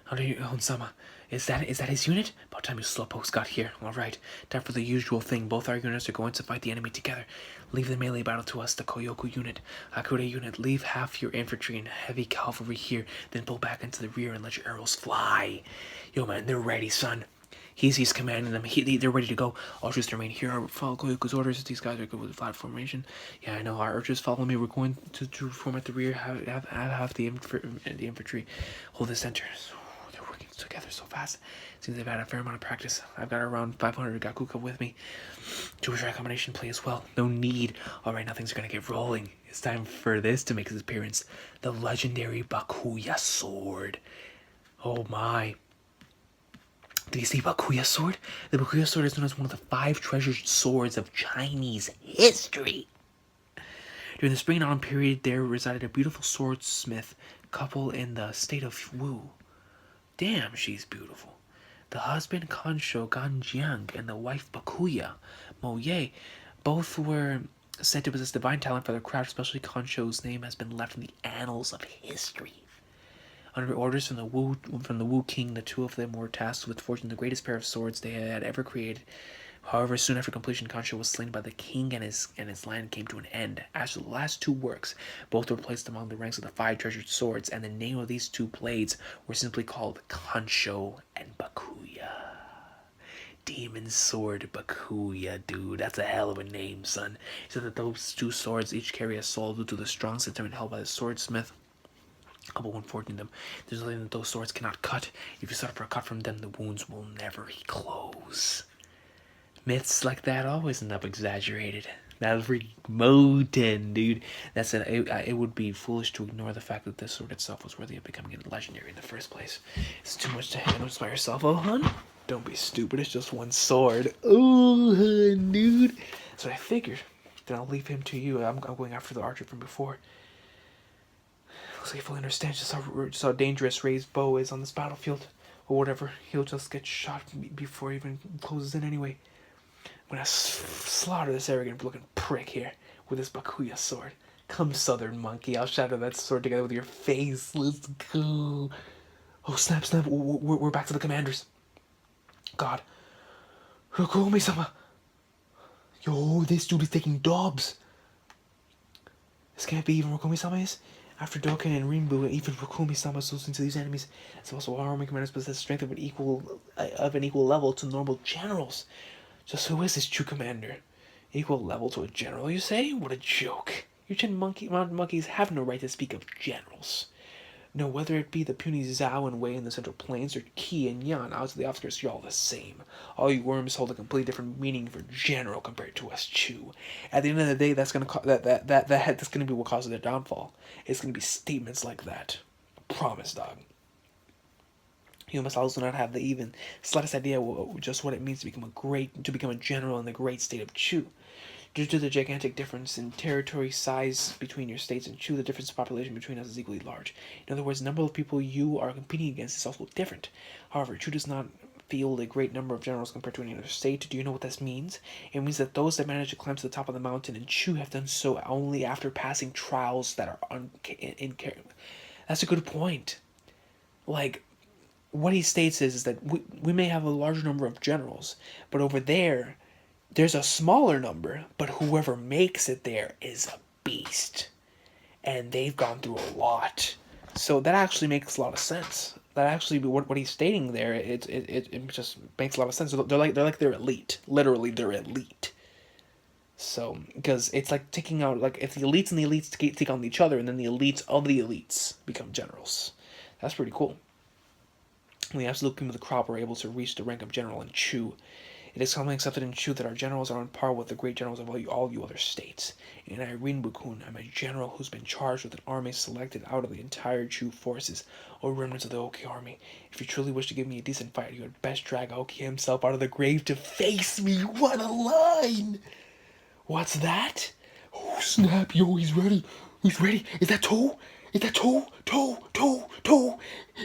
How do you, Onsama? Is that his unit? About time you slowpokes got here. Alright, time for the usual thing. Both our units are going to fight the enemy together. Leave the melee battle to us, the Koyoku unit. Hakude unit, leave half your infantry and heavy cavalry here, then pull back into the rear and let your arrows fly. Yo man, they're ready, son. He's commanding them. They're ready to go. Archers remain here. Follow Koyoku's orders. These guys are good with flat formation. Yeah, I know. Our archers follow me. We're going to form at the rear. Have the infantry hold the center. They're working together so fast. Seems they've had a fair amount of practice. I've got around 500 Gakuka with me. Jewish combination play as well. No need. Alright, now things are going to get rolling. It's time for this to make its appearance. The legendary Bakuya sword. Oh my. Did you see Bakuya sword? The Bakuya sword is known as one of the 5 treasured swords of Chinese history. During the spring and autumn period, there resided a beautiful swordsmith couple in the state of Wu. Damn, she's beautiful. The husband Kansho Ganjiang and the wife Bakuya Mo Ye, both were said to possess divine talent for their craft. Especially Kansho's name has been left in the annals of history. Under orders from the Wu King, the two of them were tasked with forging the greatest pair of swords they had ever created. However, soon after completion, Kansho was slain by the king and his land came to an end. As for the last 2 works, both were placed among the ranks of the 5 treasured swords, and the name of these 2 blades were simply called Kansho and Bakuya. Demon Sword Bakuya, dude. That's a hell of a name, son. He said that those 2 swords each carry a soul due to the strong sentiment held by the swordsmith. Couple when forging them. There's nothing that those swords cannot cut. If you suffer a cut from them, the wounds will never close. Myths like that always end up exaggerated. That was freaking Moten, dude. That's it. It would be foolish to ignore the fact that this sword itself was worthy of becoming legendary in the first place. It's too much to handle by yourself, oh hun. Don't be stupid. It's just one sword. Oh, hun, dude. So I figured. Then I'll leave him to you. I'm going after the archer from before. So he fully understands just how dangerous Ray's bow is on this battlefield. Or whatever. He'll just get shot before he even closes in anyway. I'm gonna slaughter this arrogant looking prick here with this Bakuya sword. Come, southern monkey. I'll shatter that sword together with your face. Let's go. Oh, snap, snap. We're back to the commanders. God. Rokumi-sama. Yo, this dude is taking dobs. This can't be even Rokumi-sama is. After Doken and Rinbu, even Rokumi-sama is losing to these enemies. It's also our army commanders possess strength of an equal level to normal generals. Just who is this true commander? Equal level to a general, you say? What a joke. Your mountain monkeys have no right to speak of generals. No, whether it be the puny Zhao and Wei in the Central Plains, or Qi and Yan out to the outskirts, you're all the same. All you worms hold a completely different meaning for general compared to us Chu. At the end of the day, that's gonna that's gonna be what causes their downfall. It's gonna be statements like that. Promise, dog. You must also not have the even slightest idea just what it means to become a general in the great state of Chu. Due to the gigantic difference in territory size between your states and Chu, the difference in population between us is equally large. In other words, the number of people you are competing against is also different. However, Chu does not field a great number of generals compared to any other state. Do you know what this means? It means that those that manage to climb to the top of the mountain in Chu have done so only after passing trials that are That's a good point. Like, what he states is that we may have a larger number of generals, but over there's a smaller number, but whoever makes it there is a beast. And they've gone through a lot. So that actually makes a lot of sense. That actually, what he's stating there, it just makes a lot of sense. They're elite. Literally, they're elite. So, because it's like taking out, like, if the elites and the elites take on each other, and then the elites of the elites become generals. That's pretty cool. The absolute cream of the crop are able to reach the rank of general in Chu. It is commonly accepted in Shu that our generals are on par with the great generals of all you other states. And I, Rinbukun, am a general who's been charged with an army selected out of the entire Shu forces, or remnants of the Oki army. If you truly wish to give me a decent fight, you had best drag Oki himself out of the grave to face me. What a line! What's that? Oh, snap, yo, he's ready. He's ready. Is that Toe? Is that Toe? Toe.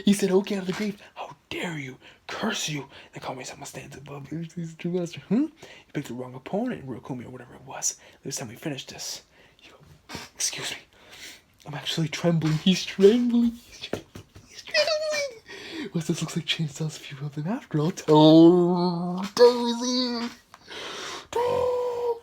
He said, okay, out of the grave. How dare you? Curse you. They call me someone stands above. He's true master. You picked the wrong opponent, Rokumi, or whatever it was. This time we finished this. Excuse me. I'm actually trembling. He's trembling. What's this? Looks like Chainsaw's few of them after all. Toe is here. Toe.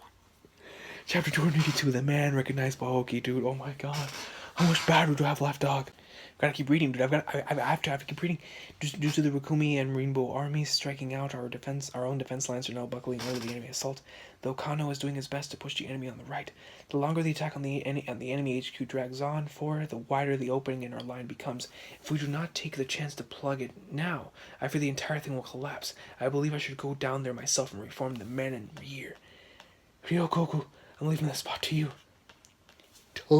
Chapter 282, The Man Recognized by Oki, dude. Oh my god. How much battery do I have left, dog? Gotta keep reading, dude. I have to keep reading. Due to the Rukumi and Rainbow armies striking out, our own defense lines are now buckling under the enemy assault. Though Kano is doing his best to push the enemy on the right. The longer the attack on the enemy HQ drags on, the wider the opening in our line becomes. If we do not take the chance to plug it now, I fear the entire thing will collapse. I believe I should go down there myself and reform the men in rear. Ryokoku, I'm leaving this spot to you. Toe.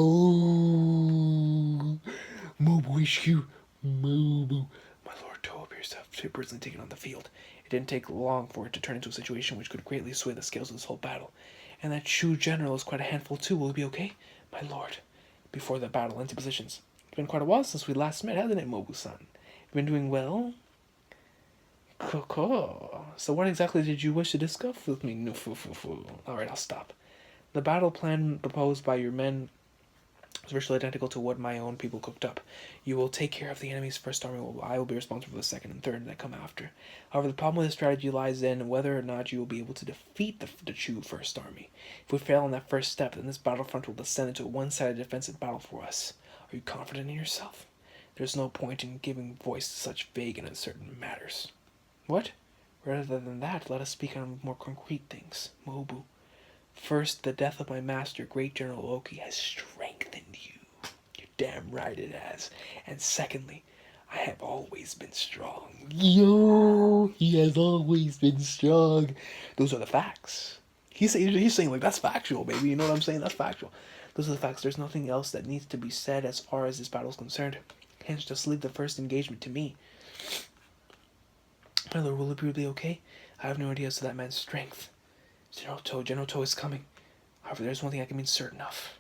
Mobu HQ. Mobu. My Lord Toe appears to have personally taken on the field. It didn't take long for it to turn into a situation which could greatly sway the scales of this whole battle. And that Shu general is quite a handful too. Will it be okay? My lord. Before the battle, into positions. It's been quite a while since we last met, hasn't it, Mobu-san? You've been doing well? Cool. So what exactly did you wish to discuss with me? No, Alright, I'll stop. The battle plan proposed by your men is virtually identical to what my own people cooked up. You will take care of the enemy's first army, while I will be responsible for the second and third that come after. However, the problem with this strategy lies in whether or not you will be able to defeat the Chu first army. If we fail on that first step, then this battlefront will descend into a one-sided defensive battle for us. Are you confident in yourself? There's no point in giving voice to such vague and uncertain matters. What? Rather than that, let us speak on more concrete things. Mobu. First, the death of my master, Great General Oki, has strengthened you. You're damn right it has. And secondly, I have always been strong. Yo, he has always been strong. Those are the facts. He's saying, like, that's factual, baby. You know what I'm saying? That's factual. Those are the facts. There's nothing else that needs to be said as far as this battle is concerned. Hence, just leave the first engagement to me. My lord, will it be okay? I have no idea as to that man's strength. General Toe is coming. However, there's one thing I can be certain of.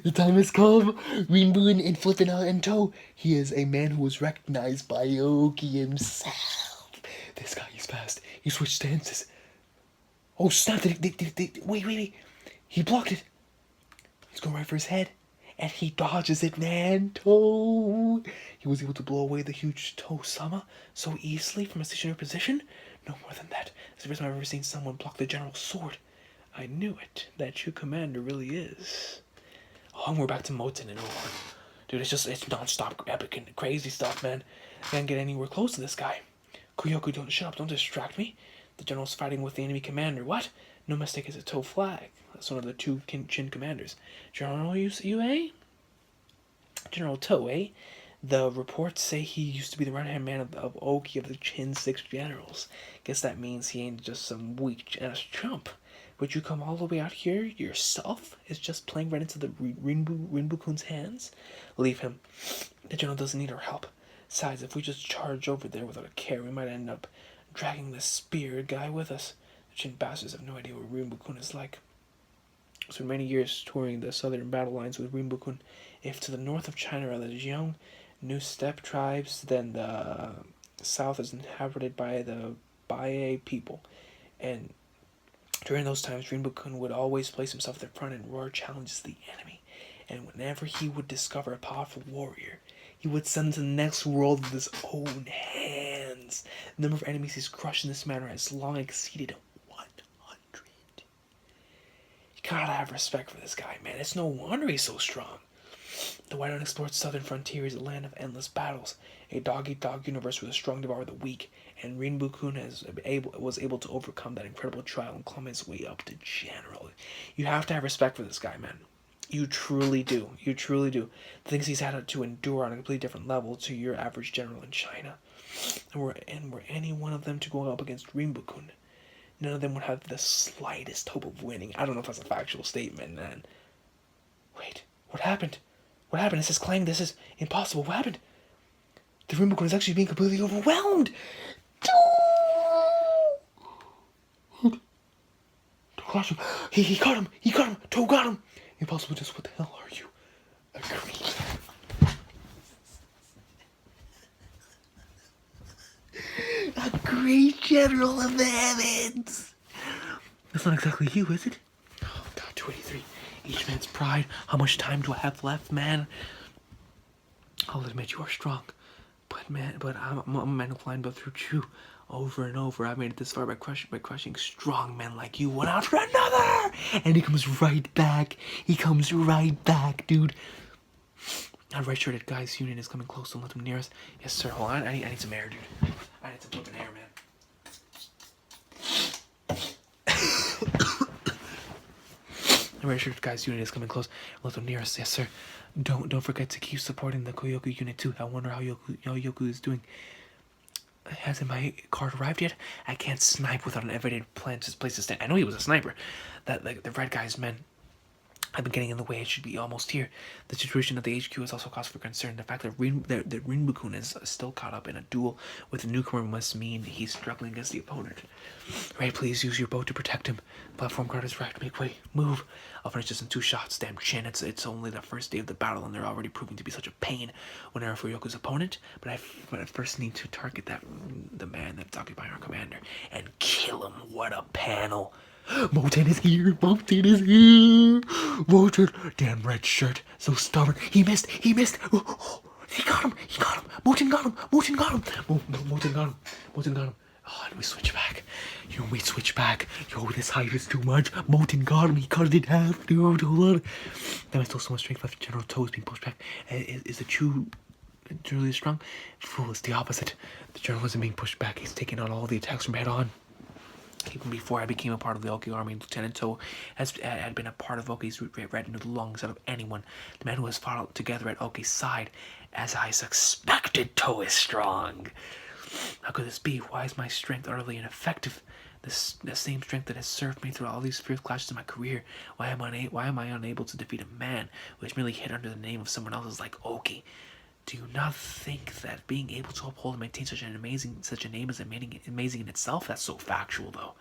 The time has come. Rinbun and Flippin' and Toe. He is a man who was recognized by Oki himself. This guy is fast. He switched stances. Oh, snap. Wait. He blocked it. He's going right for his head. And he dodges it, man. Toe. He was able to blow away the huge Toe-sama so easily from a stationary position. No more than that. It's the first time I've ever seen someone block the general's sword. I knew it. That true commander really is. Oh, and we're back to Moten and Ohan. Dude, it's non-stop epic and crazy stuff, man. I can't get anywhere close to this guy. Kuyoku, shut up, don't distract me. The general's fighting with the enemy commander. What? No mistake, it's a Toe flag. That's one of the two Chin commanders. General Yue? General Toe, eh? The reports say he used to be the right-hand man of Oki of the Chin 6 generals. Guess that means he ain't just some weak-ass chump. Would you come all the way out here yourself? Is just playing right into the Rinbu-kun's hands? Leave him. The general doesn't need our help. Besides, if we just charge over there without a care, we might end up dragging the speared guy with us. The Chin bastards have no idea what Rinbu-kun is like. So many years touring the southern battle lines with Rinbu-kun. If to the north of China are the Jiang, New Steppe tribes, then the south is inhabited by the Baye people. And during those times, Rinbu-kun would always place himself at the front and roar challenges the enemy. And whenever he would discover a powerful warrior, he would send him to the next world with his own hands. The number of enemies he's crushed in this manner has long exceeded 100. You gotta have respect for this guy, man. It's no wonder he's so strong. The wide unexplored southern frontier is a land of endless battles, a dog-eat-dog universe where the strong devour the weak, and Rinbu-kun was able to overcome that incredible trial and climb his way up to general. You have to have respect for this guy, man. You truly do. You truly do. The things he's had to endure on a completely different level to your average general in China. And were any one of them to go up against Rinbu-kun, none of them would have the slightest hope of winning. I don't know if that's a factual statement, man. Wait, what happened? What happened? This is Clang. This is impossible. What happened? The Rainbow is actually being completely overwhelmed. Crush him. He got him. He got him. Toe got him. Impossible. Just what the hell are you? A great general of the heavens. That's not exactly you, is it? Oh God, 283. Each man's pride. How much time do I have left, man? I'll admit you are strong, but I'm a man inclined but through you. Over and over, I've made it this far by crushing strong men like you, one after another. And he comes right back. He comes right back, dude. Our red-shirted guys union is coming close. Don't let them near us. Yes, sir. Hold on. I need some air, dude. I need some flipping air, man. The red-shirted guys unit is coming close. Let them near us. Yes, sir. Don't forget to keep supporting the Koyoku unit too. I wonder how Yoku is doing. Hasn't my card arrived yet? I can't snipe without an everyday plan to place to stand. I know he was a sniper. That like the red guy's men have been getting in the way. It should be almost here. The situation at the HQ is also cause for concern. The fact that Rinbukun is still caught up in a duel with a newcomer must mean he's struggling against the opponent. Ray, please use your boat to protect him. Platform guard is right. Make way. Move. I'll finish this in 2 shots. Damn chin. It's only the first day of the battle, and they're already proving to be such a pain when they're for Yoko's opponent. But I first need to target the man that's occupying our commander and kill him. What a panel. Moten is here. Moten is here. Moten. Damn red shirt. So stubborn. He missed. He missed. Oh, he got him. He got him. Moten got him. Moten got him. Moten got him. Moten got him. Oh, and we switch back. We switch back. Yo, this height is too much. Moten got him. He cut it in half, dude. Hold on. Damn, I still so much strength left. General Toe is being pushed back. Is the Chu really strong? Fool, it's the opposite. The general isn't being pushed back. He's taking on all the attacks from head on. Even before I became a part of the Oki army, Lieutenant Toe had been a part of Oki's red into the lungs out of anyone. The man who has fought together at Oki's side. As I suspected, Toe is strong. How could this be? Why is my strength utterly ineffective? The same strength that has served me through all these fierce clashes in my career. Why am I unable to defeat a man who is merely hid under the name of someone else's like Oki? Do you not think that being able to uphold and maintain such a name is amazing in itself? That's so factual, though.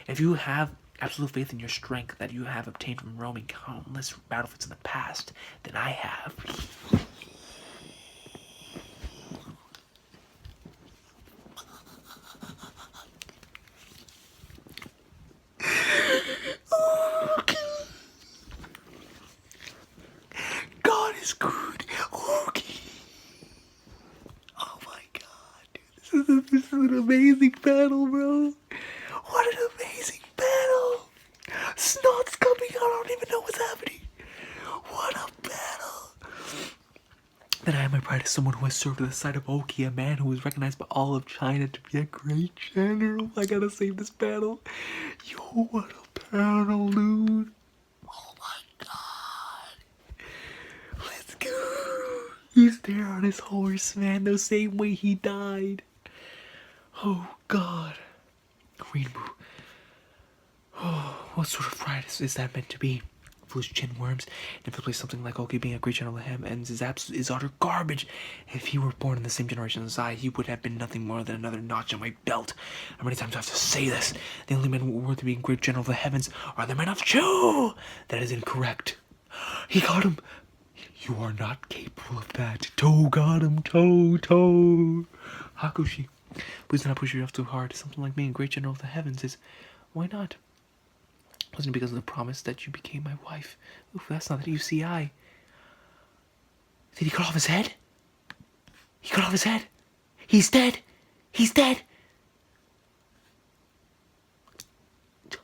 If you have absolute faith in your strength that you have obtained from roaming countless battlefields in the past, then I have. God is good. Okay. Oh my God, dude, this is an amazing battle, bro. What an amazing battle. Snot's coming out. I don't even know what's happening. What a battle. Then I am my pride as someone who has served at the side of Oki, a man who is recognized by all of China to be a great general. I gotta save this battle. Yo, what a battle, dude. Oh my God. Let's go. He's there on his horse, man, the same way he died. Oh God. Greenboo. Oh, what sort of pride is that meant to be? Foolish chin worms. And if it plays something like Oki being a great general to him and is utter garbage. If he were born in the same generation as I, he would have been nothing more than another notch on my belt. How many times do I have to say this? The only men worthy of being great general of the heavens are the men of Chu. That is incorrect. He got him. You are not capable of that. Toe got him. Toe. Hakushi. Please do not push yourself too hard. Something like being a great general of the heavens is... Why not? Wasn't it because of the promise that you became my wife? Oof, that's not the UCI. Did he cut off his head? He cut off his head. He's dead. He's dead.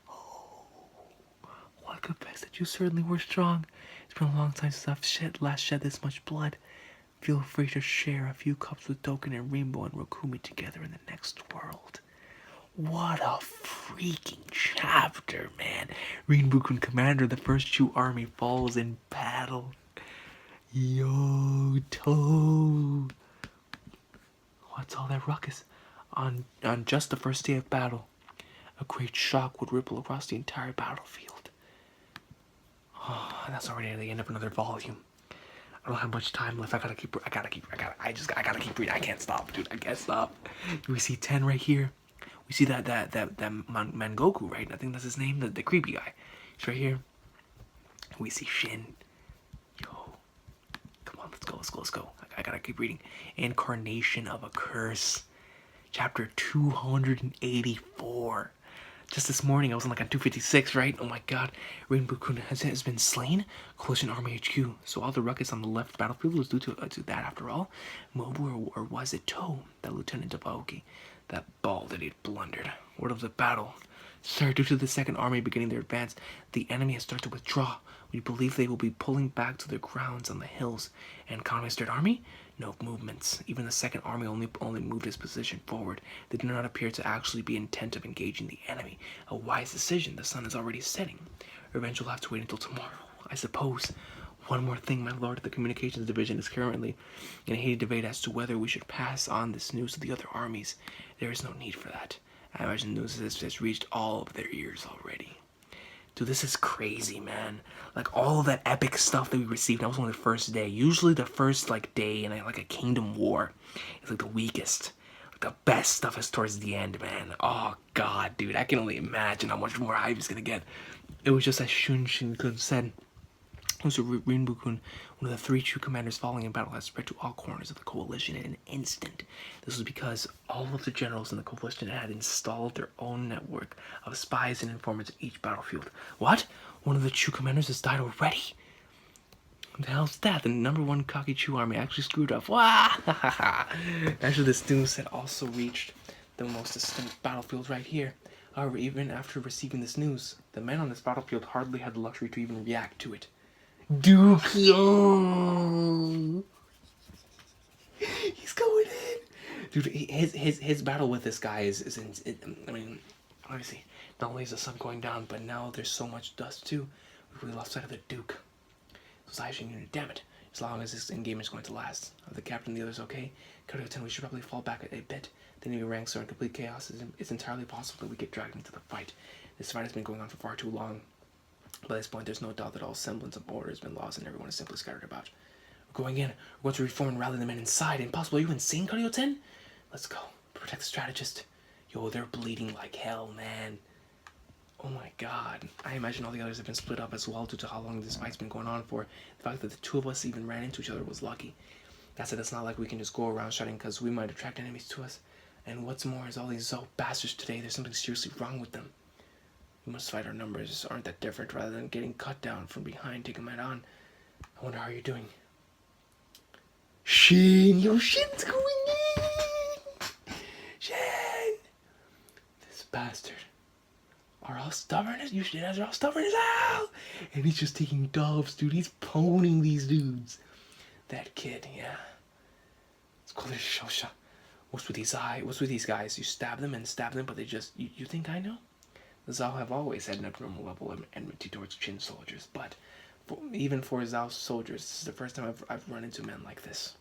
Oh, I confess that you certainly were strong. It's been a long time since I've last shed this much blood. Feel free to share a few cups with Doken and Rainbow and Rokumi together in the next world. What a freaking chapter, man. Rinbukun commander of the first Chu army falls in battle. Yo, Toe. What's all that ruckus? On just the first day of battle, A great shock would ripple across the entire battlefield. Oh, and that's already the end of another volume. I don't have much time left. I gotta keep reading. I can't stop, dude. I can't stop. We see 10 right here. We see that Mangoku, right? I think that's his name, the creepy guy. He's right here. We see Shin. Yo, come on, let's go. I gotta keep reading. Incarnation of a Curse, chapter 284. Just this morning, I was on 256, right? Oh my god. Rinbukun has been slain. Coalition Army HQ. So all the ruckus on the left battlefield was due to that after all. Mobu or was it To, that lieutenant of Aoki? That ball that he'd blundered. Word of the battle. Sir, due to the second army beginning their advance, the enemy has started to withdraw. We believe they will be pulling back to their grounds on the hills. And Conway's third army? No movements. Even the second army only moved its position forward. They do not appear to actually be intent of engaging the enemy. A wise decision. The sun is already setting. Revenge will have to wait until tomorrow, I suppose. One more thing, my lord. The communications division is currently in a heated debate as to whether we should pass on this news to the other armies. There is no need for that. I imagine news has reached all of their ears already. Dude, this is crazy, man. All of that epic stuff that we received, that was only the first day. Usually the first, day in, a Kingdom War is, the weakest. The best stuff is towards the end, man. Oh, God, dude. I can only imagine how much more hype he's gonna get. It was just as Shun Shin-kun said. So Rinbukun, one of the 3 true commanders falling in battle, has spread to all corners of the coalition in an instant. This was because all of the generals in the coalition had installed their own network of spies and informants at each battlefield. What? One of the true commanders has died already? What the hell's that? The #1 Kakichu army actually screwed up. Wah! Actually, this news had also reached the most distant battlefield right here. However, even after receiving this news, the men on this battlefield hardly had the luxury to even react to it. Dukyo! He's going in! Dude, his battle with this guy is I mean, obviously, not only is the sun going down, but now there's so much dust too. We really lost sight of the Duke. So Zaishin unit, damn it. As long as this engagement is going to last. Are the captain and the others okay? Kario-ten, we should probably fall back a bit. The enemy ranks are in complete chaos. It's entirely possible that we get dragged into the fight. This fight has been going on for far too long. By this point, there's no doubt that all semblance of order has been lost and everyone is simply scattered about. We're going in. We're going to reform and rally the men inside. Impossible. Are you insane, Kario-ten? Let's go. Protect the strategist. Yo, they're bleeding like hell, man. Oh my god. I imagine all the others have been split up as well due to how long this fight's been going on for. The fact that the 2 of us even ran into each other was lucky. That's it. It's not like we can just go around shouting because we might attract enemies to us. And what's more is all these Zou bastards today, there's something seriously wrong with them. We must fight. Our numbers aren't that different. Rather than getting cut down from behind, take them head on. I wonder how you're doing. Shin! Yo, Shin's going in! Shin! This bastard. Are all stubborn as you shitheads are all stubborn as hell! And he's just taking dubs, dude. He's poning these dudes. That kid, yeah. Let's call this Shosha. What's with these guys? You stab them, but they just... You think I know? The Zou have always had an abnormal level of enmity towards Chin soldiers, but even for Zou soldiers, this is the first time I've run into men like this.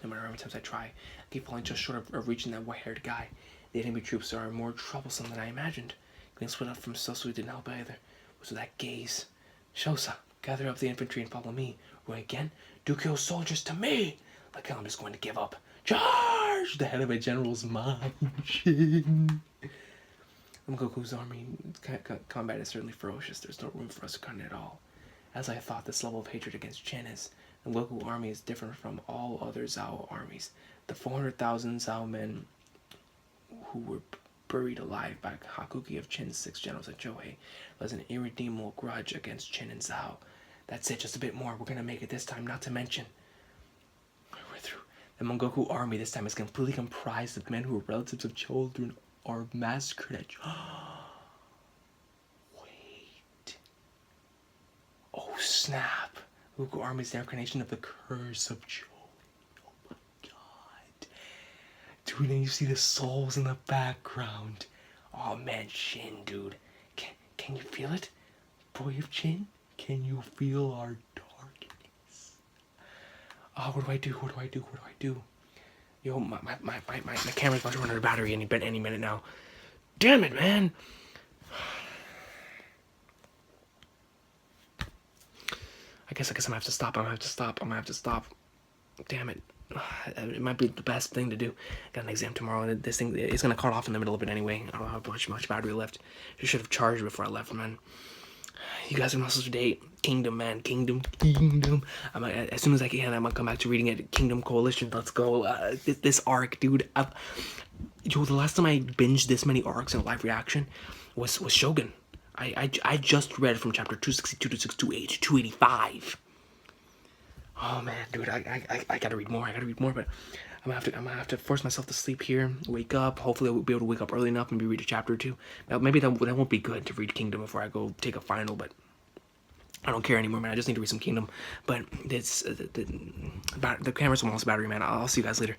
No matter how many times I try, I keep falling just short of reaching that white-haired guy. The enemy troops are more troublesome than I imagined. Getting split up from Sosui didn't help either. What's with that gaze? Shosa, gather up the infantry and follow me. Roy again? Dukyo's soldiers to me! Like hell, I'm just going to give up. Charge! The head of a general's mind. Goku's army combat is certainly ferocious. There's no room for us to cut in at all. As I thought, this level of hatred against Chen is. The Goku army is different from all other Zou armies. The 400,000 Zou men who were buried alive by Hakuki of Chen's 6 generals at Chohei was an irredeemable grudge against Chen and Zou. That's it, just a bit more. We're gonna make it this time, not to mention. We're through. The Mongoku army this time is completely comprised of men who are relatives of children or massacred at... Wait. Oh, snap. Goku army is the incarnation of the curse of Chohei. Oh my god. Dude, and you see the souls in the background. Oh man, Shin, dude. Can you feel it? Boy of Chin? Can you feel our darkness? Oh, what do I do? Yo, my camera's about to run out of battery any minute now. damn it, man. I guess I'm gonna have to stop. I'm gonna have to stop. Damn it. It might be the best thing to do. Got an exam tomorrow, and this thing is gonna cut off in the middle of it anyway. I don't have much battery left. I should have charged before I left, man. You guys are not supposed to date. Kingdom, man. Kingdom. As soon as I can, I'm gonna come back to reading it. Kingdom Coalition. Let's go. This arc, dude. Yo, the last time I binged this many arcs in a live reaction was Shogun. I just read from chapter 262 to 628 to 285. Oh man, dude, I gotta read more. But I'm gonna have to force myself to sleep here, wake up. Hopefully, I'll be able to wake up early enough and maybe read a chapter or two. Now, maybe that won't be good to read Kingdom before I go take a final, but I don't care anymore, man. I just need to read some Kingdom. But it's the camera's almost battery, man. I'll see you guys later.